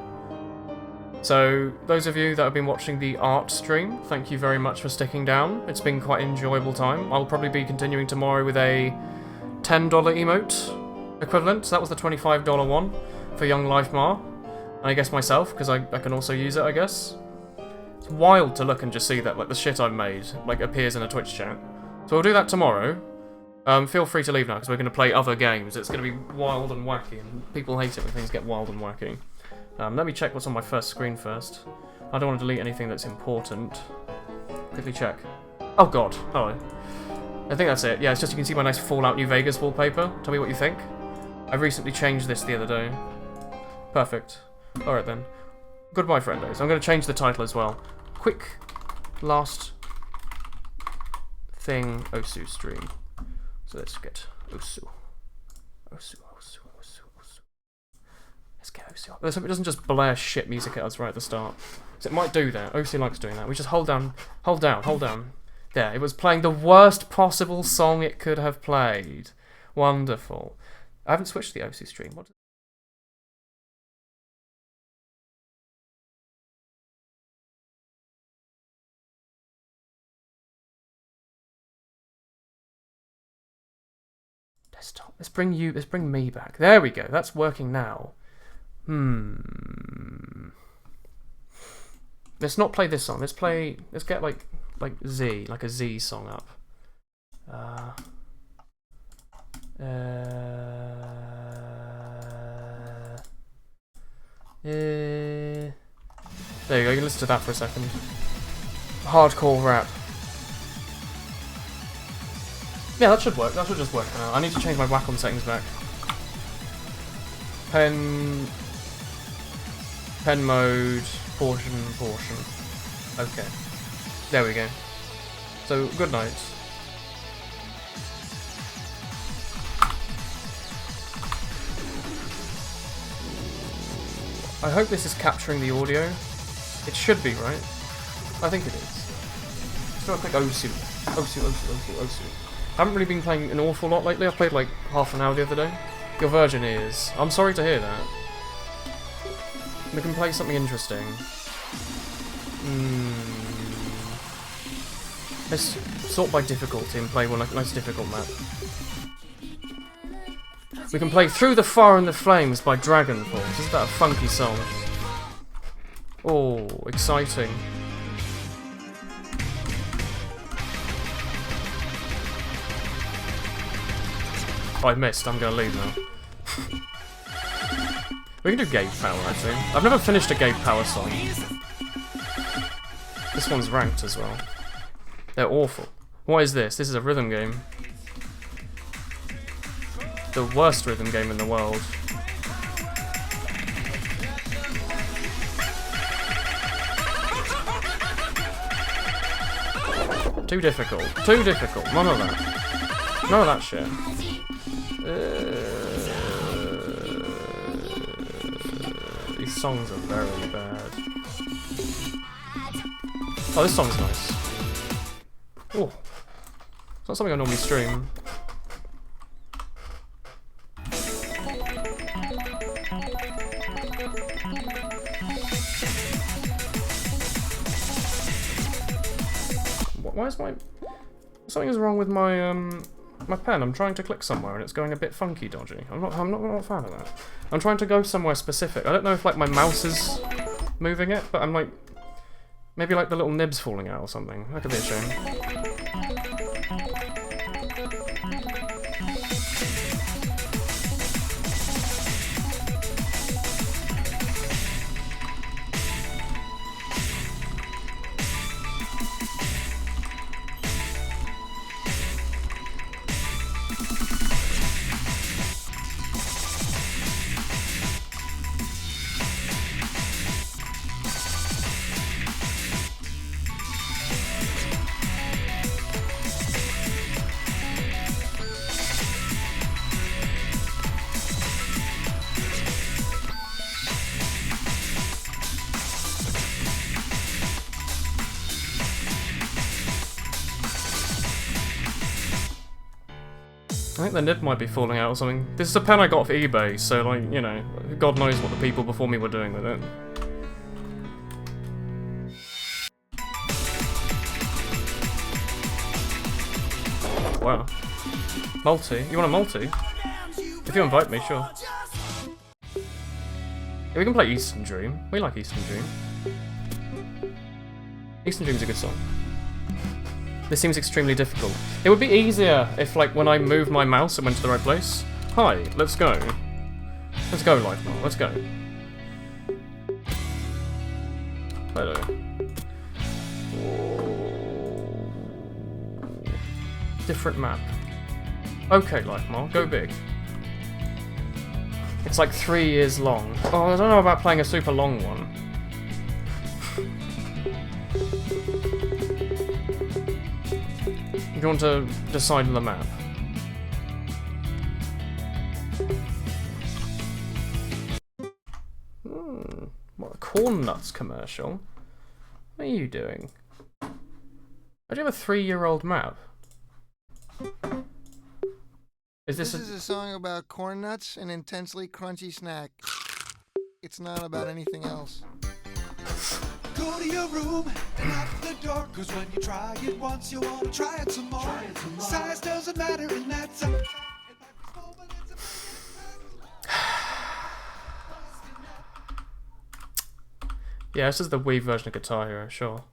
So, those of you that have been watching the art stream, thank you very much for sticking down. It's been quite an enjoyable time. I'll probably be continuing tomorrow with a $10 emote equivalent. So that was the $25 one for Young Life Mar. And I guess myself, because I can also use it, I guess. It's wild to look and just see that like the shit I've made like appears in a Twitch chat. So we'll do that tomorrow. Feel free to leave now, because we're going to play other games. It's going to be wild and wacky, and people hate it when things get wild and wacky. Let me check what's on my first screen first. I don't want to delete anything that's important. Quickly check. Oh god, hello. I think that's it. Yeah, it's just you can see my nice Fallout New Vegas wallpaper. Tell me what you think. I recently changed this the other day. Perfect. Alright then. Goodbye, friendos. I'm going to change the title as well. Quick last thing Osu stream. So let's get Osu. Osu. Let's get Osu. Let's hope it doesn't just blare shit music at us right at the start. So it might do that. Osu likes doing that. We just hold down. There, it was playing the worst possible song it could have played. Wonderful. I haven't switched the Osu stream. What? Desktop. Let's bring me back. There we go. That's working now. Let's not play this song. Let's get like Z, like a Z song up. There you go, you can listen to that for a second. Hardcore rap. Yeah, that should work. That should just work now. I need to change my Wacom settings back. Pen mode, portion. Okay. There we go. So, good night. I hope this is capturing the audio. It should be, right? I think it is. Let's do a quick Osu. I haven't really been playing an awful lot lately. I played like half an hour the other day. Your virgin ears. I'm sorry to hear that. We can play something interesting. Let's sort by difficulty and play one like a nice difficult map. We can play Through the Fire and the Flames by Dragon Force. Isn't that a funky song? Oh, exciting. Oh, I missed. I'm going to leave now. We can do Gave Power, actually. I've never finished a Gave Power song. This one's ranked as well. They're awful. What is this? This is a rhythm game. the worst rhythm game in the world. Too difficult. Too difficult. None of that. None of that shit. These songs are very bad. Oh, this song's nice. Oh. It's not something I normally stream. Why is my... Something is wrong with my, my pen. I'm trying to click somewhere and it's going a bit funky dodgy. I'm not a fan of that. I'm trying to go somewhere specific. I don't know if, like, my mouse is moving it, but I'm, like... Maybe, like, the little nib's falling out or something. That could be a shame. I think the nib might be falling out or something. This is a pen I got off eBay, so, like, you know, God knows what the people before me were doing with it. Wow. Multi? You want a multi? If you invite me, sure. Yeah, we can play Eastern Dream. We like Eastern Dream. Eastern Dream's a good song. This seems extremely difficult. It would be easier if, like, when I moved my mouse, it went to the right place. Hi, let's go. Let's go, Lifemore, let's go. Hello. Different map. Okay, Lifemore, go big. It's like 3 years long. Oh, I don't know about playing a super long one. Do you want to decide on the map? What, a Corn Nuts commercial? What are you doing? Why do you have a 3-year-old map? Is this is a song about corn nuts, an intensely crunchy snack. It's not about anything else. Go to your room and lock the door, cause when you try it once, you want to try it some more. Size doesn't matter, and that's a... Yeah, this is the Wii version of Guitar Hero, sure.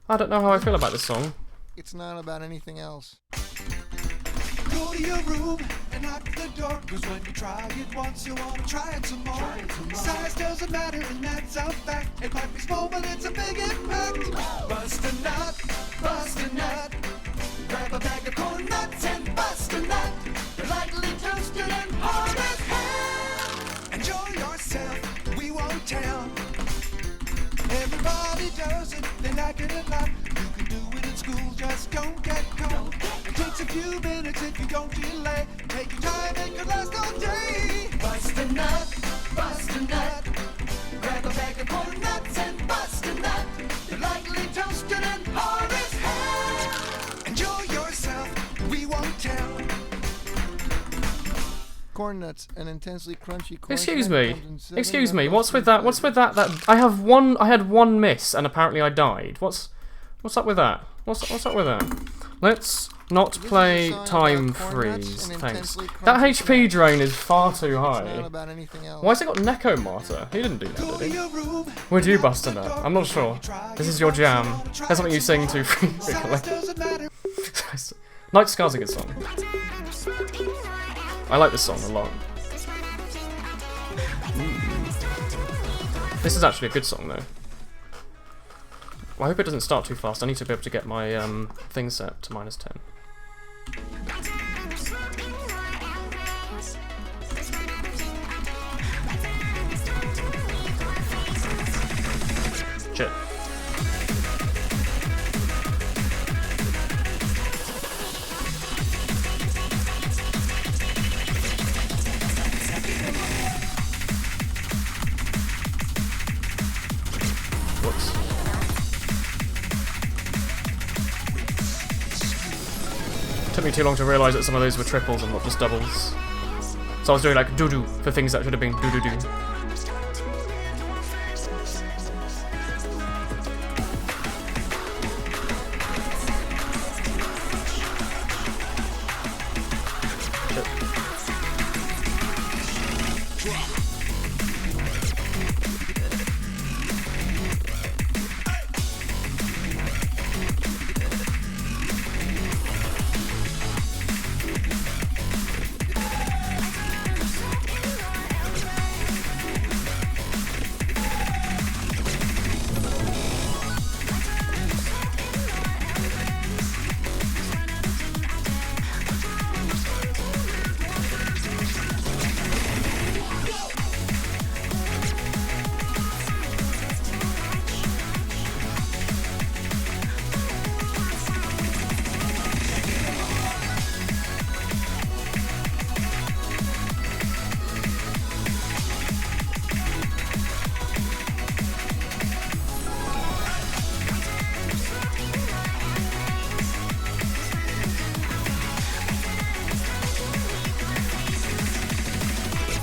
I don't know how I feel about this song. It's not about anything else. Go to your room and lock the door, cause when you try it once, you want to try it some more. Size doesn't matter, and that's a fact. It might be small, but it's a big impact. Bust a nut, bust a nut. Grab a bag of corn nuts and bust a nut. They're lightly toasted and hard as hell. Enjoy yourself, we won't tell. Everybody does it, they like it a lot. You can do it in school, just don't get caught. It takes a few minutes if you don't delay. Take your time, it could last all day. Bust a nut, bust a nut. Grab a bag of corn nuts and bust a nut. They're lightly toasted and hard as hell. Enjoy yourself, we won't tell. Corn nuts, an intensely crunchy corn. Excuse me. What's with that? What's with that? That I had one miss, and apparently I died. What's up with that? What's up with that? Let's not play time freeze. Thanks. That HP drain is far too high. Why has it got Neko Martyr? He didn't do that, did he? Would you bust a nut? I'm not sure. This is your jam. That's something you sing to frequently. Night Scar's a good song. I like this song a lot. This is actually a good song, though. Well, I hope it doesn't start too fast. I need to be able to get my thing set to -10. Shit. Whoops. Took me too long to realise that some of those were triples and not just doubles. So I was doing like doo-doo for things that should have been doo-doo-doo.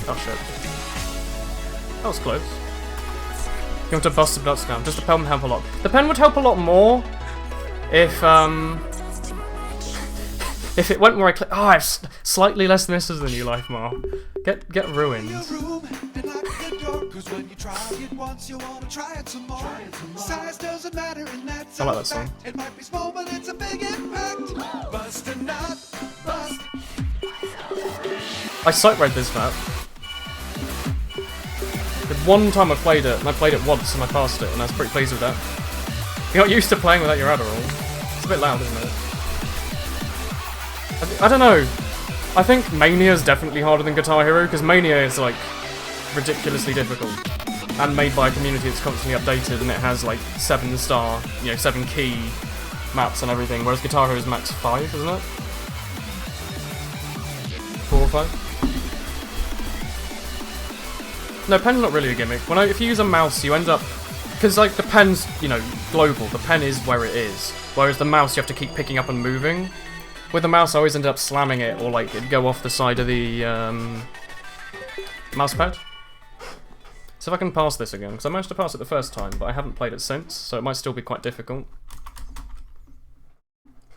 Oh shit. That was close. You want to bust some nuts now. Does the pen would help a lot? The pen would help a lot more if it went where I click. Oh, I have slightly less misses than you, Life Mar. Get ruined. I like that song. It might be small, but it's a big impact. Bust a nut, bust. I sight read this map. The one time I played it, and I played it once and I passed it, and I was pretty pleased with that. You're not used to playing without your Adderall. It's a bit loud, isn't it? I don't know. I think Mania is definitely harder than Guitar Hero, because Mania is like ridiculously difficult. And made by a community that's constantly updated, and it has like 7-star, 7 key maps and everything, whereas Guitar Hero is max 5, isn't it? 4 or 5? No, pen's not really a gimmick. If you use a mouse, you end up... Because, like, the pen's, global. The pen is where it is. Whereas the mouse, you have to keep picking up and moving. With the mouse, I always end up slamming it, or, like, it'd go off the side of the, mouse pad. So if I can pass this again, because I managed to pass it the first time, but I haven't played it since, so it might still be quite difficult.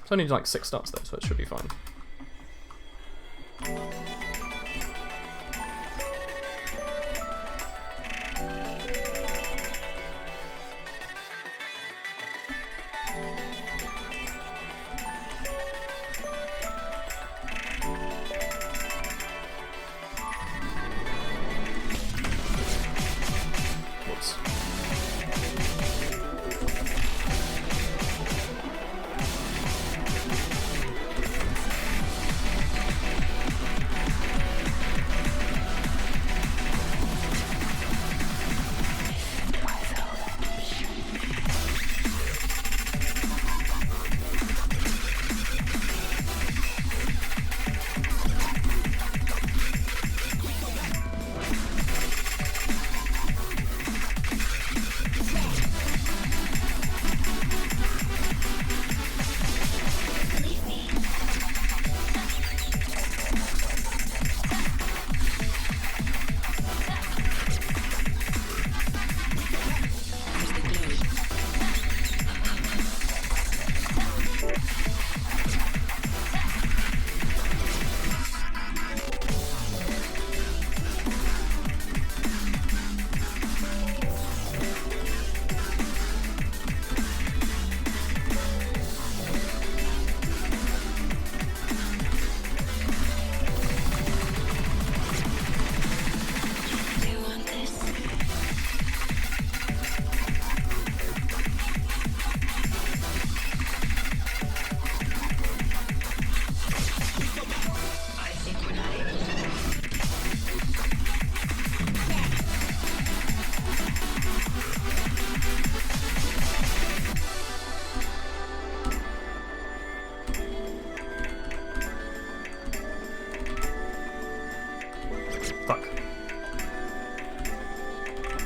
It's only, like, 6 starts, though, so it should be fine.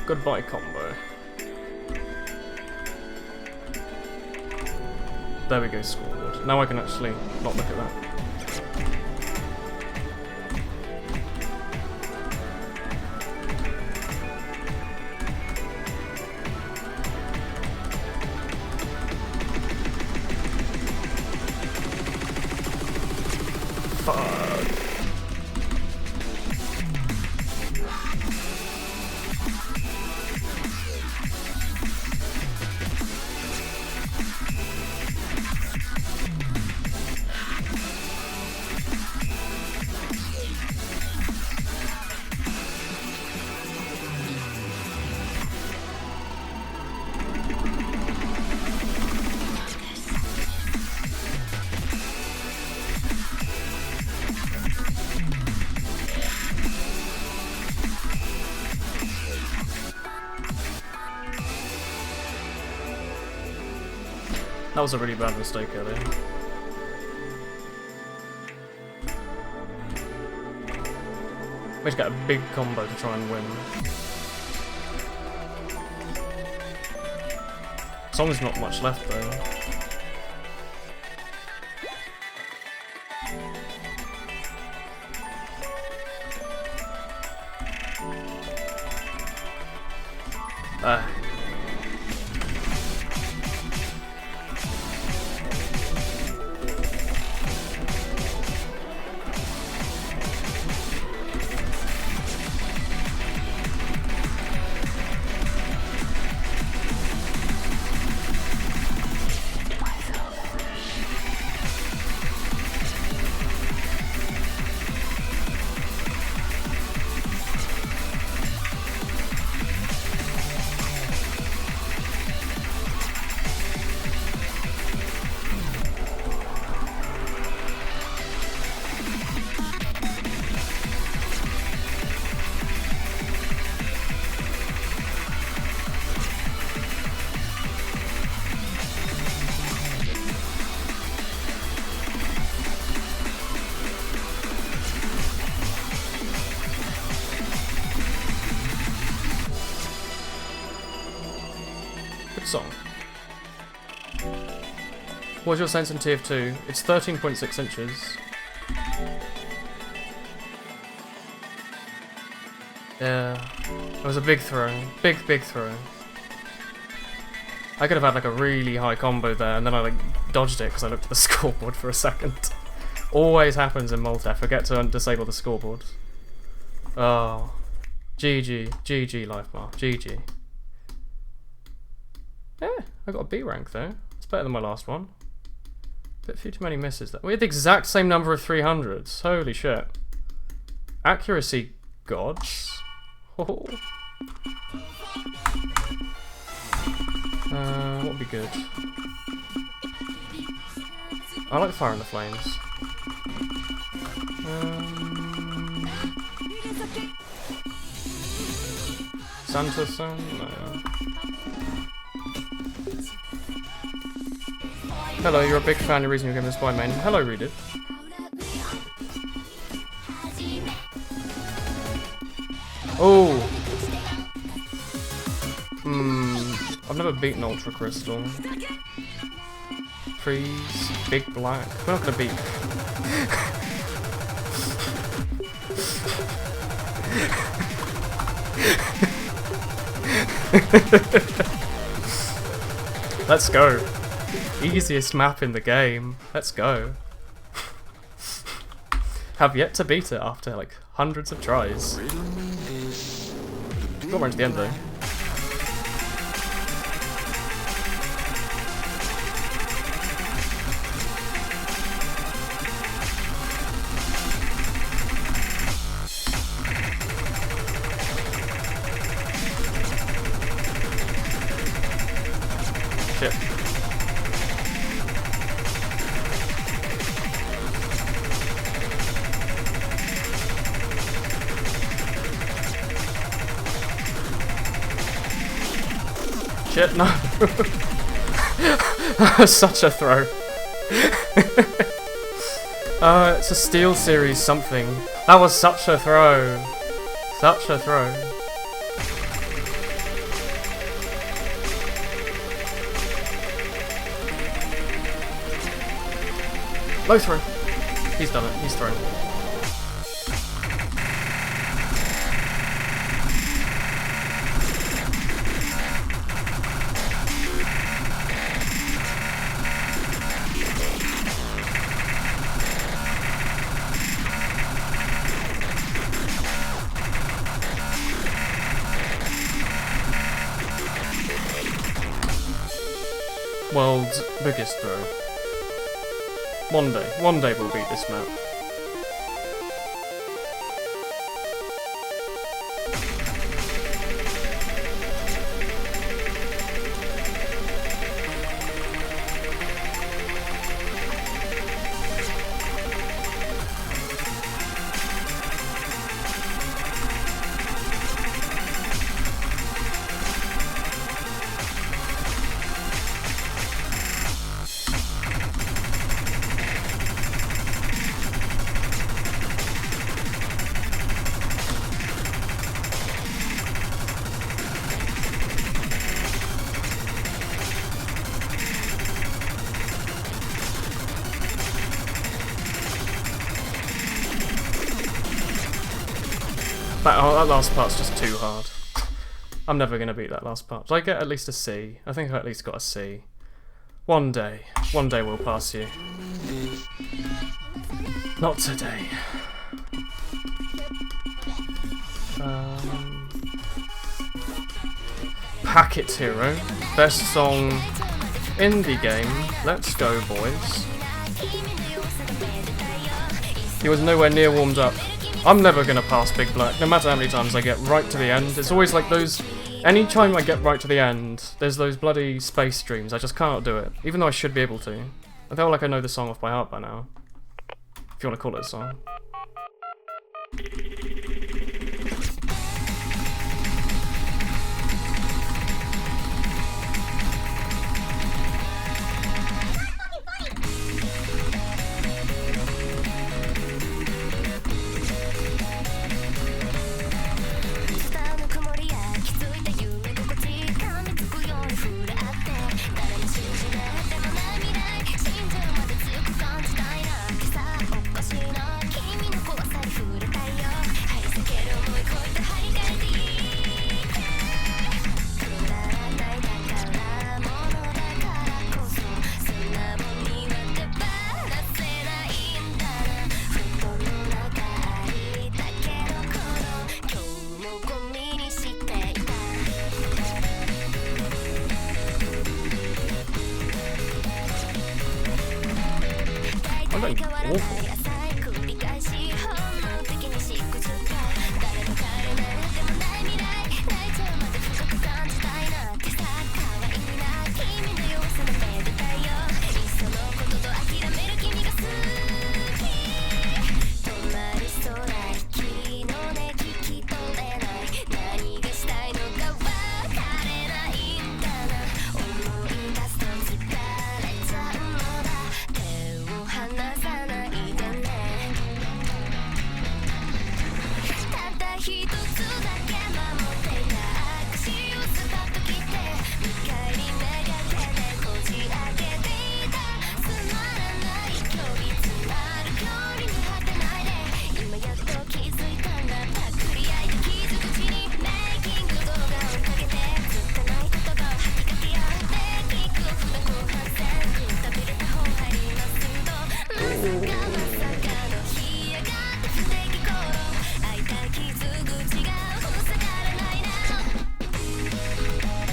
Goodbye combo. There we go, scoreboard. Now I can actually not look at that. That was a really bad mistake earlier. We just get a big combo to try and win. As long as there's not much left though. Song. What's your sensitivity of 2? It's 13.6 inches. Yeah. It was a big throw. Big throw. I could have had like a really high combo there and then I like dodged it because I looked at the scoreboard for a second. Always happens in multi. I forget to disable the scoreboard. Oh. GG. GG, Lifebar. GG. Yeah, I got a B rank though. It's better than my last one. Bit few too many misses there. We had the exact same number of 300s. Holy shit. Accuracy gods. Oh. What would be good? I like Fire in the Flames. Santa Sun? No. Hello, you're a big fan, the reason you're giving this by main. Hello, Reeded. Oh! I've never beaten Ultra Crystal. Freeze. Big Black. We're not gonna beat. Let's go. Easiest map in the game. Let's go. Have yet to beat it after like hundreds of tries. Got right to the end though. Shit. Shit, no. Such a throw. It's a Steel Series something. That was such a throw. Such a throw. Low throw. He's done it. He's thrown. World's biggest throw. One day we'll beat this map. That last part's just too hard. I'm never going to beat that last part. Did I get at least a C? I think I at least got a C. One day we'll pass you. Not today. Packet Hero. Best song in the game. Let's go, boys. He was nowhere near warmed up. I'm never going to pass Big Black, no matter how many times I get right to the end. It's always like those... Any time I get right to the end, there's those bloody space streams. I just can't do it, even though I should be able to. I feel like I know the song off by heart by now. If you want to call it a song. I'm like awful.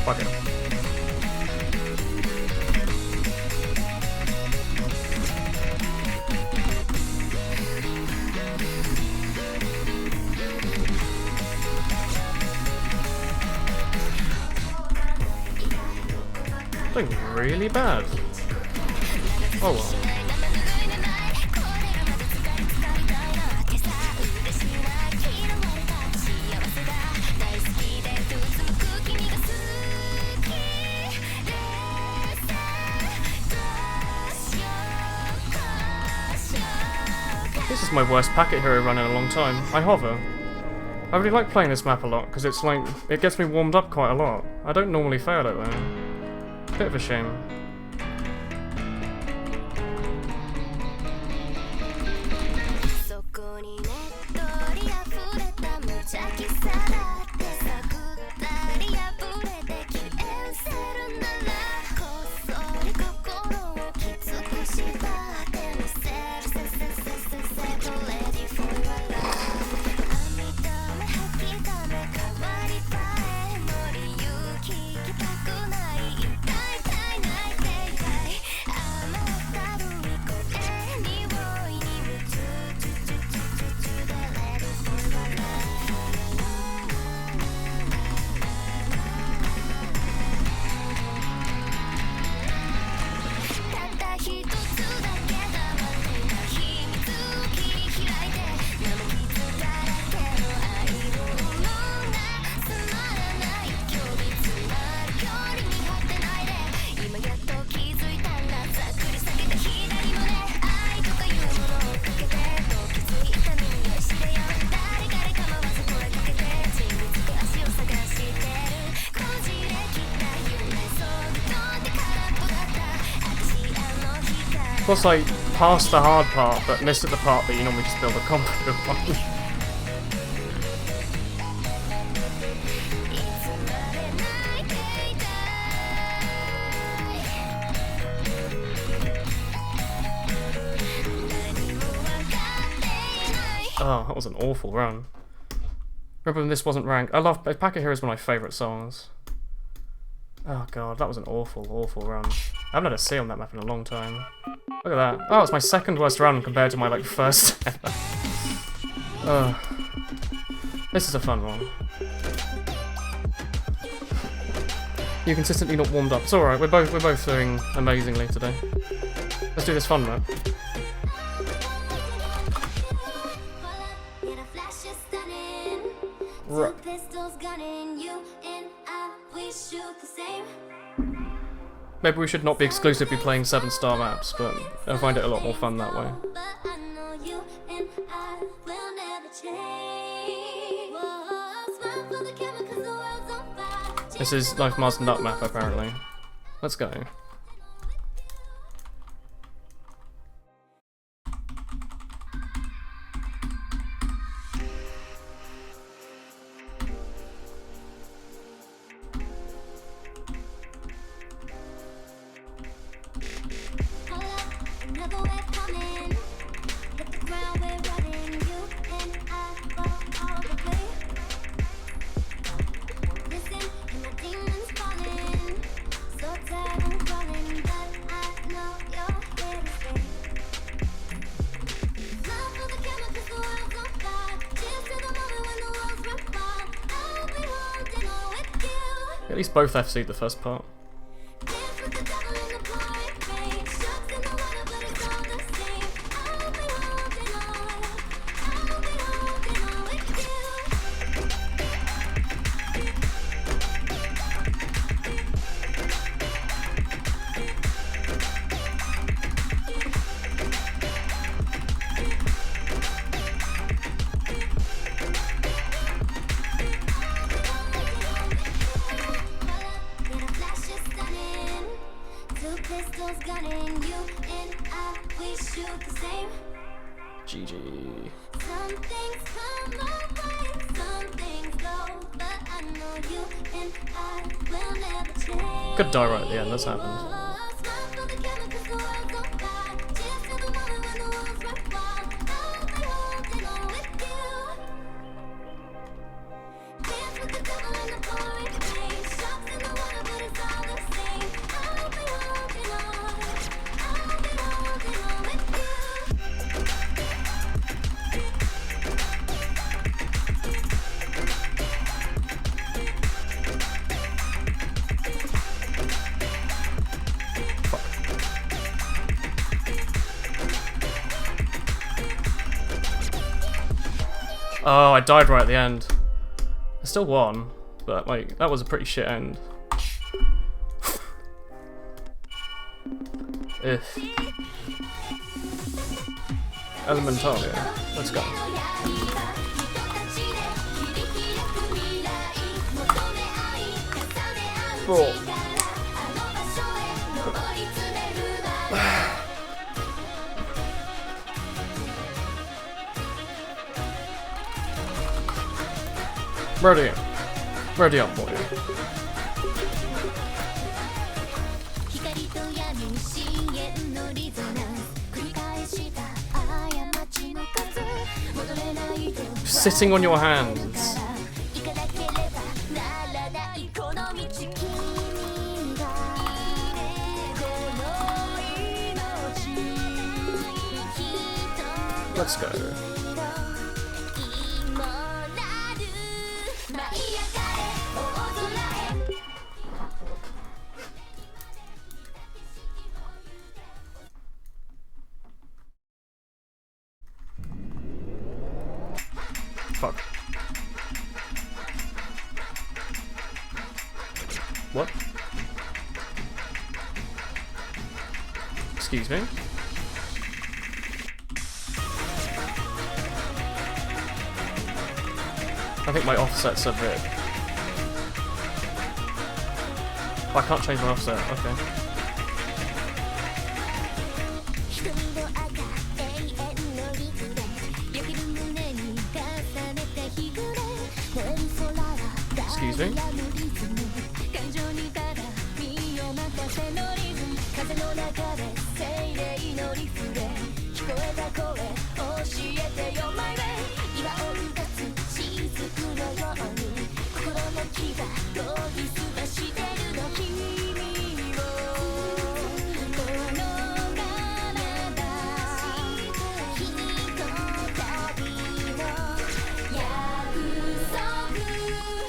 Fuck it. Doing really bad. Oh well. This is my worst packet hero run in a long time. I hover. I really like playing this map a lot because it's like it gets me warmed up quite a lot. I don't normally fail it though. Bit of a shame. Plus, I passed the hard part, but missed at the part that you normally just build a combo on. Oh, that was an awful run. Remember when this wasn't ranked? I love Pack of Heroes, one of my favourite songs. Oh god, that was an awful, awful run. I haven't had a C on that map in a long time. Look at that. Oh, it's my second worst run compared to my like first ever. This is a fun one. You consistently not warmed up. It's alright, we're both doing amazingly today. Let's do this fun map. Right. Maybe we should not be exclusively playing 7-star maps, but I find it a lot more fun that way. This is Life Mars Nut map apparently. Let's go. At least both FC'd the first part. GG. Good die right at the end, that's happened. Oh, I died right at the end. I still won, but like, that was a pretty shit end. If. Elementalia, let's go. Four. Ready up, boy. Sitting on your hands. Let's go. Fuck. What? Excuse me? I think my offset's a bit... Oh, I can't change my offset, okay. Easy.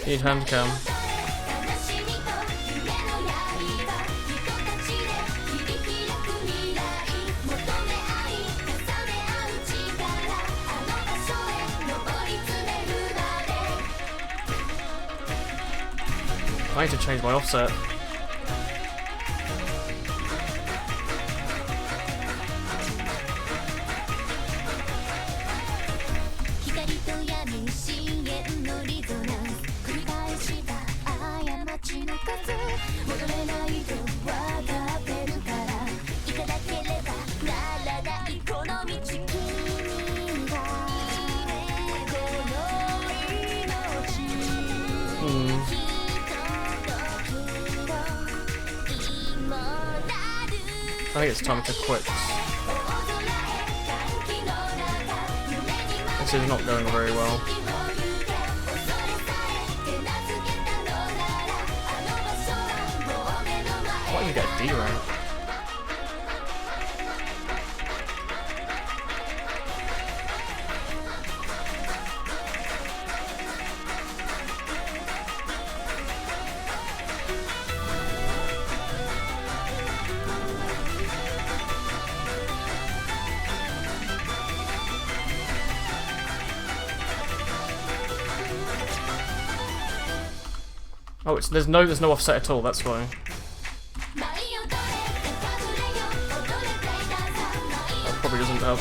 Need hand cam. I need to change my offset. I think it's time to quit. This is not going very well. Why do you get a D rank? Oh, there's no offset at all. That's why. That probably doesn't help.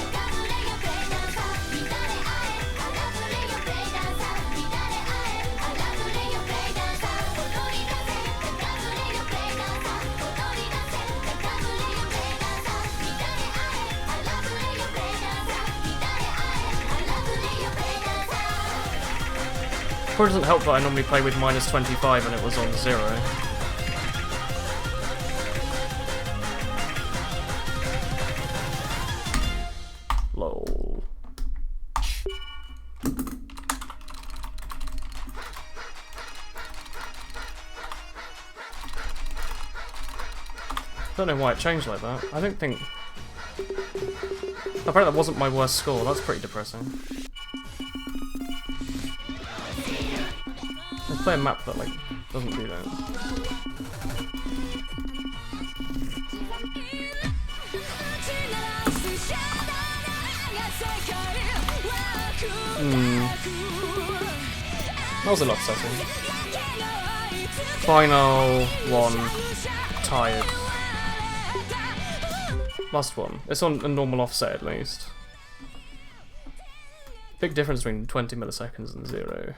Probably doesn't help that I normally play with -25 and it was on 0. Lol. Don't know why it changed like that. I don't think... Apparently that wasn't my worst score. That's pretty depressing. Let's play a map that, like, doesn't do that. That was a lot upsetting. Final one. Tired. Last one. It's on a normal offset at least. Big difference between 20 milliseconds and 0.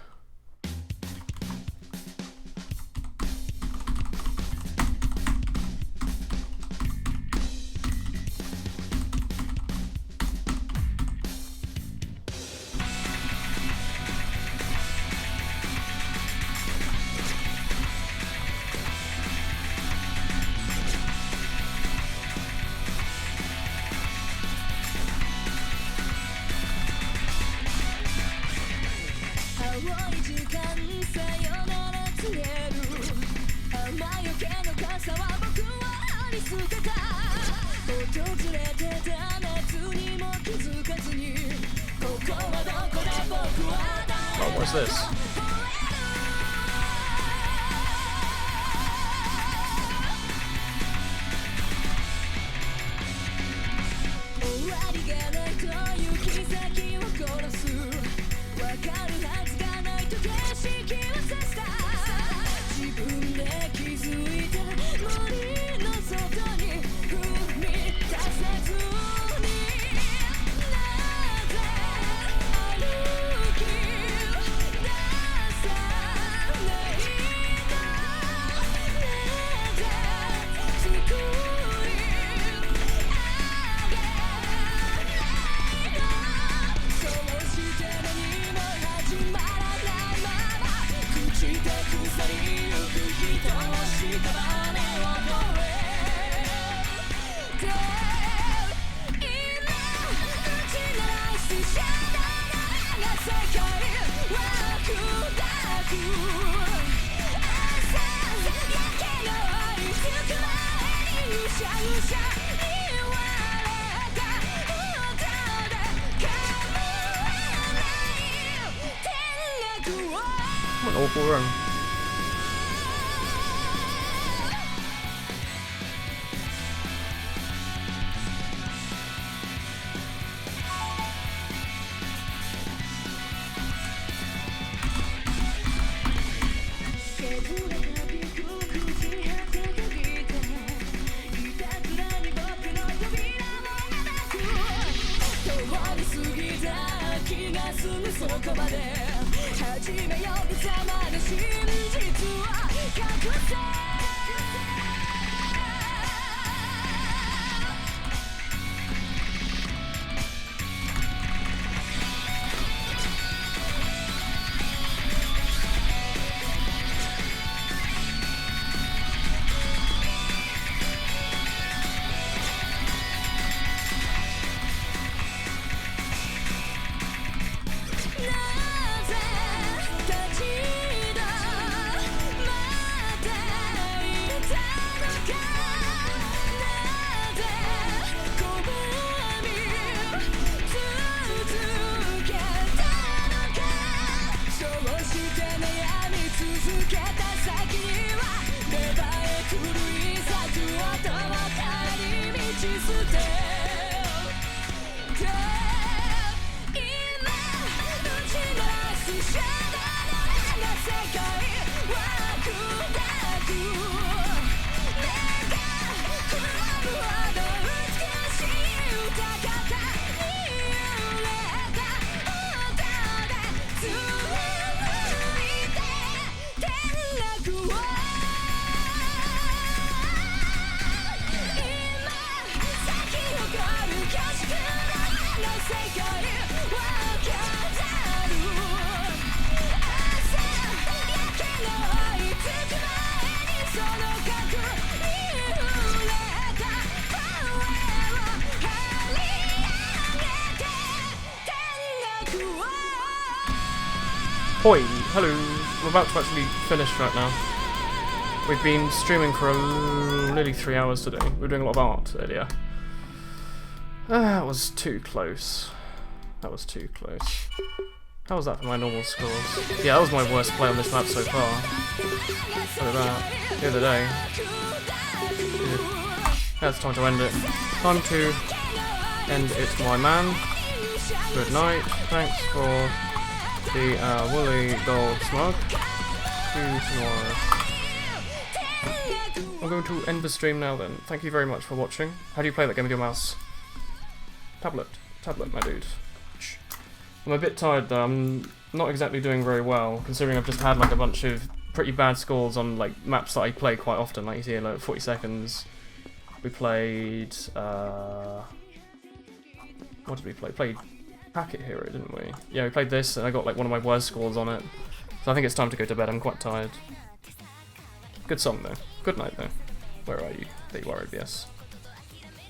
Oh, what's this? Treat that What an awful run. Hoi, hello. We're about to actually finish right now. We've been streaming for nearly 3 hours today. We were doing a lot of art earlier. That was too close. That was too close. How was that for my normal scores? Yeah, that was my worst play on this map so far. Look at that. The other day. Yeah, it's time to end it. Time to end it, my man. Good night. Thanks for the woolly gold smug. See you tomorrow. I'm going to end the stream now then. Thank you very much for watching. How do you play that game with your mouse? Tablet, my dude. I'm a bit tired though. I'm not exactly doing very well, considering I've just had like a bunch of pretty bad scores on like maps that I play quite often. Like you see, like 40 seconds. We played. What did we play? Played Packet Hero, didn't we? Yeah, we played this, and I got like one of my worst scores on it. So I think it's time to go to bed. I'm quite tired. Good song though. Good night though. Where are you? There you are, OBS.